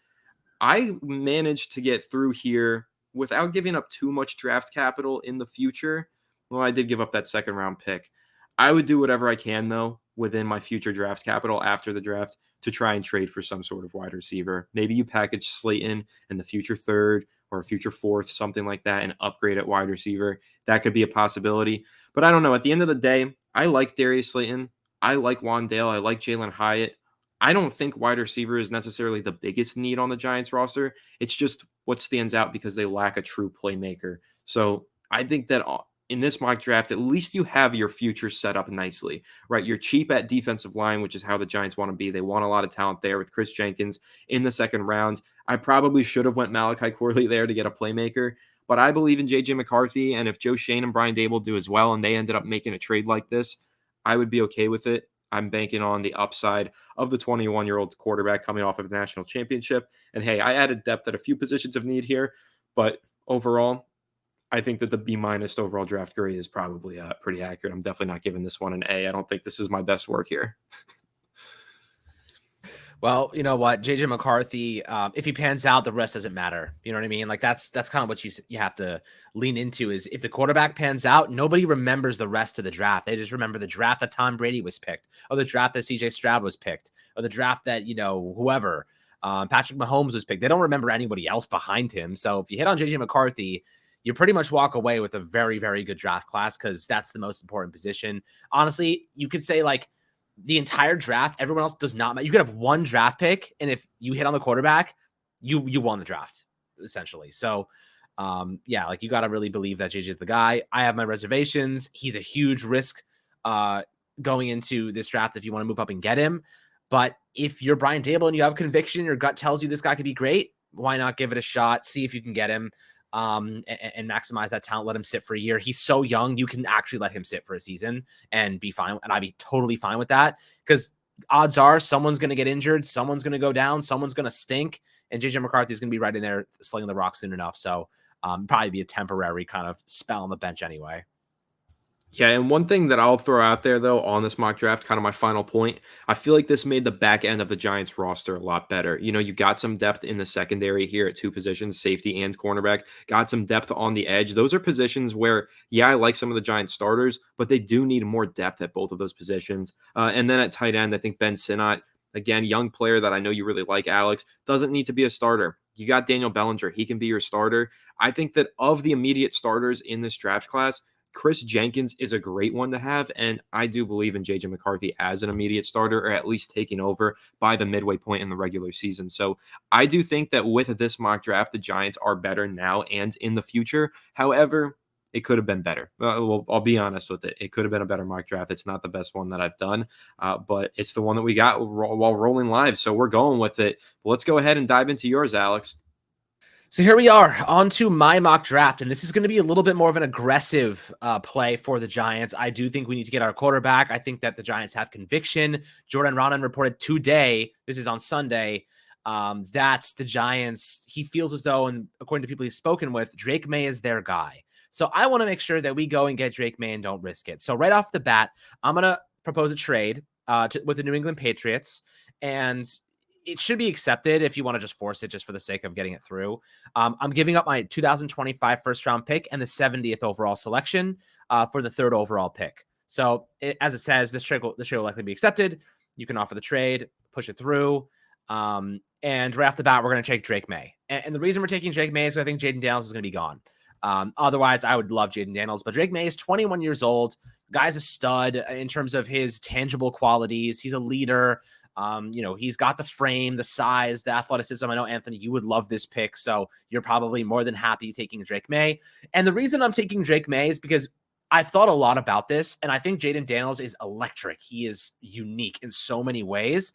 I managed to get through here without giving up too much draft capital in the future. Well, I did give up that second round pick. I would do whatever I can, though, within my future draft capital after the draft to try and trade for some sort of wide receiver. Maybe you package Slayton in the future third or a future fourth, something like that, and upgrade at wide receiver. That could be a possibility. But I don't know. At the end of the day, I like Darius Slayton. I like Wandale. I like Jalen Hyatt. I don't think wide receiver is necessarily the biggest need on the Giants roster. It's just what stands out because they lack a true playmaker. So I think that in this mock draft, at least you have your future set up nicely, right? You're cheap at defensive line, which is how the Giants want to be. They want a lot of talent there with Chris Jenkins in the second round. I probably should have went Malachi Corley there to get a playmaker, but I believe in J.J. McCarthy, and if Joe Shane and Brian Dable do as well and they ended up making a trade like this, I would be okay with it. I'm banking on the upside of the 21-year-old quarterback coming off of the national championship. And hey, I added depth at a few positions of need here, but overall, I think that the B- overall draft grade is probably pretty accurate. I'm definitely not giving this one an A. I don't think this is my best work here. Well, you know what, JJ McCarthy, if he pans out, the rest doesn't matter. You know what I mean? Like that's kind of what you have to lean into is if the quarterback pans out, nobody remembers the rest of the draft. They just remember the draft that Tom Brady was picked, or the draft that CJ Stroud was picked, or the draft that, whoever, Patrick Mahomes was picked. They don't remember anybody else behind him. So if you hit on JJ McCarthy, you pretty much walk away with a very, very good draft class because that's the most important position. Honestly, you could say like the entire draft, everyone else does not matter. You could have one draft pick, and if you hit on the quarterback, you won the draft, essentially. So, like you got to really believe that JJ is the guy. I have my reservations. He's a huge risk going into this draft if you want to move up and get him. But if you're Brian Dable and you have conviction, your gut tells you this guy could be great, why not give it a shot, see if you can get him. And maximize that talent, let him sit for a year. He's so young, you can actually let him sit for a season and be fine. And I'd be totally fine with that because odds are someone's going to get injured, someone's going to go down, someone's going to stink, and JJ McCarthy is going to be right in there slinging the rock soon enough. So probably be a temporary kind of spell on the bench anyway. Yeah, and one thing that I'll throw out there, though, on this mock draft, kind of my final point, I feel like this made the back end of the Giants roster a lot better. You got some depth in the secondary here at two positions, safety and cornerback, got some depth on the edge. Those are positions where, I like some of the Giants starters, but they do need more depth at both of those positions. And then at tight end, I think Ben Sinnott, again, young player that I know you really like, Alex, doesn't need to be a starter. You got Daniel Bellinger. He can be your starter. I think that of the immediate starters in this draft class, Chris Jenkins is a great one to have, and I do believe in J.J. McCarthy as an immediate starter, or at least taking over by the midway point in the regular season. So I do think that with this mock draft, the Giants are better now and in the future. However, it could have been better. Well, I'll be honest with it. It could have been a better mock draft. It's not the best one that I've done, but it's the one that we got while rolling live, so we're going with it. But let's go ahead and dive into yours, Alex. So here we are on to my mock draft, and this is going to be a little bit more of an aggressive play for the Giants. I do think we need to get our quarterback. I think that the Giants have conviction. Jordan Raanan reported today, this is on Sunday, that the Giants, he feels as though, and according to people he's spoken with, Drake May is their guy. So I want to make sure that we go and get Drake May and don't risk it. So right off the bat, I'm going to propose a trade with the New England Patriots, and it should be accepted if you want to just force it just for the sake of getting it through. I'm giving up my 2025 first round pick and the 70th overall selection for the 3rd overall pick. So as it says, this trade will likely be accepted. You can offer the trade, push it through. And right off the bat, we're going to take Drake May. And the reason we're taking Drake May is I think Jaden Daniels is going to be gone. Otherwise, I would love Jaden Daniels, but Drake May is 21 years old. Guy's a stud in terms of his tangible qualities. He's a leader. He's got the frame, the size, the athleticism. I know, Anthony, you would love this pick, so you're probably more than happy taking Drake May. And the reason I'm taking Drake May is because I've thought a lot about this, and I think Jaden Daniels is electric. He is unique in so many ways,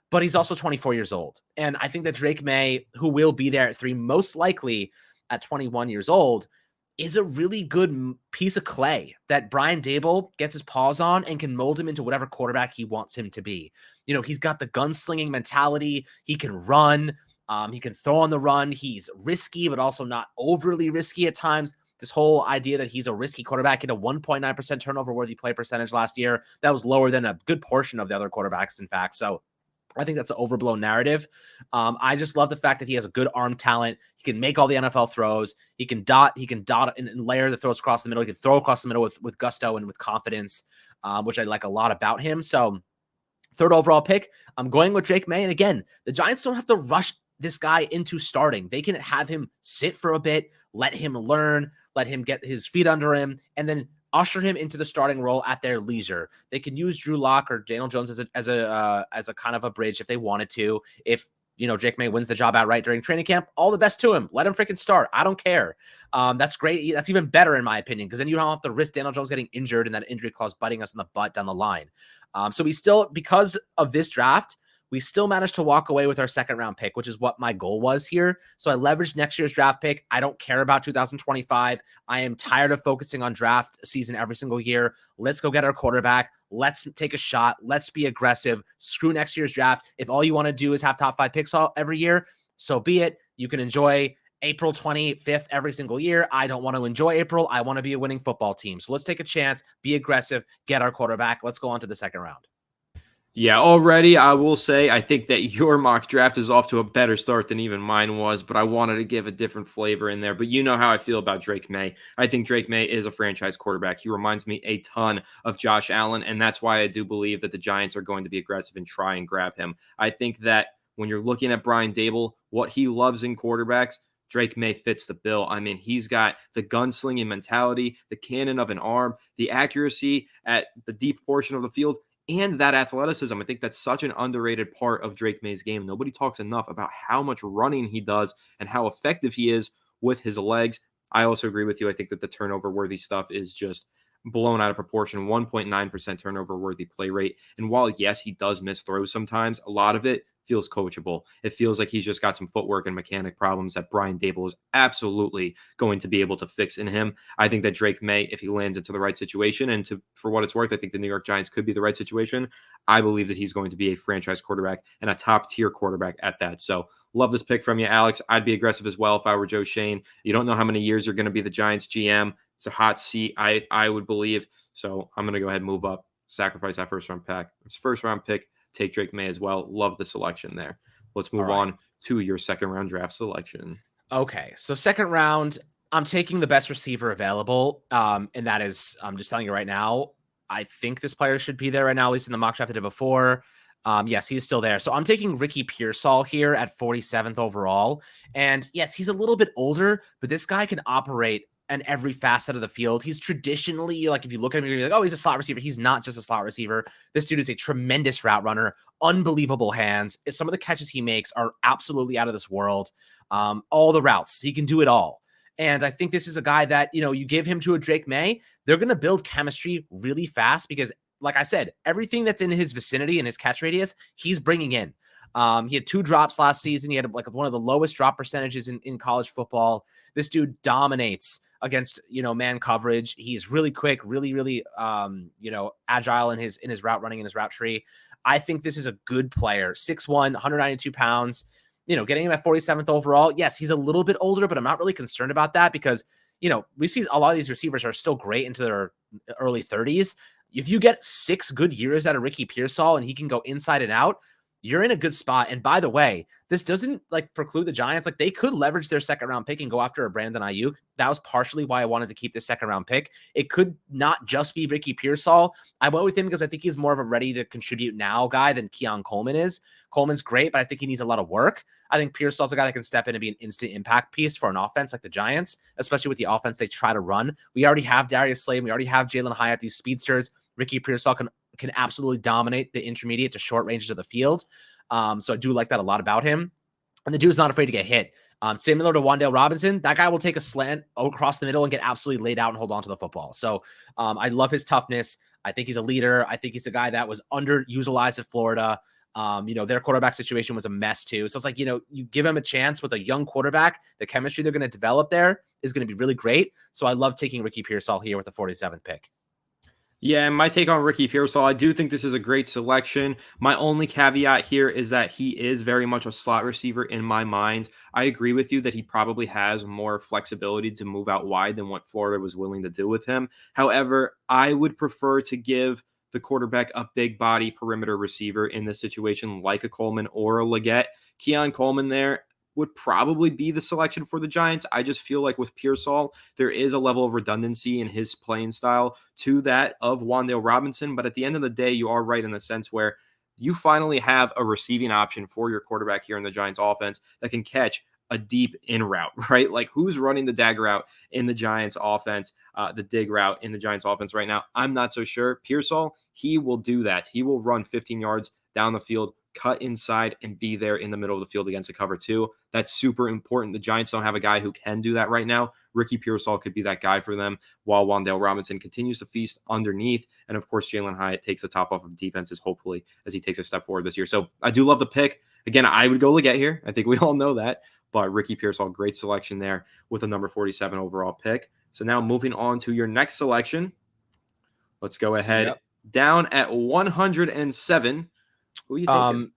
but he's also 24 years old. And I think that Drake May, who will be there at 3, most likely at 21 years old, is a really good piece of clay that Brian Daboll gets his paws on and can mold him into whatever quarterback he wants him to be. He's got the gunslinging mentality. He can run. He can throw on the run. He's risky, but also not overly risky at times. This whole idea that he's a risky quarterback, had a 1.9% turnover worthy play percentage last year. That was lower than a good portion of the other quarterbacks, in fact. So I think that's an overblown narrative. I just love the fact that he has a good arm talent. He can make all the NFL throws. He can dot and layer the throws across the middle. He can throw across the middle with gusto and with confidence, which I like a lot about him. So 3rd overall pick, I'm going with Drake May. And again, the Giants don't have to rush this guy into starting. They can have him sit for a bit, let him learn, let him get his feet under him, and then usher him into the starting role at their leisure. They can use Drew Lock or Daniel Jones as a kind of a bridge if they wanted to. If Drake May wins the job outright during training camp, all the best to him. Let him freaking start. I don't care. That's great. That's even better in my opinion, because then you don't have to risk Daniel Jones getting injured and that injury clause biting us in the butt down the line. So we still, because of this draft, we still managed to walk away with our 2nd round pick, which is what my goal was here. So I leveraged next year's draft pick. I don't care about 2025. I am tired of focusing on draft season every single year. Let's go get our quarterback. Let's take a shot. Let's be aggressive. Screw next year's draft. If all you want to do is have top 5 picks every year, so be it. You can enjoy April 25th every single year. I don't want to enjoy April. I want to be a winning football team. So let's take a chance, be aggressive, get our quarterback. Let's go on to the 2nd round. Yeah, already I will say I think that your mock draft is off to a better start than even mine was, but I wanted to give a different flavor in there. But you know how I feel about Drake May. I think Drake May is a franchise quarterback. He reminds me a ton of Josh Allen, and that's why I do believe that the Giants are going to be aggressive and try and grab him. I think that when you're looking at Brian Daboll, what he loves in quarterbacks, Drake May fits the bill. I mean, he's got the gunslinging mentality, the cannon of an arm, the accuracy at the deep portion of the field, and that athleticism. I think that's such an underrated part of Drake May's game. Nobody talks enough about how much running he does and how effective he is with his legs. I also agree with you. I think that the turnover-worthy stuff is just blown out of proportion. 1.9% turnover-worthy play rate. And while, yes, he does miss throws sometimes, a lot of it feels coachable. It feels like he's just got some footwork and mechanic problems that Brian Daboll is absolutely going to be able to fix in him. I think that Drake May, if he lands into the right situation, and for what it's worth, I think the New York Giants could be the right situation. I believe that he's going to be a franchise quarterback and a top tier quarterback at that. So love this pick from you, Alex. I'd be aggressive as well if I were Joe Schoen. You don't know how many years you're going to be the Giants GM. It's a hot seat, I would believe. So I'm going to go ahead and move up, sacrifice that first round pick. Take Drake May as well. Love the selection there. Let's move on to your 2nd round draft selection. Okay, so 2nd round, I'm taking the best receiver available, and that is, I'm just telling you right now, I think this player should be there right now, at least in the mock draft I did before. Yes, he's still there. So I'm taking Ricky Pearsall here at 47th overall. And yes, he's a little bit older, but this guy can operate in every facet of the field. He's traditionally, like, if you look at him, you're like, oh, he's a slot receiver. He's not just a slot receiver. This dude is a tremendous route runner, unbelievable hands. Some of the catches he makes are absolutely out of this world. All the routes, he can do it all. And I think this is a guy that, you give him to a Drake May, they're going to build chemistry really fast because, like I said, everything that's in his vicinity and his catch radius, he's bringing in. He had 2 drops last season. He had like one of the lowest drop percentages in college football. This dude dominates against, man coverage. He's really quick, really, agile in his route running and his route tree. I think this is a good player. 6'1", 192 pounds. getting him at 47th overall. Yes, he's a little bit older, but I'm not really concerned about that because, we see a lot of these receivers are still great into their early 30s. If you get 6 good years out of Ricky Pearsall and he can go inside and out, you're in a good spot. And by the way, this doesn't preclude the Giants. They could leverage their second round pick and go after a Brandon Ayuk. That was partially why I wanted to keep the second round pick. It could not just be Ricky Pearsall. I went with him because I think he's more of a ready to contribute now guy than Keon Coleman is. Coleman's great, but I think he needs a lot of work. I think Pearsall's a guy that can step in and be an instant impact piece for an offense like the Giants, especially with the offense they try to run. We already have Darius Slay. We already have Jalen Hyatt, these speedsters. Ricky Pearsall can absolutely dominate the intermediate to short ranges of the field. So I do like that a lot about him. And the dude's not afraid to get hit. Similar to Wan'Dale Robinson, that guy will take a slant across the middle and get absolutely laid out and hold on to the football. So I love his toughness. I think he's a leader. I think he's a guy that was underutilized at Florida. Their quarterback situation was a mess too. So it's you give him a chance with a young quarterback, the chemistry they're going to develop there is going to be really great. So I love taking Ricky Pearsall here with the 47th pick. Yeah, and my take on Ricky Pearsall, I do think this is a great selection. My only caveat here is that he is very much a slot receiver in my mind. I agree with you that he probably has more flexibility to move out wide than what Florida was willing to do with him. However, I would prefer to give the quarterback a big body perimeter receiver in this situation like a Coleman or a Leggett. Keon Coleman there would probably be the selection for the Giants. I just feel like with Pearsall, there is a level of redundancy in his playing style to that of Wan'Dale Robinson. But at the end of the day, you are right in the sense where you finally have a receiving option for your quarterback here in the Giants offense that can catch a deep in route, right? Who's running the dag route in the Giants offense, the dig route in the Giants offense right now? I'm not so sure. Pearsall, he will do that. He will run 15 yards down the field, cut inside, and be there in the middle of the field against a cover 2. That's super important. The Giants don't have a guy who can do that right now. Ricky Pearsall could be that guy for them while Wan'Dale Robinson continues to feast underneath. And of course, Jalen Hyatt takes the top off of defenses, hopefully, as he takes a step forward this year. So I do love the pick. Again, I would go Leggett here. I think we all know that. But Ricky Pearsall, great selection there with a number 47 overall pick. So now moving on to your next selection. Let's go ahead. Yep. Down at 107. Who are you taking?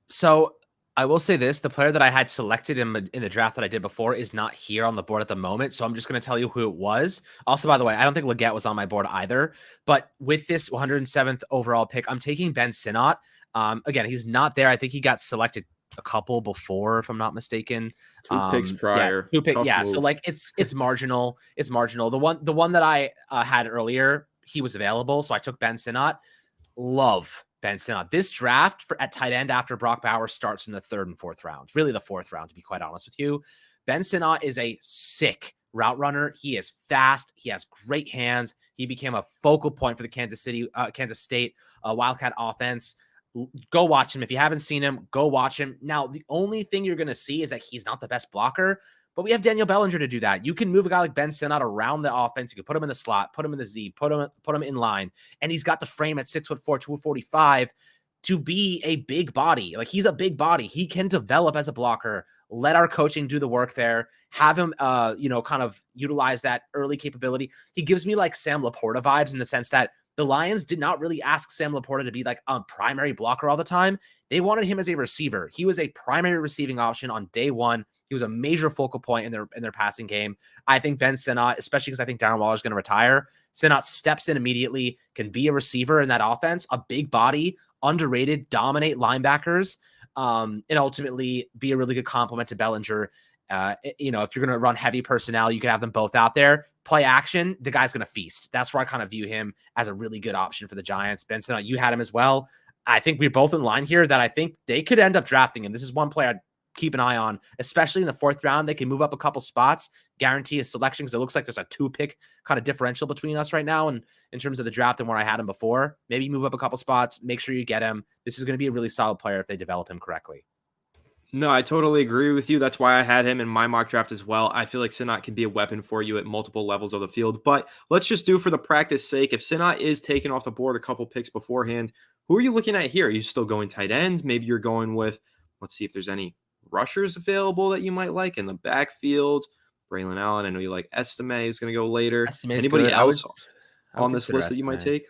So I will say this, the player that I had selected in the draft that I did before is not here on the board at the moment. So I'm just going to tell you who it was. Also, by the way, I don't think Leggett was on my board either. But with this 107th overall pick, I'm taking Ben Sinnott. Again, he's not there. I think he got selected a couple before, if I'm not mistaken. 2 picks prior. Yeah, 2 picks. Tough Yeah. move. So it's marginal. It's marginal. The one that I had earlier, he was available. So I took Ben Sinnott. Love Ben Sinnott. This draft at tight end after Brock Bowers starts in the 3rd and 4th rounds, really the 4th round, to be quite honest with you. Ben Sinnott is a sick route runner. He is fast. He has great hands. He became a focal point for the Kansas State Wildcat offense. Go watch him. If you haven't seen him, go watch him. Now, the only thing you're going to see is that he's not the best blocker, but we have Daniel Bellinger to do that. You can move a guy like Ben Sinnott around the offense. You can put him in the slot, put him in the Z, put him in line, and he's got the frame at 6'4", 245 to be a big body. He's a big body. He can develop as a blocker. Let our coaching do the work there. Have him, kind of utilize that early capability. He gives me Sam Laporta vibes in the sense that the Lions did not really ask Sam Laporta to be a primary blocker all the time. They wanted him as a receiver. He was a primary receiving option on day one. He was a major focal point in their passing game. I think Ben Sinnott, especially because I think Darren Waller is going to retire, Sinnott steps in immediately, can be a receiver in that offense, a big body, underrated, dominate linebackers, and ultimately be a really good complement to Bellinger. If you're going to run heavy personnel, you can have them both out there. Play action, the guy's going to feast. That's where I kind of view him as a really good option for the Giants. Ben Sinnott, you had him as well. I think we're both in line here that I think they could end up drafting him. This is one player I'd keep an eye on, especially in the 4th round. They can move up a couple spots, guarantee a selection, because it looks like there's a 2-pick kind of differential between us right now and in terms of the draft and where I had him before. Maybe move up a couple spots, make sure you get him. This is going to be a really solid player if they develop him correctly. No, I totally agree with you. That's why I had him in my mock draft as well. I feel like Sinnott can be a weapon for you at multiple levels of the field. But let's just do for the practice sake, if Sinnott is taken off the board a couple picks beforehand, who are you looking at here? Are you still going tight end? Maybe you're going with, let's see if there's any rushers available that you might like in the backfield. Braylon Allen, I know you like Estime is going to go later. Estime's Anybody good. else I would on this consider list that you might Estime. take?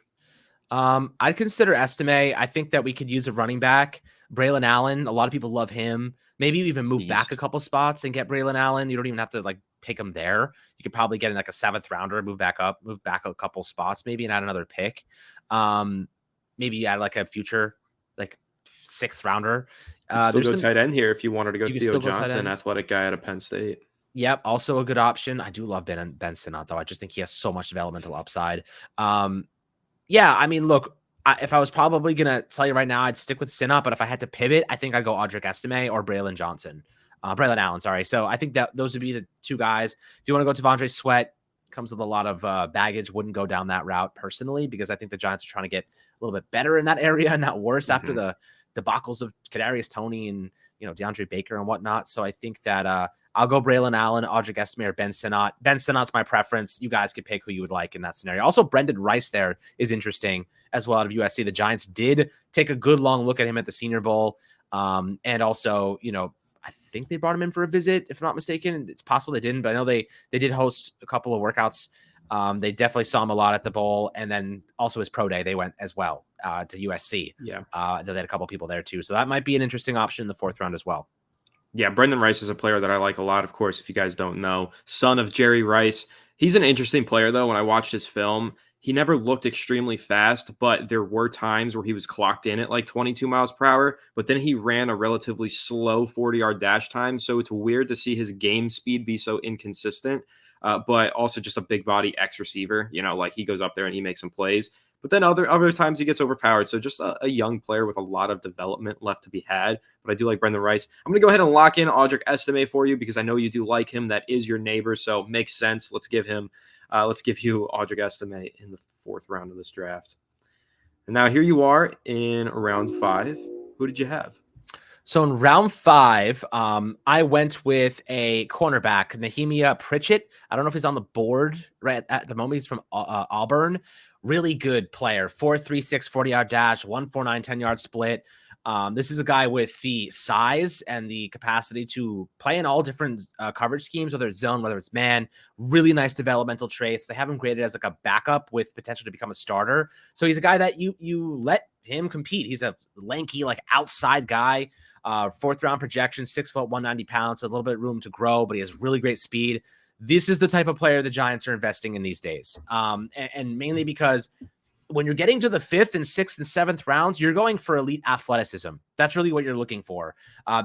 I'd consider Estime. I think that we could use a running back. Braylon Allen, a lot of people love him. Maybe you even move back a couple spots and get Braylon Allen. You don't even have to like pick him there. You could probably get in like a 7th rounder, move back a couple spots, maybe, and add another pick. Maybe add like a future like 6th rounder. Still go tight end here if you wanted to go Theo Johnson, ends. athletic guy out of Penn State. Yep, also a good option. I do love Ben Sinnott, though. I just think he has so much developmental upside. Yeah, I mean, look, if I was probably going to tell you right now, I'd stick with Sinnott, but if I had to pivot, I think I'd go Audric Estime or Braylon Allen, sorry. So I think that those would be the 2 guys. If you want to go T'Vondre Sweat, comes with a lot of baggage, wouldn't go down that route personally, because I think the Giants are trying to get a little bit better in that area, not worse after the debacles of Kadarius Toney and, DeAndre Baker and whatnot. So I think that I'll go Braylon Allen, Audric Estime, or Ben Sinnott. Ben Sinnott's my preference. You guys could pick who you would like in that scenario. Also, Brendan Rice there is interesting as well out of USC. The Giants did take a good long look at him at the Senior Bowl. And also, I think they brought him in for a visit, if I'm not mistaken. It's possible they didn't, but I know they did host a couple of workouts. They definitely saw him a lot at the bowl, and then also his pro day, they went as well to USC. Yeah. They had a couple people there too. So that might be an interesting option in the 4th round as well. Yeah, Brendan Rice is a player that I like a lot, of course, if you guys don't know. Son of Jerry Rice. He's an interesting player, though. When I watched his film, he never looked extremely fast, but there were times where he was clocked in at like 22 miles per hour, but then he ran a relatively slow 40-yard dash time, so it's weird to see his game speed be so inconsistent, but also just a big body X receiver. Like he goes up there and he makes some plays. But then other times he gets overpowered. So just a young player with a lot of development left to be had. But I do like Brendan Rice. I'm going to go ahead and lock in Audric Estime for you because I know you do like him. That is your neighbor, so makes sense. Let's give you Audric Estime in the 4th round of this draft. And now here you are in round 5. Who did you have? So in round 5, I went with a cornerback, Nehemiah Pritchett. I don't know if he's on the board right at the moment. He's from Auburn. Really good player. 4.36 40-yard dash, 1.49 10-yard split. This is a guy with the size and the capacity to play in all different coverage schemes, whether it's zone, whether it's man. Really nice developmental traits. They have him graded as like a backup with potential to become a starter. So he's a guy that you let him compete. He's a lanky, like outside guy. 4th round projection, 6 foot, 190 pounds, a little bit of room to grow, but he has really great speed. This is the type of player the Giants are investing in these days. And mainly because when you're getting to the 5th and 6th and 7th rounds, you're going for elite athleticism. That's really what you're looking for,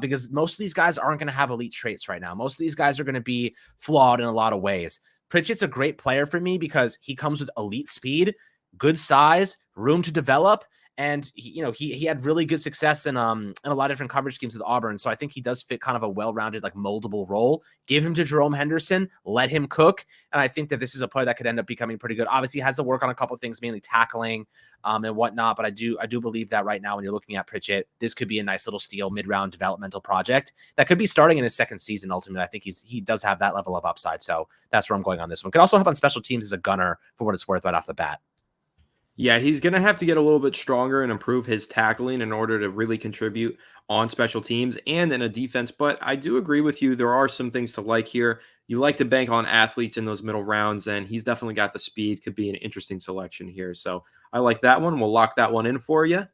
because most of these guys aren't going to have elite traits right now. Most of these guys are going to be flawed in a lot of ways. Pritchett's a great player for me because he comes with elite speed, good size, room to develop. And he had really good success in a lot of different coverage schemes with Auburn. So I think he does fit kind of a well-rounded, like moldable role. Give him to Jerome Henderson, let him cook. And I think that this is a player that could end up becoming pretty good. Obviously, he has to work on a couple of things, mainly tackling and whatnot. But I do believe that right now, when you're looking at Pritchett, this could be a nice little steal mid-round developmental project that could be starting in his 2nd season. Ultimately, I think he does have that level of upside. So that's where I'm going on this one. Could also help on special teams as a gunner for what it's worth right off the bat. Yeah, he's going to have to get a little bit stronger and improve his tackling in order to really contribute on special teams and in a defense. But I do agree with you. There are some things to like here. You like to bank on athletes in those middle rounds, and he's definitely got the speed. Could be an interesting selection here. So I like that one. We'll lock that one in for you.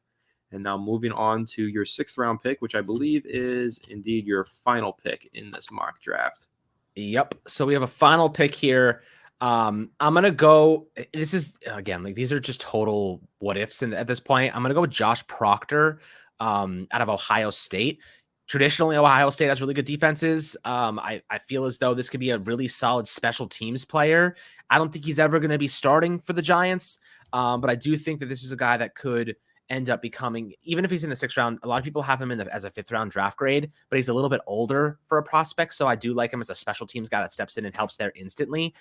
And now moving on to your 6th round pick, which I believe is indeed your final pick in this mock draft. Yep. So we have a final pick here. I'm going to go, this is, again, like these are just total what ifs at this point. I'm going to go with Josh Proctor out of Ohio State. Traditionally, Ohio State has really good defenses. I feel as though this could be a really solid special teams player. I don't think he's ever going to be starting for the Giants, but I do think that this is a guy that could end up becoming, even if he's in the 6th round, a lot of people have him as a 5th round draft grade, but he's a little bit older for a prospect. So I do like him as a special teams guy that steps in and helps there instantly.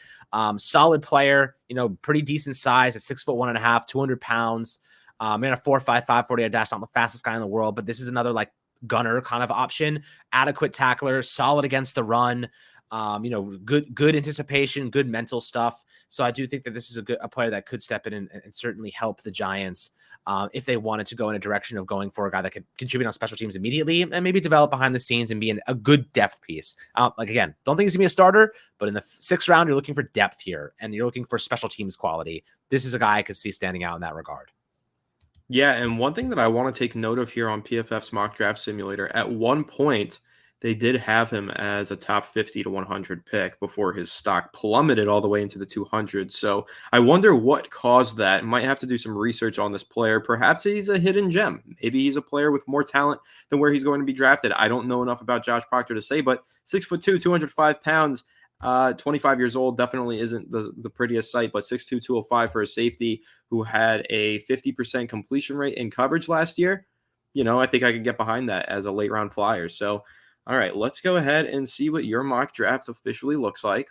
Solid player, pretty decent size at 6 foot 1.5, 200 pounds. Man, a 4.55 40-yard dash, not the fastest guy in the world, but this is another like gunner kind of option. Adequate tackler, solid against the run. Good anticipation, good mental stuff. So I do think that this is a player that could step in and certainly help the Giants if they wanted to go in a direction of going for a guy that could contribute on special teams immediately and maybe develop behind the scenes and be a good depth piece. Again, don't think he's gonna be a starter, but in the 6th round, you're looking for depth here and you're looking for special teams quality. This is a guy I could see standing out in that regard. Yeah, and one thing that I want to take note of here on PFF's mock draft simulator, at one point, they did have him as a top 50 to 100 pick before his stock plummeted all the way into the 200s. So I wonder what caused that. Might have to do some research on this player. Perhaps he's a hidden gem. Maybe he's a player with more talent than where he's going to be drafted. I don't know enough about Josh Proctor to say, but 6'2", 205 pounds. 25 years old definitely isn't the prettiest sight, but 6'2", 205 for a safety who had a 50% completion rate in coverage last year. I think I could get behind that as a late round flyer. So, all right, let's go ahead and see what your mock draft officially looks like.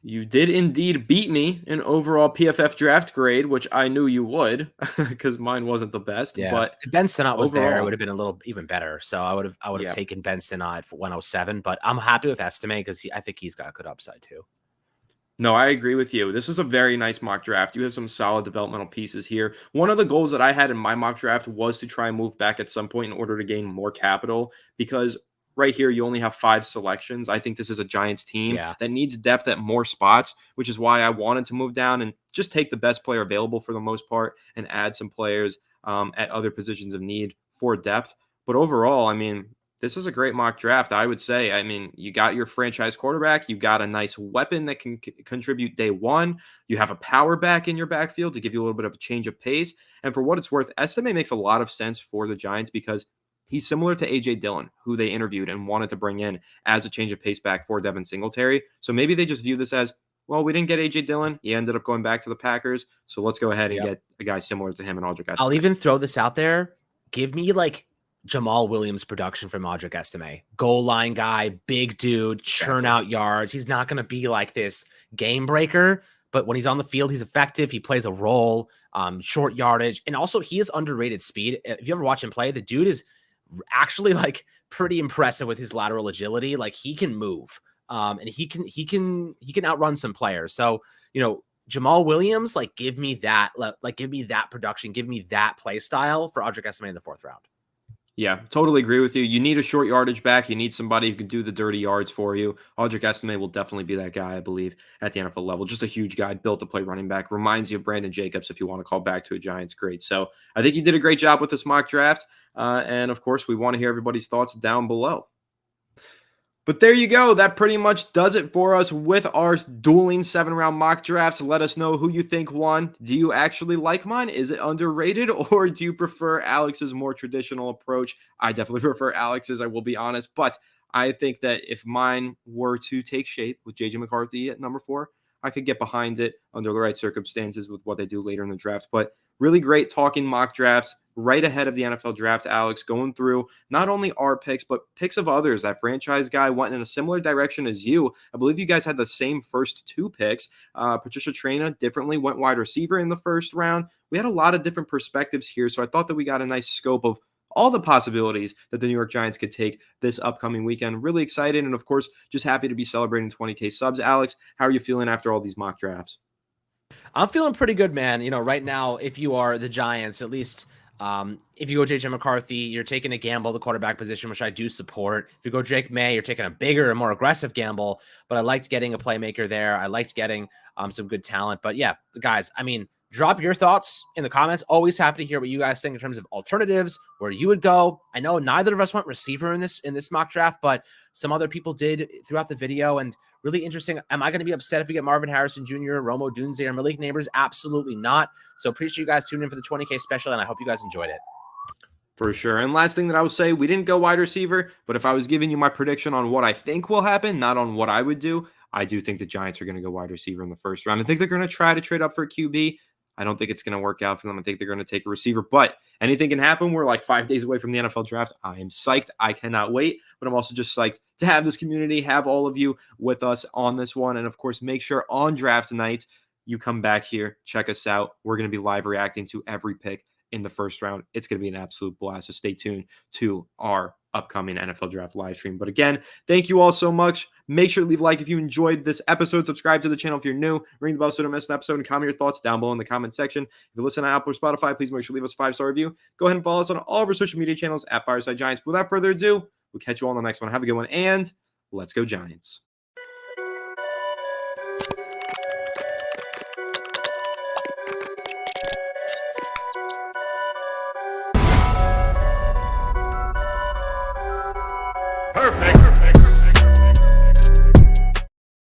You did indeed beat me in overall PFF draft grade, which I knew you would because mine wasn't the best. Yeah, But if Ben Sinnott was there, it overall, would have been a little even better. So I would have yeah. taken Ben Sinnott for 107. But I'm happy with Estime because I think he's got a good upside too. No, I agree with you. This is a very nice mock draft. You have some solid developmental pieces here. One of the goals that I had in my mock draft was to try and move back at some point in order to gain more capital, because right here you only have 5 selections. I think this is a Giants team that needs depth at more spots, which is why I wanted to move down and just take the best player available for the most part and add some players at other positions of need for depth. But overall, I mean, this is a great mock draft, I would say. I mean, you got your franchise quarterback. You got a nice weapon that can contribute day one. You have a power back in your backfield to give you a little bit of a change of pace. And for what it's worth, Estime makes a lot of sense for the Giants because he's similar to A.J. Dillon, who they interviewed and wanted to bring in as a change of pace back for Devin Singletary. So maybe they just view this as, well, we didn't get A.J. Dillon. He ended up going back to the Packers. So let's go ahead and get a guy similar to him and Audric Estime. I'll even throw this out there. Give me like Jamal Williams production from Audric Estime. Goal line guy, big dude, churn out yards. He's not going to be like this game breaker, but when he's on the field, he's effective. He plays a role, short yardage. And also he has underrated speed. If you ever watch him play, the dude is actually like pretty impressive with his lateral agility. Like he can move and he can outrun some players. So, Jamal Williams, like give me that production, give me that play style for Audric Estime in the 4th round. Yeah, totally agree with you. You need a short yardage back. You need somebody who can do the dirty yards for you. Audric Estime will definitely be that guy, I believe, at the NFL level. Just a huge guy, built to play running back. Reminds you of Brandon Jacobs if you want to call back to a Giants great. So I think you did a great job with this mock draft. And, of course, we want to hear everybody's thoughts down below. But there you go. That pretty much does it for us with our dueling 7-round mock drafts. Let us know who you think won. Do you actually like mine? Is it underrated, or do you prefer Alex's more traditional approach? I definitely prefer Alex's, I will be honest. But I think that if mine were to take shape with J.J. McCarthy at number 4, I could get behind it under the right circumstances with what they do later in the draft. But really great talking mock drafts right ahead of the NFL draft, Alex, going through not only our picks, but picks of others. That franchise guy went in a similar direction as you. I believe you guys had the same first 2 picks. Patricia Trainah differently went wide receiver in the 1st round. We had a lot of different perspectives here, so I thought that we got a nice scope of all the possibilities that the New York Giants could take this upcoming weekend. Really excited, and of course, just happy to be celebrating 20K subs. Alex, how are you feeling after all these mock drafts? I'm feeling pretty good, man. Right now, if you are the Giants, at least if you go J.J. McCarthy, you're taking a gamble at the quarterback position, which I do support. If you go Drake May, you're taking a bigger and more aggressive gamble, but I liked getting a playmaker there. I liked getting some good talent. But yeah, guys, I mean, drop your thoughts in the comments. Always happy to hear what you guys think in terms of alternatives, where you would go. I know neither of us went receiver in this mock draft, but some other people did throughout the video. And really interesting. Am I going to be upset if we get Marvin Harrison Jr., Romo Dunze, or Malik Neighbors? Absolutely not. So appreciate you guys tuning in for the 20K special, and I hope you guys enjoyed it. For sure. And last thing that I will say, we didn't go wide receiver, but if I was giving you my prediction on what I think will happen, not on what I would do, I do think the Giants are going to go wide receiver in the 1st round. I think they're going to try to trade up for a QB. I don't think it's going to work out for them. I think they're going to take a receiver, but anything can happen. We're like 5 days away from the NFL draft. I am psyched. I cannot wait, but I'm also just psyched to have this community, have all of you with us on this one. And of course, make sure on draft night, you come back here, check us out. We're going to be live reacting to every pick in the 1st round. It's going to be an absolute blast. So stay tuned to our upcoming NFL draft live stream. But again, thank you all so much. Make sure to leave a like if you enjoyed this episode. Subscribe to the channel if you're new. Ring the bell so you don't miss an episode, and comment your thoughts down below in the comment section. If you listen to Apple or Spotify, please make sure to leave us a 5-star review. Go ahead and follow us on all of our social media channels at Fireside Giants. Without further ado, we'll catch you all on the next one. Have a good one, and let's go Giants.